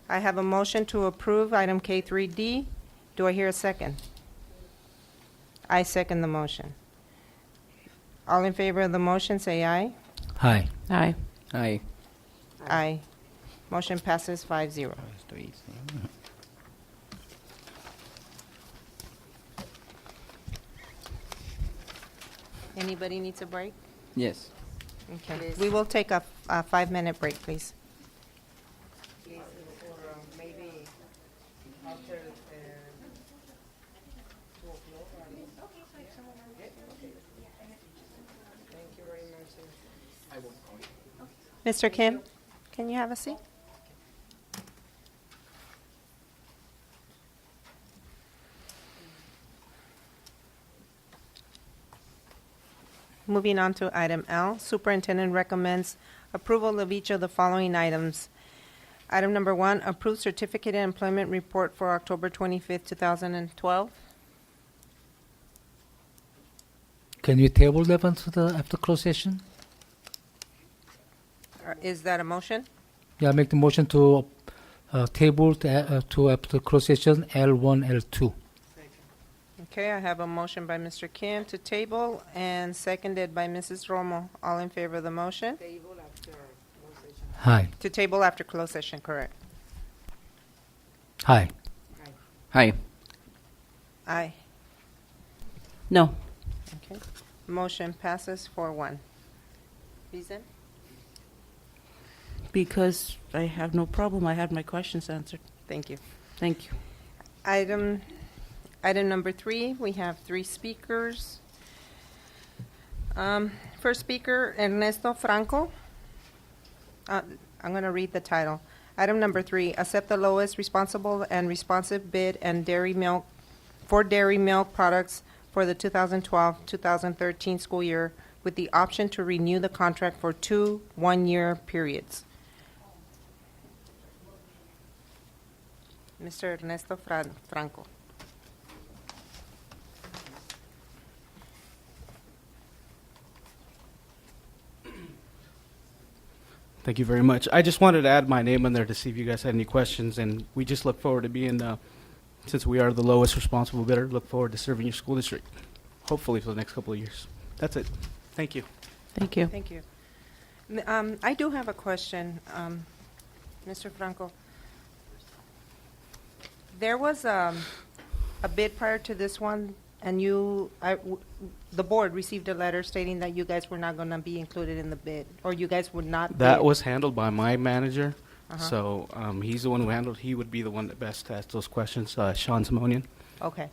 A: I have a motion to approve item K3D. Do I hear a second? I second the motion. All in favor of the motion, say aye.
E: Hi.
B: Aye.
V: Aye.
A: Aye. Motion passes 5-0. Anybody needs a break?
V: Yes.
A: Okay. We will take a 5-minute break, please. Mr. Kim, can you have a seat? Moving on to item L, Superintendent recommends approval of each of the following items. Item number 1, approved certificate and employment report for October 25th, 2012.
E: Can you table that until the after closed session?
A: Is that a motion?
E: Yeah, make the motion to table to after closed session L1, L2.
A: Okay, I have a motion by Mr. Kim to table and seconded by Mrs. Romo. All in favor of the motion?
E: Hi.
A: To table after closed session, correct.
E: Hi.
V: Aye.
A: Aye.
B: No.
A: Okay. Motion passes 4-1. Reason?
B: Because I have no problem. I had my questions answered.
A: Thank you.
B: Thank you.
A: Item number 3, we have 3 speakers. First speaker, Ernesto Franco. I'm going to read the title. Item number 3, accept the lowest responsible and responsive bid and dairy milk products for the 2012-2013 school year with the option to renew the contract for 2 one-year periods. Mr. Ernesto Franco.
D: Thank you very much. I just wanted to add my name in there to see if you guys had any questions, and we just look forward to being, since we are the lowest responsible bidder, look forward to serving your school district, hopefully for the next couple of years. That's it. Thank you.
B: Thank you.
A: Thank you. I do have a question, Mr. Franco. There was a bid prior to this one, and the board received a letter stating that you guys were not going to be included in the bid, or you guys would not
D: That
A: bid.
D: was handled by my manager,
A: Uh-huh.
D: so he's the one who handled. He would be the one that best to ask those questions. Sean Simonian.
A: Okay.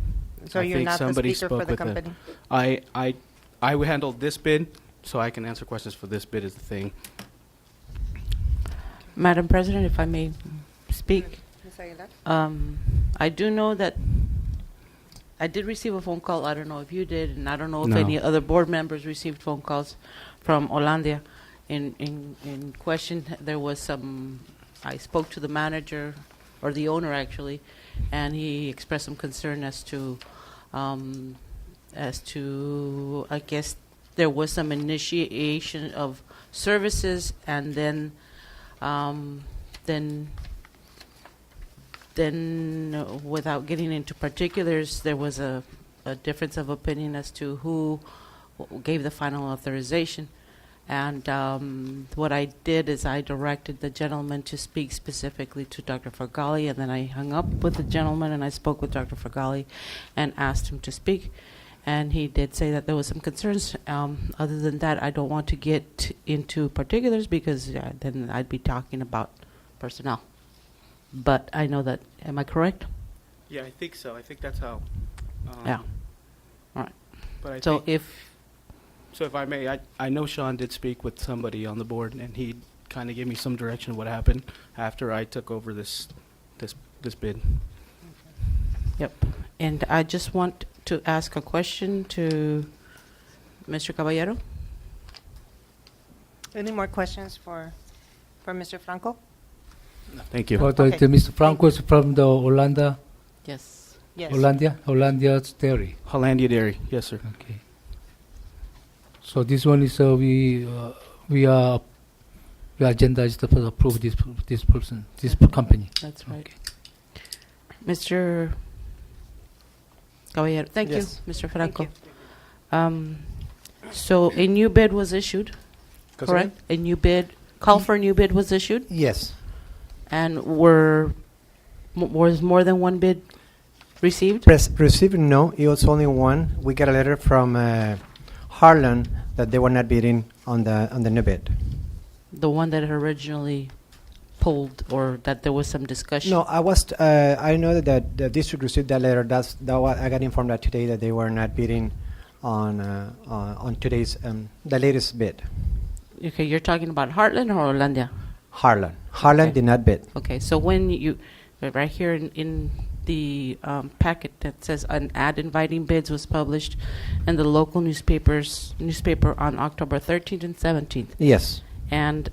A: So
D: I
A: you're
D: think
A: not the
D: somebody
A: speaker for
D: spoke
A: the
D: with
A: company?
D: I handled this bid, so I can answer questions for this bid. Is the thing.
B: Madam President, if I may speak.
A: Ms. Aguilar?
B: I do know that I did receive a phone call. I don't know if you did, and I don't know if
D: No.
B: any other board members received phone calls from Hollandia. In question, there was some, I spoke to the manager, or the owner actually, and he expressed some concern as to, I guess, there was some initiation of services, and then without getting into particulars, there was a difference of opinion as to who gave the final authorization. And what I did is I directed the gentleman to speak specifically to Dr. Fagali, and then I hung up with the gentleman and I spoke with Dr. Fagali and asked him to speak. And he did say that there was some concerns. Other than that, I don't want to get into particulars because then I'd be talking about personnel. But I know that, am I correct?
D: Yeah, I think so. I think that's how.
B: Yeah. All right.
D: But I
B: So
D: think, if I may, I know Sean did speak with somebody on the board, and he kind of gave me some direction of what happened after I took over this bid.
B: Yep. And I just want to ask a question to Mr. Caballero.
A: Any more questions for Mr. Franco?
D: Thank you.
E: But
A: Okay.
E: Mr. Franco is from the Hollandia.
B: Yes.
A: Yes.
E: Hollandia Dairy.
D: Hollandia Dairy, yes, sir.
E: Okay. So this one is we agendized to approve this person, this company.
B: That's right. Mr. Caballero, thank
G: Yes.
B: you, Mr. Franco. So a new bid was issued, correct? A new bid, call for a new bid was issued?
G: Yes.
B: And was more than one bid received?
G: Received, no. It was only one. We got a letter from Harlan that they were not bidding on the new bid.
B: The one that had originally pulled, or that there was some discussion?
G: No, I know that the district received that letter. I got informed that today that they were not bidding on today's the latest bid.
B: Okay, you're talking about Heartland or Hollandia?
G: Harlan. Harlan did not bid.
B: Okay, so when you, right here in the packet that says an ad inviting bids was published in the local newspaper on October 13th and 17th.
G: Yes,
B: And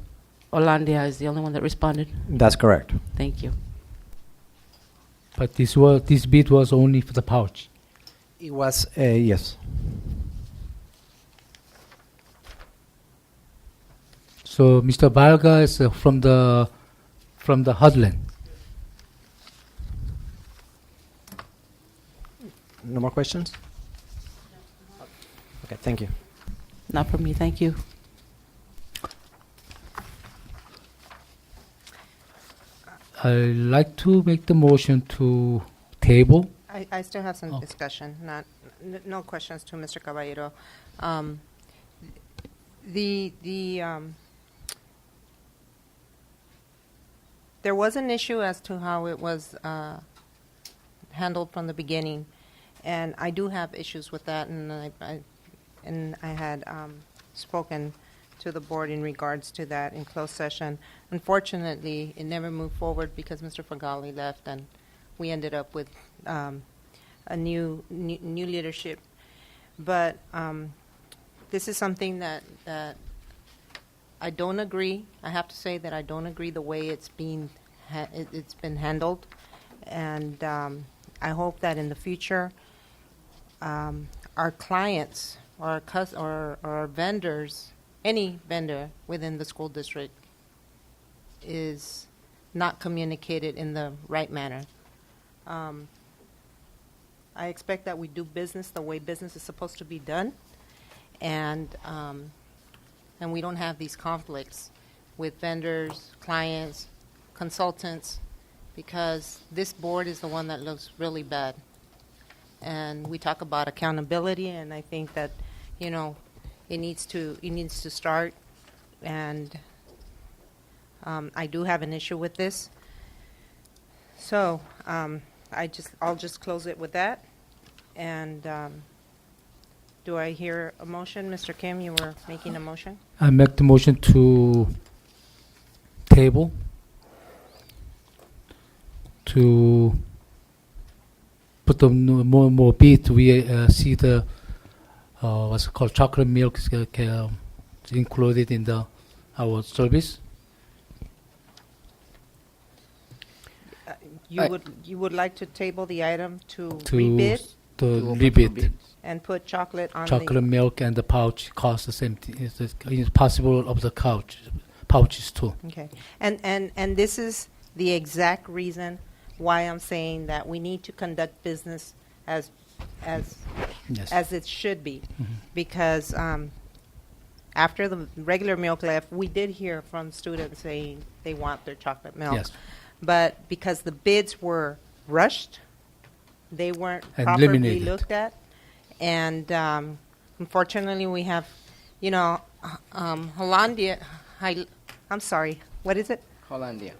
B: Hollandia is the only one that responded?
G: that's correct.
B: Thank you.
E: But this bid was only for the pouch.
G: It was yes.
E: So Mr. Varga is from the Hudland.
G: No more questions? Okay, thank you.
B: Not from me, thank you.
E: I'd like to make the motion to table.
A: I still have some discussion, no questions to Mr. Caballero. There was an issue as to how it was handled from the beginning, and I do have issues with that, and I had spoken to the board in regards to that in closed session. Unfortunately, it never moved forward because Mr. Fagali left, and we ended up with a new leadership. But this is something that I don't agree. I have to say that I don't agree the way it's been handled, and I hope that in the future our clients or our vendors, any vendor within the school district, is not communicated in the right manner. I expect that we do business the way business is supposed to be done, and we don't have these conflicts with vendors, clients, consultants, because this board is the one that looks really bad. And we talk about accountability, and I think that, it needs to start. And I do have an issue with this. So I'll just close it with that. And do I hear a motion? Mr. Kim, you were making a motion?
E: I make the motion to table to put the more bid. We see the what's it called, chocolate milk is included in our service.
A: You would like to table the item to rebid?
E: To rebid.
A: And put chocolate on
E: chocolate milk and the pouch cost the same thing. It's possible of the pouches too.
A: Okay, and this is the exact reason why I'm saying that we need to conduct business as it should be, because after the regular milk left, we did hear from students saying they want their chocolate milk.
E: Yes.
A: But because the bids were rushed, they weren't
E: And
A: properly
E: eliminated.
A: looked at. And unfortunately, we have, Hollandia, I'm sorry, what is it?
V: Hollandia.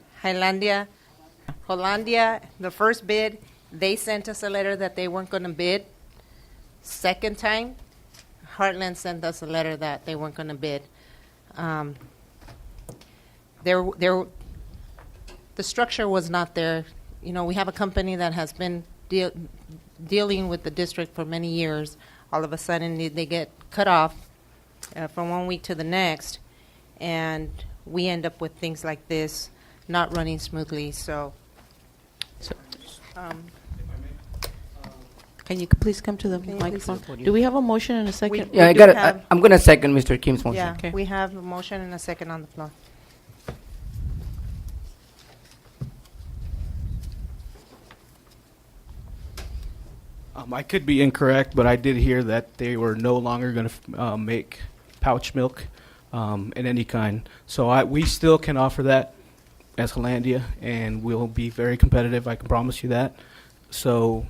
A: Hollandia, the first bid, they sent us a letter that they weren't going to bid. Second time, Heartland sent us a letter that they weren't going to bid. The structure was not there. We have a company that has been dealing with the district for many years. All of a sudden, they get cut off from one week to the next, and we end up with things like this not running smoothly. So
B: Can you please come to the
A: Can you
B: microphone?
A: please-
B: Do we have a motion and a second?
V: Yeah, I
A: do
V: got it.
A: have-
V: I'm going to second Mr. Kim's motion.
A: yeah,
B: Okay.
A: we have a motion and a second on the floor.
D: I could be incorrect, but I did hear that they were no longer going to make pouch milk in any kind. So we still can offer that as Hollandia, and we'll be very competitive. I can promise you that. So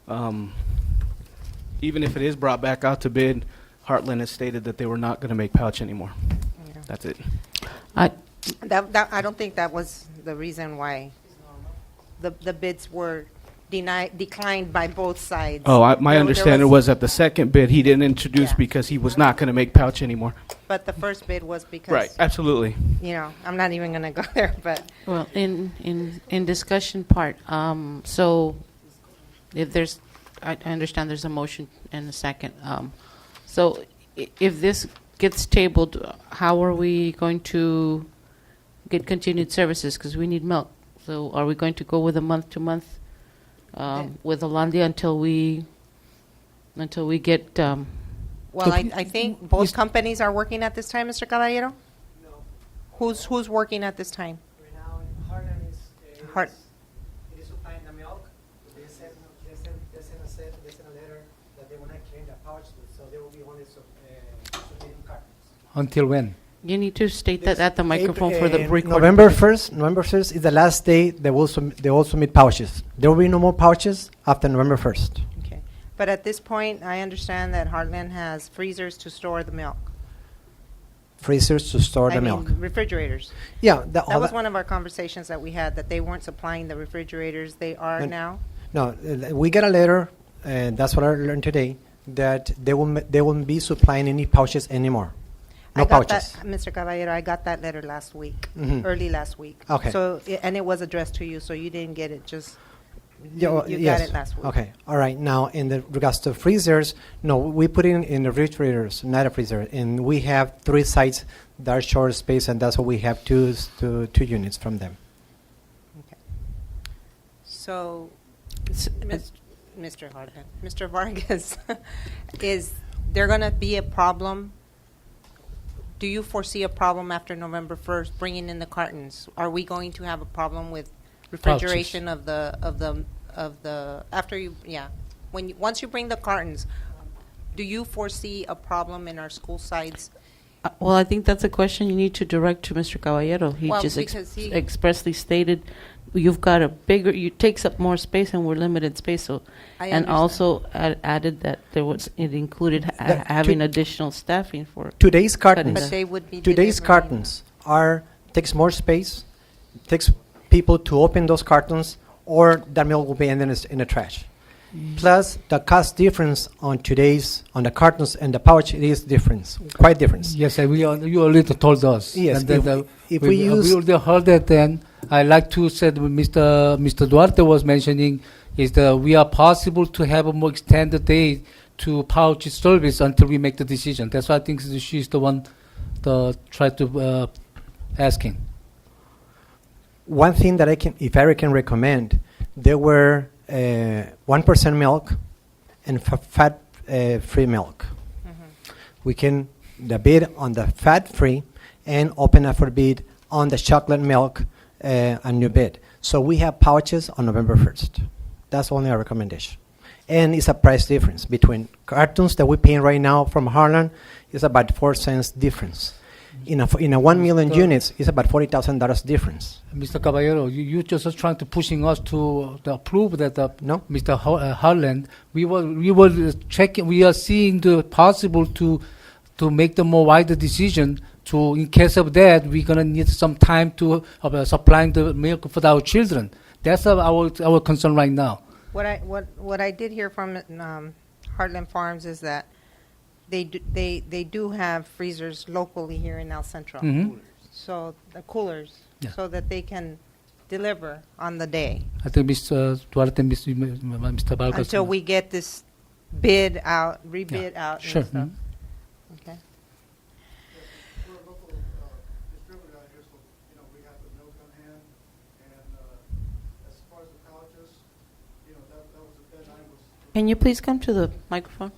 D: even if it is brought back out to bid, Heartland has stated that they were not going to make pouch anymore.
A: Yeah.
D: That's it.
B: I
A: I don't think that was the reason why the bids were declined by both sides.
D: Oh, my
A: There
D: understanding was that the second bid he didn't introduce
A: Yeah.
D: because he was not going to make pouch anymore.
A: But the first bid was because,
D: Right, absolutely.
A: I'm not even going to go there, but
B: Well, in discussion part, so if there's, I understand there's a motion and a second. So if this gets tabled, how are we going to get continued services? Because we need milk. So are we going to go with a month-to-month with Hollandia until we get,
A: well, I think both companies are working at this time, Mr. Caballero? No. Who's working at this time?
G: Right now, Heartland
A: Heart-
G: it is supplying the milk. They sent a letter that they will not carry the pouch, so they will be only submitting cartons.
E: Until when?
B: you need to state that at the microphone for the recording.
G: November 1st is the last day they will submit pouches. There will be no more pouches after November 1st.
A: Okay. But at this point, I understand that Heartland has freezers to store the milk.
G: Freezers to store
A: I
G: the
A: mean,
G: milk.
A: refrigerators.
G: Yeah,
A: That was one of our conversations that we had, that they weren't supplying the refrigerators. They are
G: And-
A: now.
G: No, we got a letter, and that's what I learned today, that they won't be supplying any pouches anymore. No
A: I got
G: pouches.
A: that, Mr. Caballero, I got that letter last week,
G: Mhm.
A: early last week.
G: Okay.
A: So, and it was addressed to you, so you didn't get it, just,
G: Yeah, well,
A: you
G: yes.
A: got it last week.
G: Okay, all right. Now, in the regards to freezers, no, we put in the refrigerators, not a freezer, and we have 3 sites that are short space, and that's why we have two units from them.
A: So, Mr. Harden, Mr. Vargas, is there going to be a problem? Do you foresee a problem after November 1st bringing in the cartons? Are we going to have a problem with refrigeration of the after you, once you bring the cartons, do you foresee a problem in our school sites?
B: Well, I think that's a question you need to direct to Mr. Caballero. He
A: Well,
B: just
A: because he-
B: expressly stated, you've got a bigger, you takes up more space and we're limited space. So,
A: I
B: and
A: understand.
B: also added that it included having additional staffing for
G: Today's cartons,
A: But they would be
G: today's
A: delivering.
G: cartons takes more space, takes people to open those cartons, or that milk will be ended in the trash. Plus, the cost difference on the cartons and the pouch, it is quite different.
E: Yes, you already told us.
G: Yes,
E: And then
G: if we use-
E: we already heard that. Then I like to say what Mr. Duarte was mentioning is that we are possible to have a more extended day to pouch service until we make the decision. That's why I think she's the one to try to asking.
G: One thing that if I can recommend, there were 1% milk and fat-free milk. We can bid on the fat-free and open up for bid on the chocolate milk, a new bid. So we have pouches on November 1st. That's only our recommendation. and it's a price difference between cartons that we're paying right now from Harlan is about 4 cents difference. In a 1 million units, it's about $40,000 difference.
E: Mr. Caballero, you just trying to pushing us to approve that
G: No.
E: Mr. Harland. We were checking. We are seeing the possible to make the more wider decision. To in case of that, we're gonna need some time to supplying the milk for our children. That's our concern right now.
A: What I did hear from Heartland Farms is that they do have freezers locally here in El Centro.
E: Mhm.
A: So the coolers,
E: Yeah.
A: so that they can deliver on the day
E: I think Mr. Duarte, Mr. Vargas.
A: until we get this bid out, rebid out
E: Sure.
A: and stuff.
E: Mhm.
A: Okay.
U: We're a local distributor out here, so, we have the milk on hand. And as far as the pouches, that was the deadline was.
B: Can you please come to the microphone?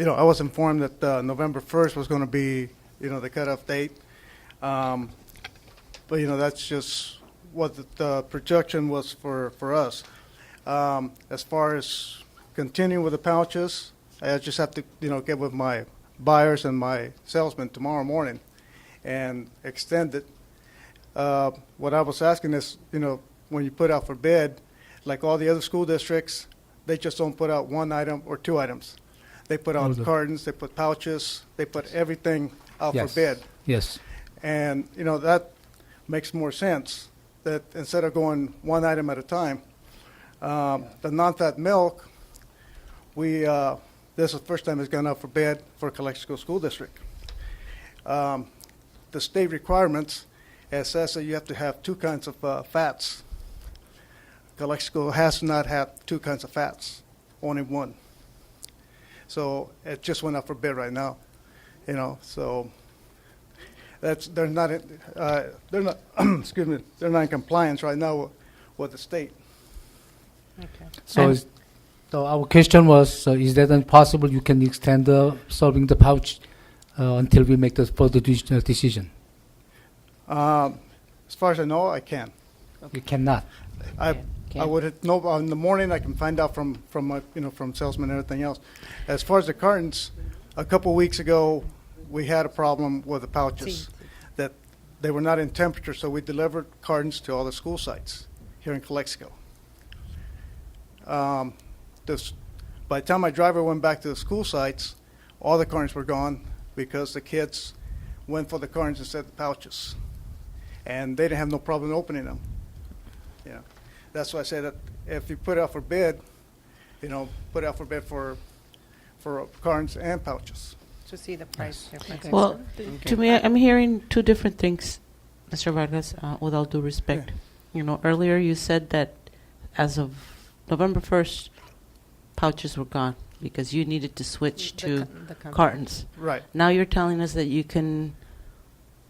U: I was informed that November 1st was going to be, the cutoff date. But, that's just what the projection was for us. As far as continuing with the pouches, I just have to, get with my buyers and my salesmen tomorrow morning and extend it. What I was asking is, when you put out for bid, like all the other school districts, they just don't put out one item or two items. They put out cartons, they put pouches, they put everything out
E: Yes.
U: for bid.
E: Yes.
U: And, that makes more sense, that instead of going one item at a time. The non-fat milk, this is the first time it's gone out for bid for Calexico School District. The state requirements, it says that you have to have two kinds of fats. Calexico has not had two kinds of fats, only one. So it just went up for bid right now, so they're not excuse me, they're not in compliance right now with the state.
A: Okay.
E: So our question was, is that possible you can extend serving the pouch until we make the further decision?
U: As far as I know, I can.
E: You cannot.
U: I would know in the morning. I can find out from my, from salesmen and everything else. As far as the cartons, a couple weeks ago, we had a problem with the pouches that they were not in temperature, so we delivered cartons to all the school sites here in Calexico. By the time my driver went back to the school sites, all the cartons were gone because the kids went for the cartons instead of the pouches, and they didn't have no problem opening them. That's why I say that if you put out for bid, put out for bid for cartons and pouches.
A: To see the price difference.
B: Well, to me, I'm hearing two different things, Mr. Vargas, with all due respect. Earlier you said that as of November 1st, pouches were gone because you needed to switch to cartons.
U: Right.
B: Now you're telling us that you can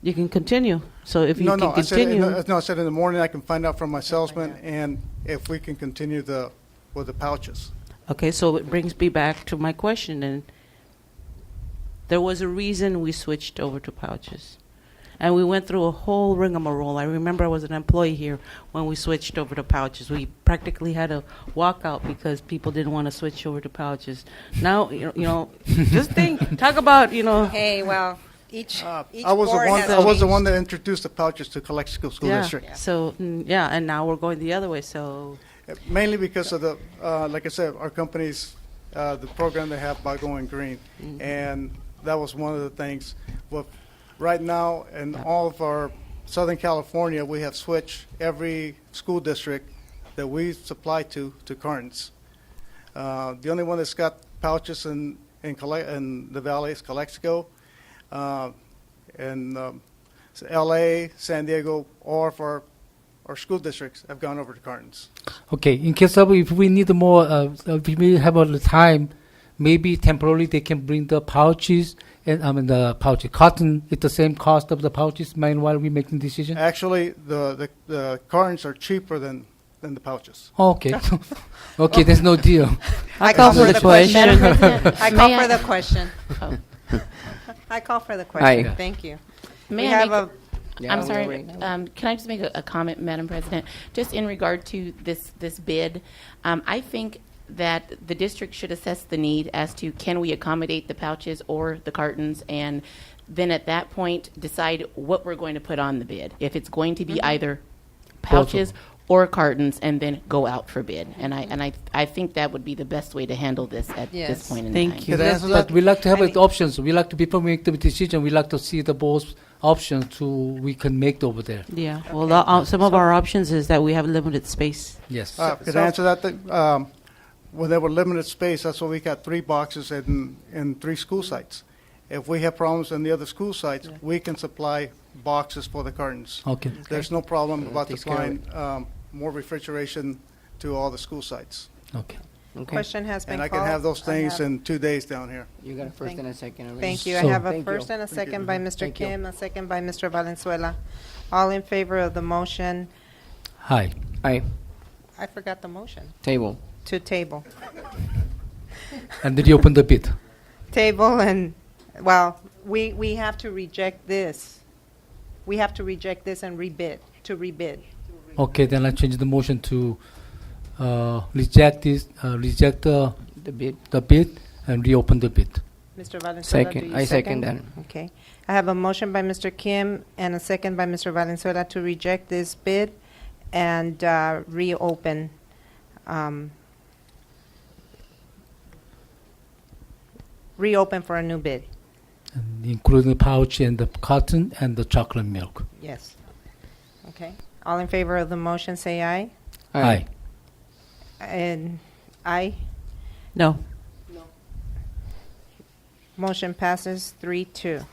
B: continue. So if you can
U: I
B: continue.
U: said in the morning I can find out from my salesman and if we can continue with the pouches.
B: Okay, so it brings me back to my question. And there was a reason we switched over to pouches. And we went through a whole rigmarole. I remember I was an employee here when we switched over to pouches. We practically had a walkout because people didn't want to switch over to pouches. Now, just talk about,
A: Hey, well, each
U: I was the one that introduced the pouches to Calexico School District.
B: Yeah. So, and now we're going the other way. So,
U: mainly because of the, like I said, our company's, the program they have by going green.
B: Mm-hmm.
U: And that was one of the things. But right now, in all of our Southern California, we have switched every school district that we supply to cartons. The only one that's got pouches in the valley is Calexico. And LA, San Diego, all of our school districts have gone over to cartons.
E: Okay, in case of if we need more, if we have all the time, maybe temporarily they can bring the pouches and the pouch cotton at the same cost of the pouches. Meanwhile, we making decision.
U: Actually, the cartons are cheaper than the pouches.
E: Okay, okay, there's no deal.
A: I call for the question. I call for the question. I call for the question.
V: Hi.
A: Thank you.
L: May
A: We
L: I
A: have
L: make
A: a,
H: Yeah,
L: I'm
H: we
L: sorry.
H: already know.
L: Can I just make a comment, Madam President? Just in regard to this bid, I think that the district should assess the need as to can we accommodate the pouches or the cartons, and then at that point decide what we're going to put on the bid. If it's going to be either pouches or cartons, and then go out for bid. And I think that would be the best way to handle this at
A: Yes.
L: this point in
B: Thank
L: time.
B: you.
E: Yes,
N: answer that?
E: but we like to have
A: I
E: it options. We like to, before we make the decision, we like to see the both options to we can make it over there.
B: Yeah, well, some of our options is that we have limited space.
E: Yes.
U: Could I answer that thing? When there were limited space, that's why we got 3 boxes in 3 school sites. If we have problems in the other school sites, we can supply boxes for the cartons.
E: Okay.
U: There's no problem about
H: Takes care of
U: supplying more refrigeration to all the school sites.
E: Okay.
H: Okay.
A: question has been
U: And
A: called.
U: I can have those
A: I
U: things
A: have-
U: in 2 days down here.
H: You got a first
A: Thank-
H: and a second already.
A: Thank you. I
E: So-
A: have a
H: Thank
A: first
H: you.
A: and a second by Mr.
H: Thank you.
A: Kim, a second by Mr. Valenzuela. All in favor of the motion?
E: Hi.
H: Aye.
A: I forgot the motion.
H: Table.
A: To table.
E: And then you open the bid.
A: Table and, well, we have to reject this. We have to reject this and rebid, to rebid.
E: Okay, then I change the motion to reject this, reject
H: The bid.
E: the bid and reopen the bid.
A: Mr. Valenzuela, do
H: Second.
A: you
H: I second that.
A: Okay. I have a motion by Mr. Kim and a second by Mr. Valenzuela to reject this bid and reopen. Reopen for a new bid.
E: And including the pouch and the carton and the chocolate milk.
A: Yes. Okay. All in favor of the motion, say aye.
E: Aye.
A: And aye.
B: No.
A: Motion passes 3-2.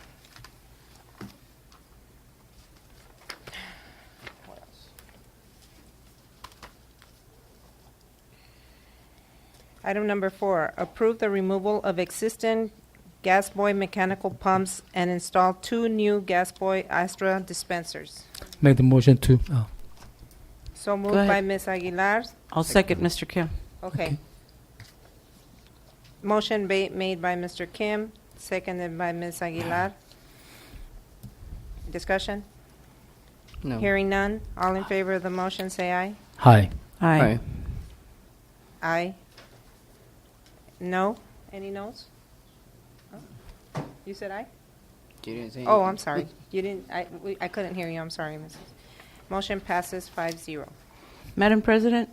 A: Item number 4, approve the removal of existing Gas Boy mechanical pumps and install 2 new Gas Boy Astra dispensers.
E: Make the motion to,
A: So moved
B: ahead.
A: by Ms. Aguilar.
B: I'll second Mr. Kim.
A: Okay. Motion made by Mr. Kim, seconded by Ms. Aguilar. Discussion?
H: No.
A: Hearing none. All in favor of the motion, say aye.
E: Aye.
B: Aye.
A: Aye. No? Any noes? Oh. You said aye?
H: You didn't say
A: Oh,
H: anything.
A: I'm sorry. You didn't, I couldn't hear you. I'm sorry, Mrs. Motion passes 5-0.
B: Madam President,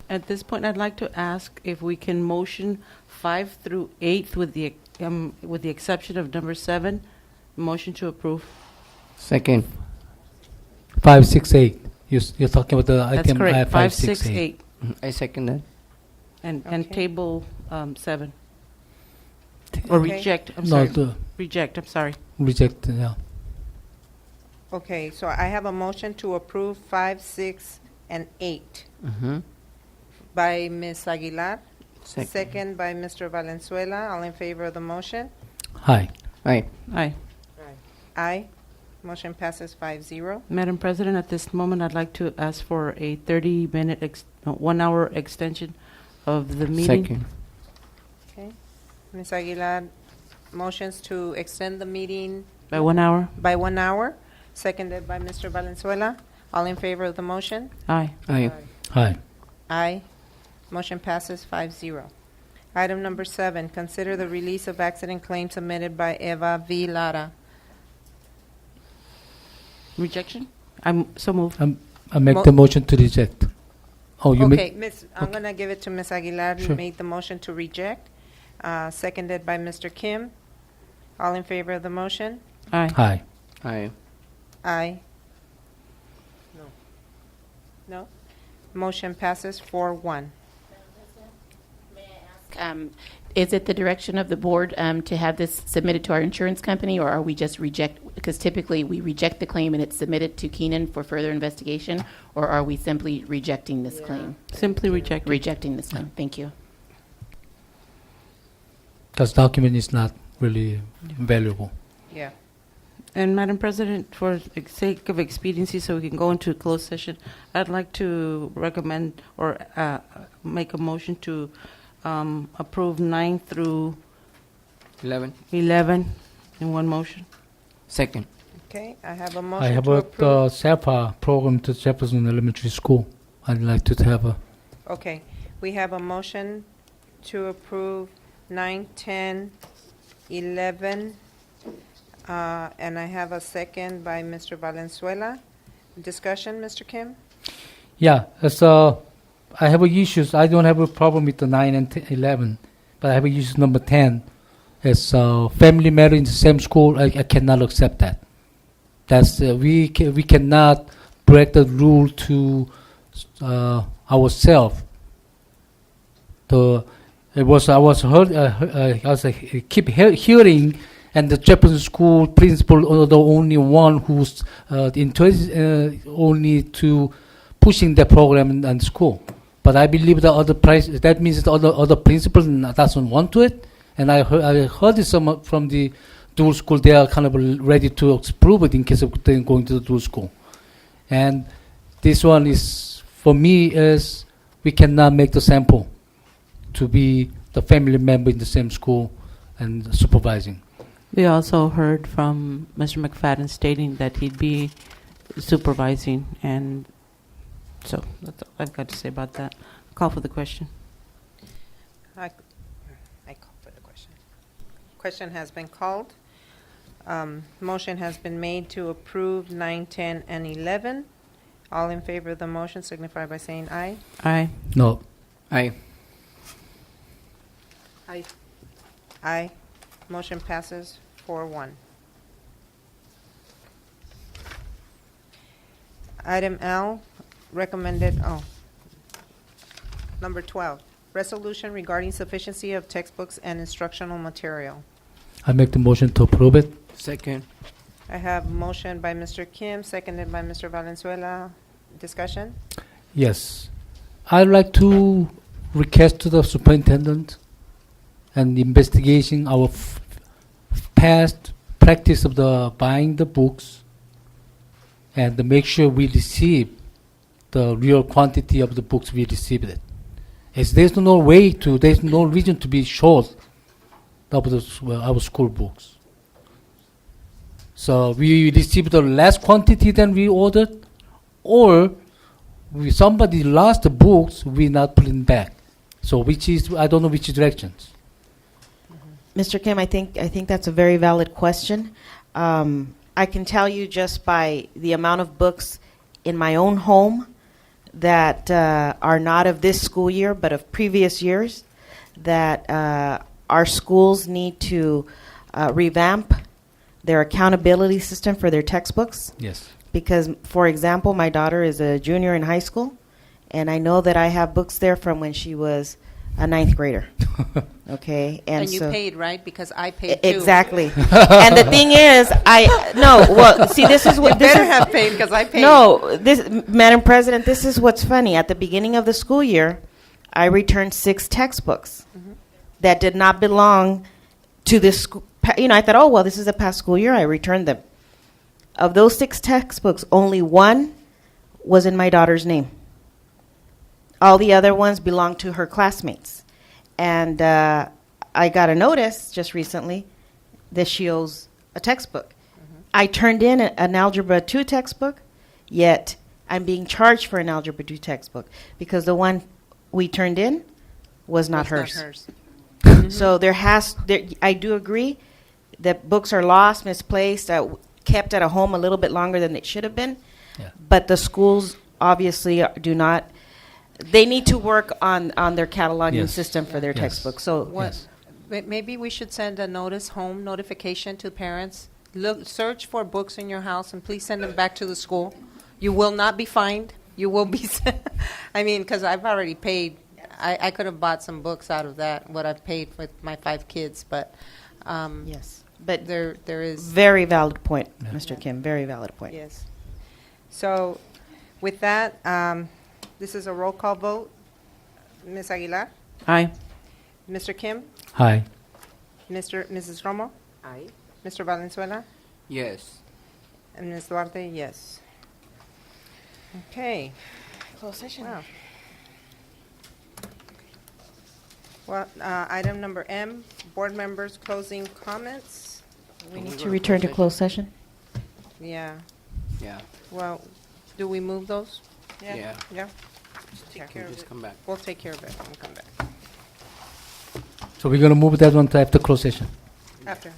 B: at this point, I'd like to ask if we can motion 5 through 8 with the exception of number 7. Motion to approve.
H: Second.
E: 5, 6, 8. You're talking about the
B: That's
E: item
B: correct.
E: 5, 6, 8.
H: I second that.
B: And
A: Okay.
B: table 7. Or
A: Okay.
B: reject, I'm
E: No,
B: sorry.
E: the
B: Reject, I'm sorry.
E: reject, yeah.
A: Okay, so I have a motion to approve 5, 6, and 8
H: Mm-hmm.
A: by Ms. Aguilar.
H: Second.
A: Second by Mr. Valenzuela. All in favor of the motion?
E: Aye.
H: Aye.
B: Aye.
A: Aye. Motion passes 5-0.
B: Madam President, at this moment, I'd like to ask for a 30-minute, 1-hour extension of the meeting.
H: Second.
A: Okay. Ms. Aguilar motions to extend the meeting
B: By 1 hour?
A: by 1 hour, seconded by Mr. Valenzuela. All in favor of the motion?
B: Aye.
H: Aye.
E: Aye.
A: Aye. Motion passes 5-0. Item number 7, consider the release of accident claim submitted by Eva V. Lara.
B: Rejection? I'm so moved.
E: I make
A: Mo-
E: the motion to reject. Oh, you
A: Okay,
E: make,
A: Miss, I'm going to give it to Ms. Aguilar, who
E: Sure.
A: made the motion to reject, seconded by Mr. Kim. All in favor of the motion?
B: Aye.
E: aye.
H: Aye.
A: Aye. No. No? Motion passes 4-1.
L: Is it the direction of the board to have this submitted to our insurance company, or are we just reject? Because typically we reject the claim and it's submitted to Keenan for further investigation, or are we simply rejecting this claim?
B: Simply reject.
L: Rejecting this claim. Thank you.
E: Because document is not really valuable.
A: Yeah.
B: And Madam President, for the sake of expediency, so we can go into closed session, I'd like to recommend or make a motion to approve 9 through
H: 11.
B: 11 in one motion.
H: Second.
A: Okay, I have a
E: I
A: motion
E: have
A: to
E: a
A: approve.
E: SAPA program to Jefferson Elementary School. I'd like to have a,
A: Okay, we have a motion to approve 9, 10, 11, and I have a second by Mr. Valenzuela. Discussion, Mr. Kim?
E: yeah, I have a issues. I don't have a problem with the 9 and 11, but I have a issue number 10. It's family matter in the same school. I cannot accept that. That's we cannot break the rule to ourselves. I keep hearing, and the Japanese school principal are the only one who's interested only to pushing the program in school. But I believe the other that means the other principal doesn't want to it. And I heard some from the dual school. They are kind of ready to approve it in case of them going to the dual school. And this one is for me is we cannot make the sample to be the family member in the same school and supervising.
B: We also heard from Mr. McFadden stating that he'd be supervising, and so that's all I've got to say about that. Call for the question.
A: I call for the question. Question has been called. Motion has been made to approve 9, 10, and 11. All in favor of the motion signify by saying aye.
B: Aye.
E: No.
V: Aye.
A: Aye. Aye. Motion passes 4-1. Item L, recommended, number 12, resolution regarding sufficiency of textbooks and instructional material.
E: I make the motion to approve it.
V: Second.
A: I have motion by Mr. Kim, seconded by Mr. Valenzuela. Discussion?
E: Yes. I'd like to request to the superintendent and investigation our past practice of the buying the books and to make sure we receive the real quantity of the books we received it. As there's no reason to be short of our school books. So we received the less quantity than we ordered, or somebody lost the books, we not putting back. So I don't know which directions.
K: Mr. Kim, I think that's a very valid question. I can tell you just by the amount of books in my own home that are not of this school year but of previous years, that our schools need to revamp their accountability system for their textbooks.
E: Yes.
K: Because, for example, my daughter is a junior in high school, and I know that I have books there from when she was a ninth grader. Okay,
A: And you
K: so
A: paid, right? Because I paid too.
K: exactly. And the thing is, this is what
A: You
K: this
A: better
K: is,
A: have paid because I paid.
K: No, Madam President, this is what's funny. At the beginning of the school year, I returned 6 textbooks that did not belong to this school. I thought, oh well, this is a past school year. I returned them. Of those 6 textbooks, only 1 was in my daughter's name. All the other ones belonged to her classmates. And I got a notice just recently that she owes a textbook. I turned in an Algebra 2 textbook, yet I'm being charged for an Algebra 2 textbook because the one we turned in was not hers. So I do agree that books are lost, misplaced, kept at a home a little bit longer than they should have been.
E: Yeah.
K: But the schools obviously do not. They need to work on their cataloging
E: Yes.
K: system for their
E: Yes.
K: textbooks. So
A: What? Maybe we should send a home notification to parents. Search for books in your house and please send them back to the school. You will not be fined. You will be. Because I've already paid. I could have bought some books out of that. What I've paid with my 5 kids, but
K: yes, but
A: there is
K: very valid point, Mr. Kim. Very valid point.
A: Yes. So, with that, this is a roll call vote. Ms. Aguilar,
B: Aye.
A: Mr. Kim,
E: Hi.
A: Mrs. Romo,
L: Aye.
A: Mr. Valenzuela,
V: Yes.
A: and Ms. Duarte, yes. Okay.
K: Closed session.
A: Wow. Well, item number M, board members' closing comments.
K: We need to return to closed session.
A: Yeah.
V: Yeah.
A: Well, do we move those?
V: Yeah.
A: Yeah?
V: Take care of it. Come back.
A: We'll take care of it when we come back.
E: So we're going to move that one to after closed session.
A: After.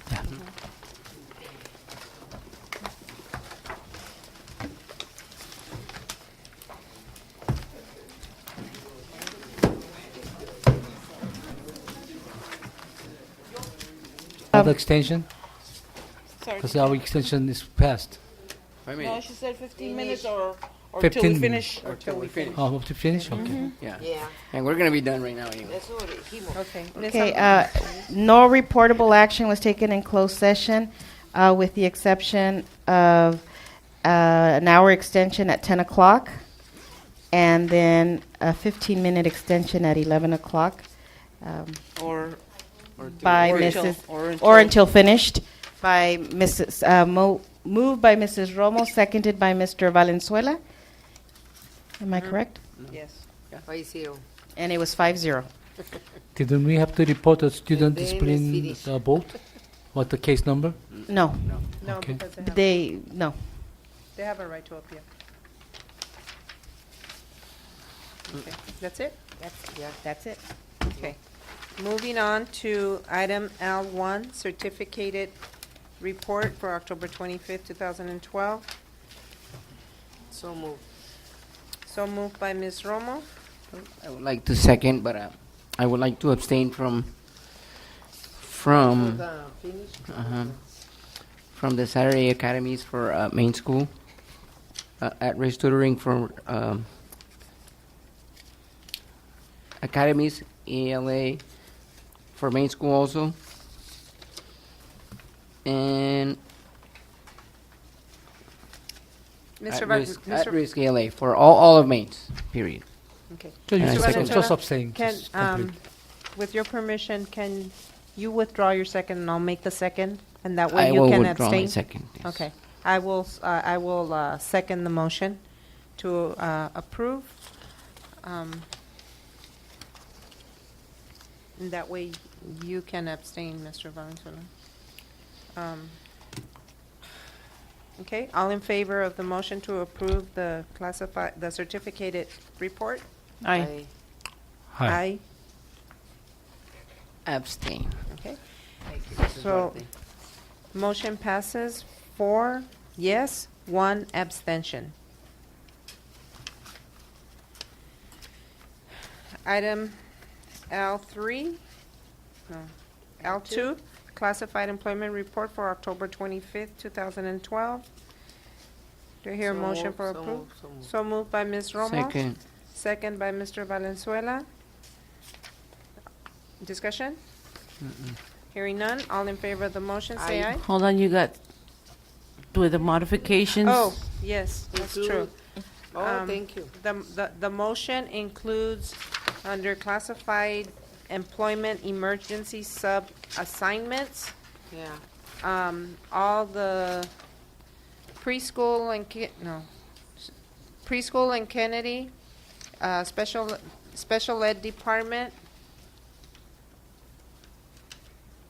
E: Another extension?
I: Sorry.
E: Because our extension is passed.
I: No, she said 15 minutes or till we
E: 15
I: finish.
V: Or till we finish.
E: Oh, up to finish? Okay.
V: Yeah.
I: Yeah.
V: And we're going to be done right now anyway.
A: Okay.
K: Okay, no reportable action was taken in closed session, with the exception of an hour extension at 10 o'clock, and then a 15-minute extension at 11 o'clock.
I: Or
K: By
I: or until-
K: Mrs.
I: or
K: until finished by Mrs. Moved by Mrs. Romo, seconded by Mr. Valenzuela. Am I correct?
I: Yes.
L: 5-0.
K: And it was 5-0.
E: Didn't we have to report a student
L: And then
E: discipline
L: it's finished.
E: vote? What the case number?
K: No.
A: No,
E: Okay.
A: because they have,
K: No.
A: they have a right to appeal. Okay, that's it?
K: That's it.
A: Okay. Moving on to item L1, certificated report for October 25th, 2012.
L: So moved.
A: So moved by Ms. Romo.
V: I would like to second, but I would like to abstain from the Saturday academies for main school, at-risk tutoring for academies, ELA for main school also, and
A: Mr. Val-
V: at-risk,
A: Mr.
V: at-risk ELA for all of mains, period.
A: Okay.
E: So you
V: And I
E: just-
V: second
E: just
V: that.
E: abstain.
A: Can,
E: just complete.
A: with your permission, can you withdraw your second and I'll make the second? And that way
V: I
A: you
V: will
A: can
V: withdraw my
A: abstain?
V: second, yes.
A: Okay. I will second the motion to approve. And that way you can abstain, Mr. Valenzuela. Okay, all in favor of the motion to approve the certificated report?
I: Aye.
E: Aye.
V: Abstain.
A: Okay. So, motion passes 4 yes, 1 abstention. Item L3, no, L2, classified employment report for October 25th, 2012. Do I hear a
L: So
A: motion
L: moved,
A: for
L: so
A: approval?
L: moved, so moved.
A: So moved by Ms. Romo.
V: Second.
A: Second by Mr. Valenzuela. Discussion? Hearing none, all in favor of the motion, say aye.
B: Hold on, you got, with the modifications?
A: Oh, yes, that's true.
L: Oh, thank you.
A: The motion includes, under classified employment emergency sub-assignments,
L: Yeah.
A: all the preschool and Kennedy, special ed department,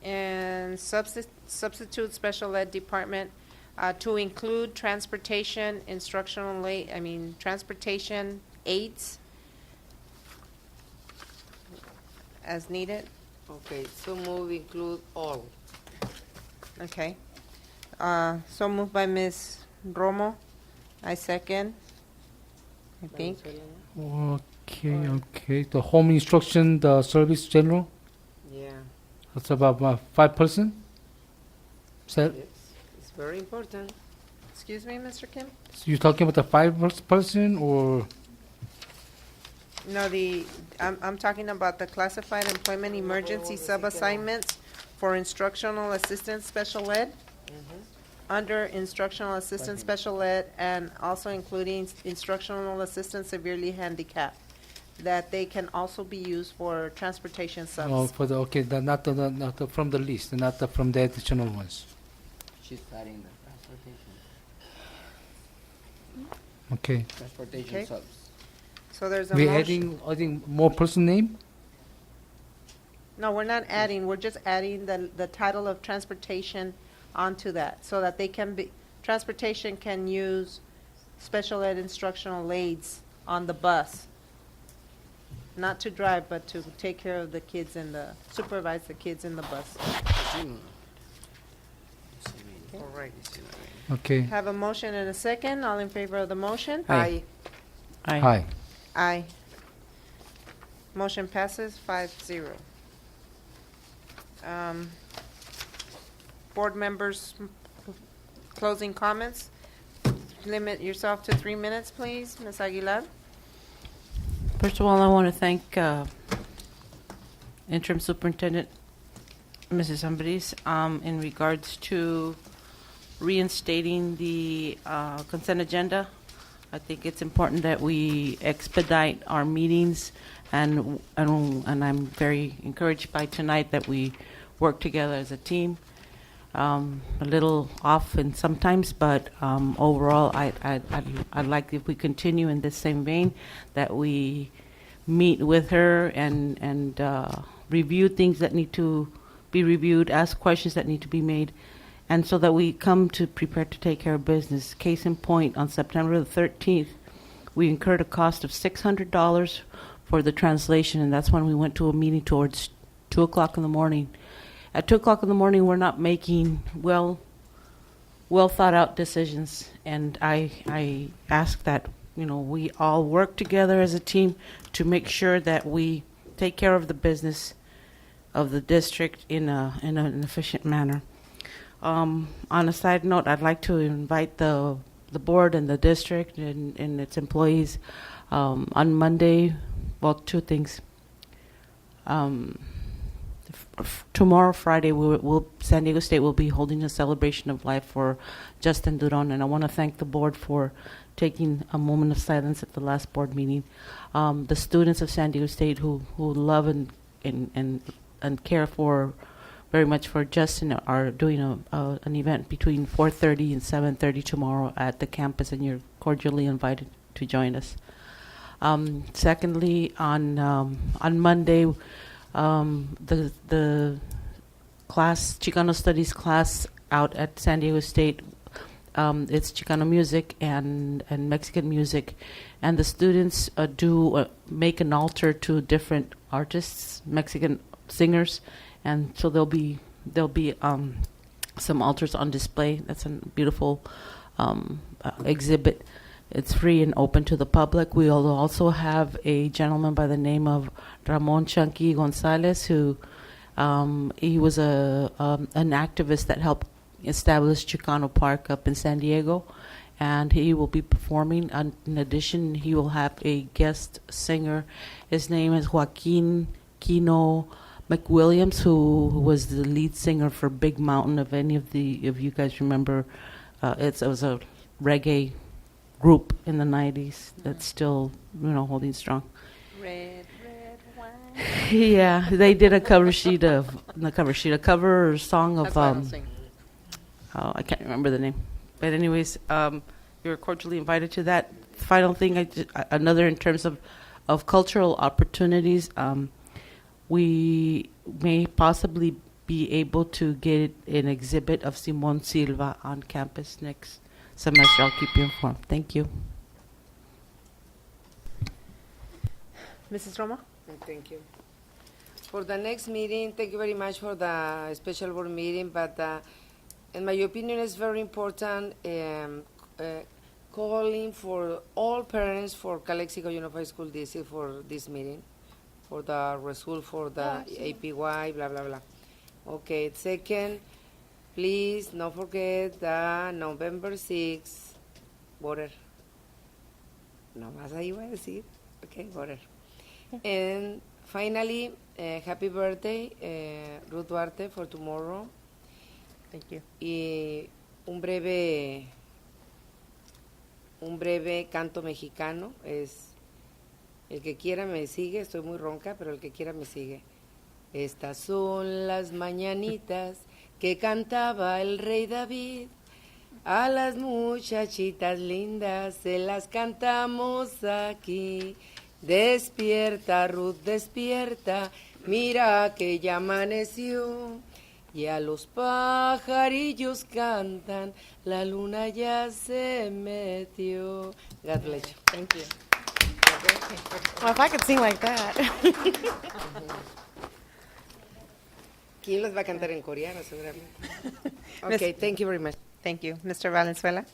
A: and substitute special ed department, to include transportation, transportation aids as needed.
L: Okay, so move include all.
A: Okay. So moved by Ms. Romo. I second. I think.
E: Okay. The home instruction, the service general,
L: Yeah.
E: that's about 5%? So
L: It's very important.
A: Excuse me, Mr. Kim?
E: you're talking about the 5% or?
A: No, I'm talking about the classified employment emergency sub-assignments for instructional assistant special ed. Under instructional assistant special ed, and also including instructional assistant severely handicapped, that they can also be used for transportation subs.
E: Oh, for the, okay, not from the list, not from the additional ones.
V: She's adding the transportation.
E: Okay.
V: Transportation
A: Okay.
V: subs.
A: So there's a
E: We're
A: motion.
E: adding more person name?
A: No, we're not adding, we're just adding the title of transportation onto that, so that they can be, transportation can use special ed instructional aides on the bus. Not to drive, but to take care of the kids supervise the kids in the bus.
E: Okay.
A: Have a motion and a second. All in favor of the motion?
V: Aye.
E: Aye.
A: Aye. Motion passes 5-0. Board members, closing comments. Limit yourself to 3 minutes, please. Ms. Aguilar?
B: First of all, I want to thank Interim Superintendent Mrs. Ambriz in regards to reinstating the consent agenda. I think it's important that we expedite our meetings, and I'm very encouraged by tonight that we work together as a team. A little off in sometimes, but overall, I'd like if we continue in this same vein, that we meet with her and review things that need to be reviewed, ask questions that need to be made, and so that we come to prepared to take care of business. Case in point, on September the 13th, we incurred a cost of $600 for the translation, and that's when we went to a meeting towards 2 o'clock in the morning. At 2 o'clock in the morning, we're not making well thought out decisions, and I ask that we all work together as a team to make sure that we take care of the business of the district in an efficient manner. On a side note, I'd like to invite the board and the district and its employees on Monday. Well, two things. Tomorrow, Friday, San Diego State will be holding a celebration of life for Justin Duron, and I want to thank the board for taking a moment of silence at the last board meeting. The students of San Diego State who love and care for very much for Justin are doing an event between 4:30 and 7:30 tomorrow at the campus, and you're cordially invited to join us. Secondly, on Monday, the class, Chicano Studies class out at San Diego State, it's Chicano music and Mexican music, and the students do make an altar to different artists, Mexican singers, and so there'll be some altars on display. That's a beautiful exhibit. It's free and open to the public. We will also have a gentleman by the name of Ramon Chunky Gonzalez, who he was an activist that helped establish Chicano Park up in San Diego, and he will be performing. In addition, he will have a guest singer. His name is Joaquin Kino McWilliams, who was the lead singer for Big Mountain. If any of you guys remember, it was a reggae group in the 90s that's still holding strong.
A: Red wine.
B: Yeah, they did a cover song of I can't remember the name, but anyways, you're cordially invited to that. Final thing, another in terms of cultural opportunities, we may possibly be able to get an exhibit of Simon Silva on campus next semester. I'll keep you informed. Thank you.
A: Mrs. Roma?
C: Thank you. For the next meeting, thank you very much for the special board meeting, but in my opinion, it's very important calling for all parents for Calexico Unified School District for this meeting, for the result for the APY, blah, blah, blah. Okay, second, please don't forget the November 6th, water. No más ahí voy a decir. Okay, water. And finally, happy birthday, Ruth Duarte, for tomorrow.
A: Thank you.
C: Y un breve canto mexicano es el que quiera me sigue. Estoy muy ronca, pero el que quiera me sigue. Estas son las mañanitas que cantaba el rey David. A las muchachitas lindas se las cantamos aquí. Despierta, Ruth, despierta, mira que ya amaneció. Ya los pajarillos cantan, la luna ya se metió. God bless you.
K: Thank you. Well, if I could sing like that.
C: ¿Quién los va a cantar en coreano, seguramente? Okay, thank you very much.
A: Thank you. Mr. Valenzuela?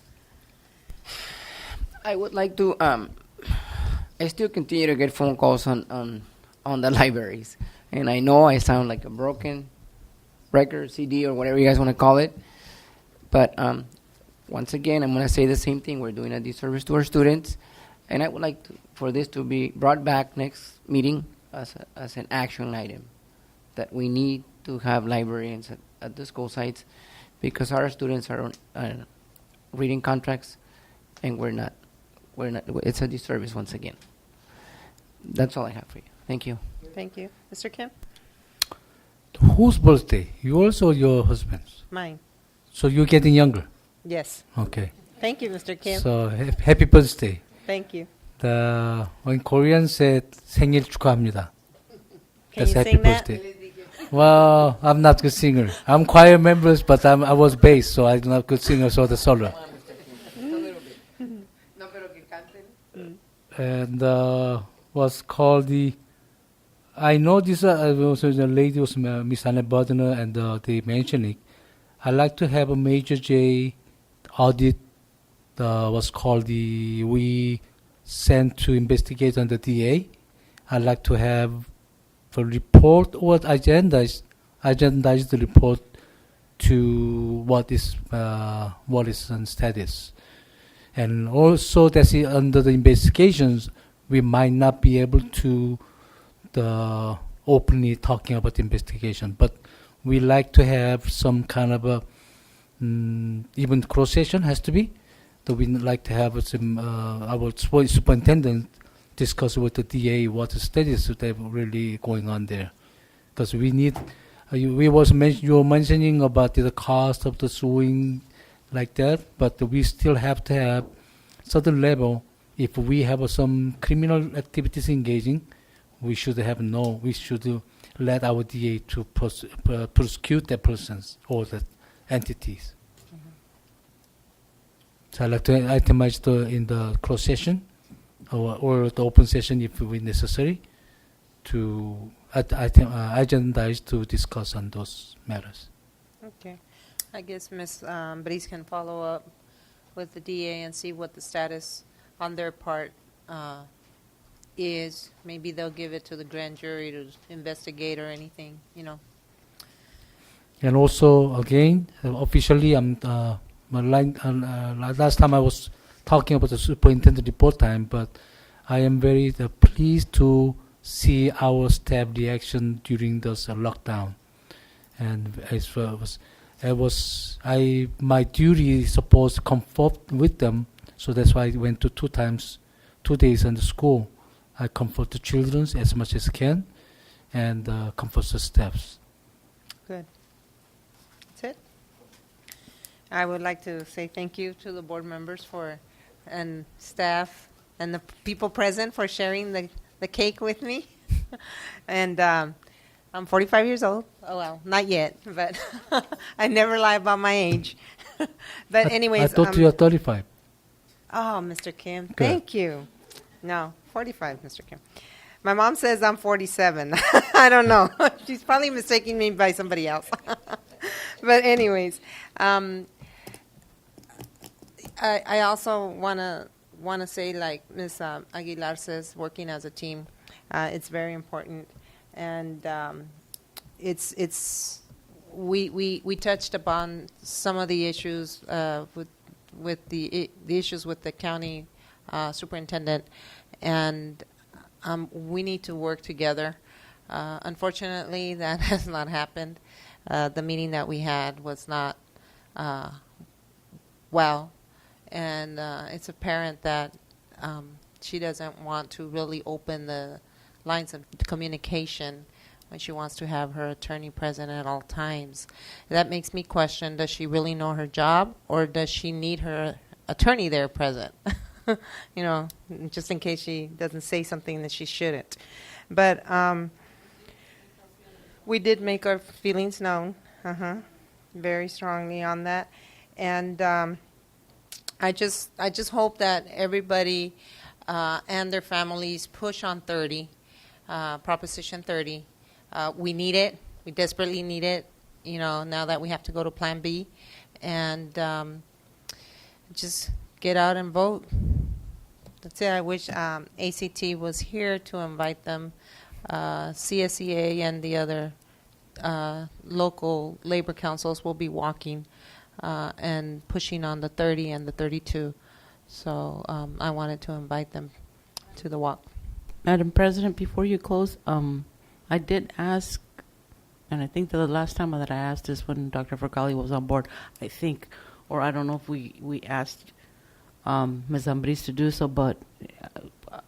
V: I would like to. I still continue to get phone calls on the libraries, and I know I sound like a broken record, CD, or whatever you guys want to call it. But once again, I'm going to say the same thing. We're doing a disservice to our students, and I would like for this to be brought back next meeting as an action item that we need to have librarians at the school sites, because our students are reading contracts, and we're not. It's a disservice once again. That's all I have for you. Thank you.
A: Thank you. Mr. Kim?
E: Whose birthday? Yours or your husband's?
A: Mine.
E: So you're getting younger?
A: Yes.
E: Okay.
A: Thank you, Mr. Kim.
E: So happy birthday.
A: Thank you.
E: When Korean said 생일 축하합니다.
A: Can
E: That's
A: you
E: happy
A: sing that?
E: birthday. Well, I'm not good singer. I'm choir members, but I was bass, so I'm not good singer, so the solo. And was called the. I know this. Also the lady was Miss Anna Bodner, and they mentioned it. I like to have a major J audit. Was called the we sent to investigate on the DA. I like to have a report or agendize the report to what is on status. And also, that's under the investigations, we might not be able to openly talking about the investigation, but we like to have some kind of a even cross session has to be. So we like to have some our superintendent discuss with the DA what the status is really going on there, because we need. You were mentioning about the cost of the suing, like that, but we still have to have certain level. If we have some criminal activities engaging, we should let our DA to prosecute the persons or the entities. So I like to itemize in the closed session or the open session if we necessary to agendize to discuss on those matters.
A: Okay. I guess Ms. Brice can follow up with the DA and see what the status on their part is. Maybe they'll give it to the grand jury to investigate or anything,
E: And also, again, officially, last time I was talking about the superintendent report time, but I am very pleased to see our staff reaction during this lockdown. And my duty is supposed to comfort with them, so that's why I went to 2 days in the school. I comfort the children as much as I can, and comfort the staffs.
A: Good. That's it. I would like to say thank you to the board members and staff and the people present for sharing the cake with me. And I'm 45 years old. Oh, well, not yet, but I never lie about my age. But anyways.
E: I thought you are 35.
A: Oh, Mr. Kim,
E: Good.
A: thank you. No, 45, Mr. Kim. My mom says I'm 47. I don't know. She's probably mistaking me by somebody else. But anyways, I also want to say, like Ms. Aguilar says, working as a team, it's very important. And we touched upon some of the issues with the issues with the county superintendent, and we need to work together. Unfortunately, that has not happened. The meeting that we had was not well, and it's apparent that she doesn't want to really open the lines of communication when she wants to have her attorney present at all times. That makes me question, does she really know her job, or does she need her attorney there present? Just in case she doesn't say something that she shouldn't. But we did make our feelings known Very strongly on that. And I just hope that everybody and their families push on 30, Proposition 30. We need it. We desperately need it, now that we have to go to Plan B. And just get out and vote. That's it. I wish ACT was here to invite them. CSEA and the other local labor councils will be walking and pushing on the 30 and the 32. So I wanted to invite them to the walk.
B: Madam President, before you close, I did ask, and I think the last time that I asked is when Dr. Fergali was on board, I think, or I don't know if we asked Ms. Ambris to do so, but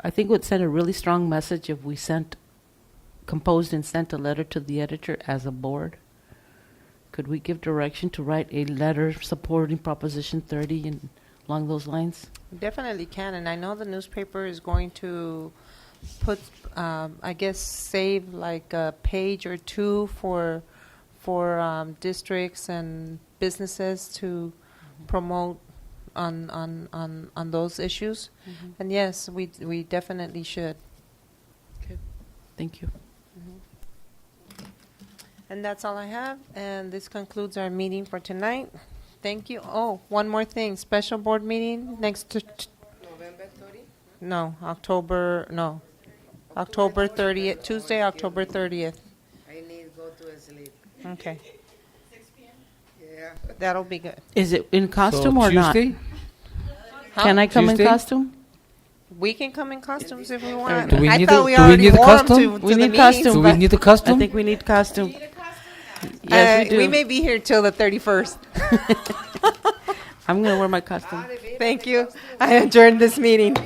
B: I think it would send a really strong message if we composed and sent a letter to the editor as a board. Could we give direction to write a letter supporting Proposition 30 and along those lines?
A: We definitely can, and I know the newspaper is going to put, I guess, save like a page or two for districts and businesses to promote on those issues. And yes, we definitely should.
B: Okay. Thank you.
A: And that's all I have, and this concludes our meeting for tonight. Thank you. Oh, one more thing, special board meeting next to
C: November 30?
A: October 30th, Tuesday, October 30th.
C: I need to go to sleep.
A: Okay.
C: 6 p.m.? Yeah.
A: That'll be good.
B: Is it in costume or not?
E: Tuesday?
B: Can I come
E: Tuesday?
B: in costume?
A: We can come in costumes if we want.
E: Do we
A: I
E: need
A: thought
E: a-
A: we
E: do we
A: already
E: need a
A: wore 'em
E: costume?
A: to
B: We
A: the
B: need
A: meetings,
B: costume.
E: Do we need a costume?
B: I think we need costume. Yes, we do.
A: We may be here till the 31st.
B: I'm going to wear my costume.
A: Thank you. I adjourn this meeting.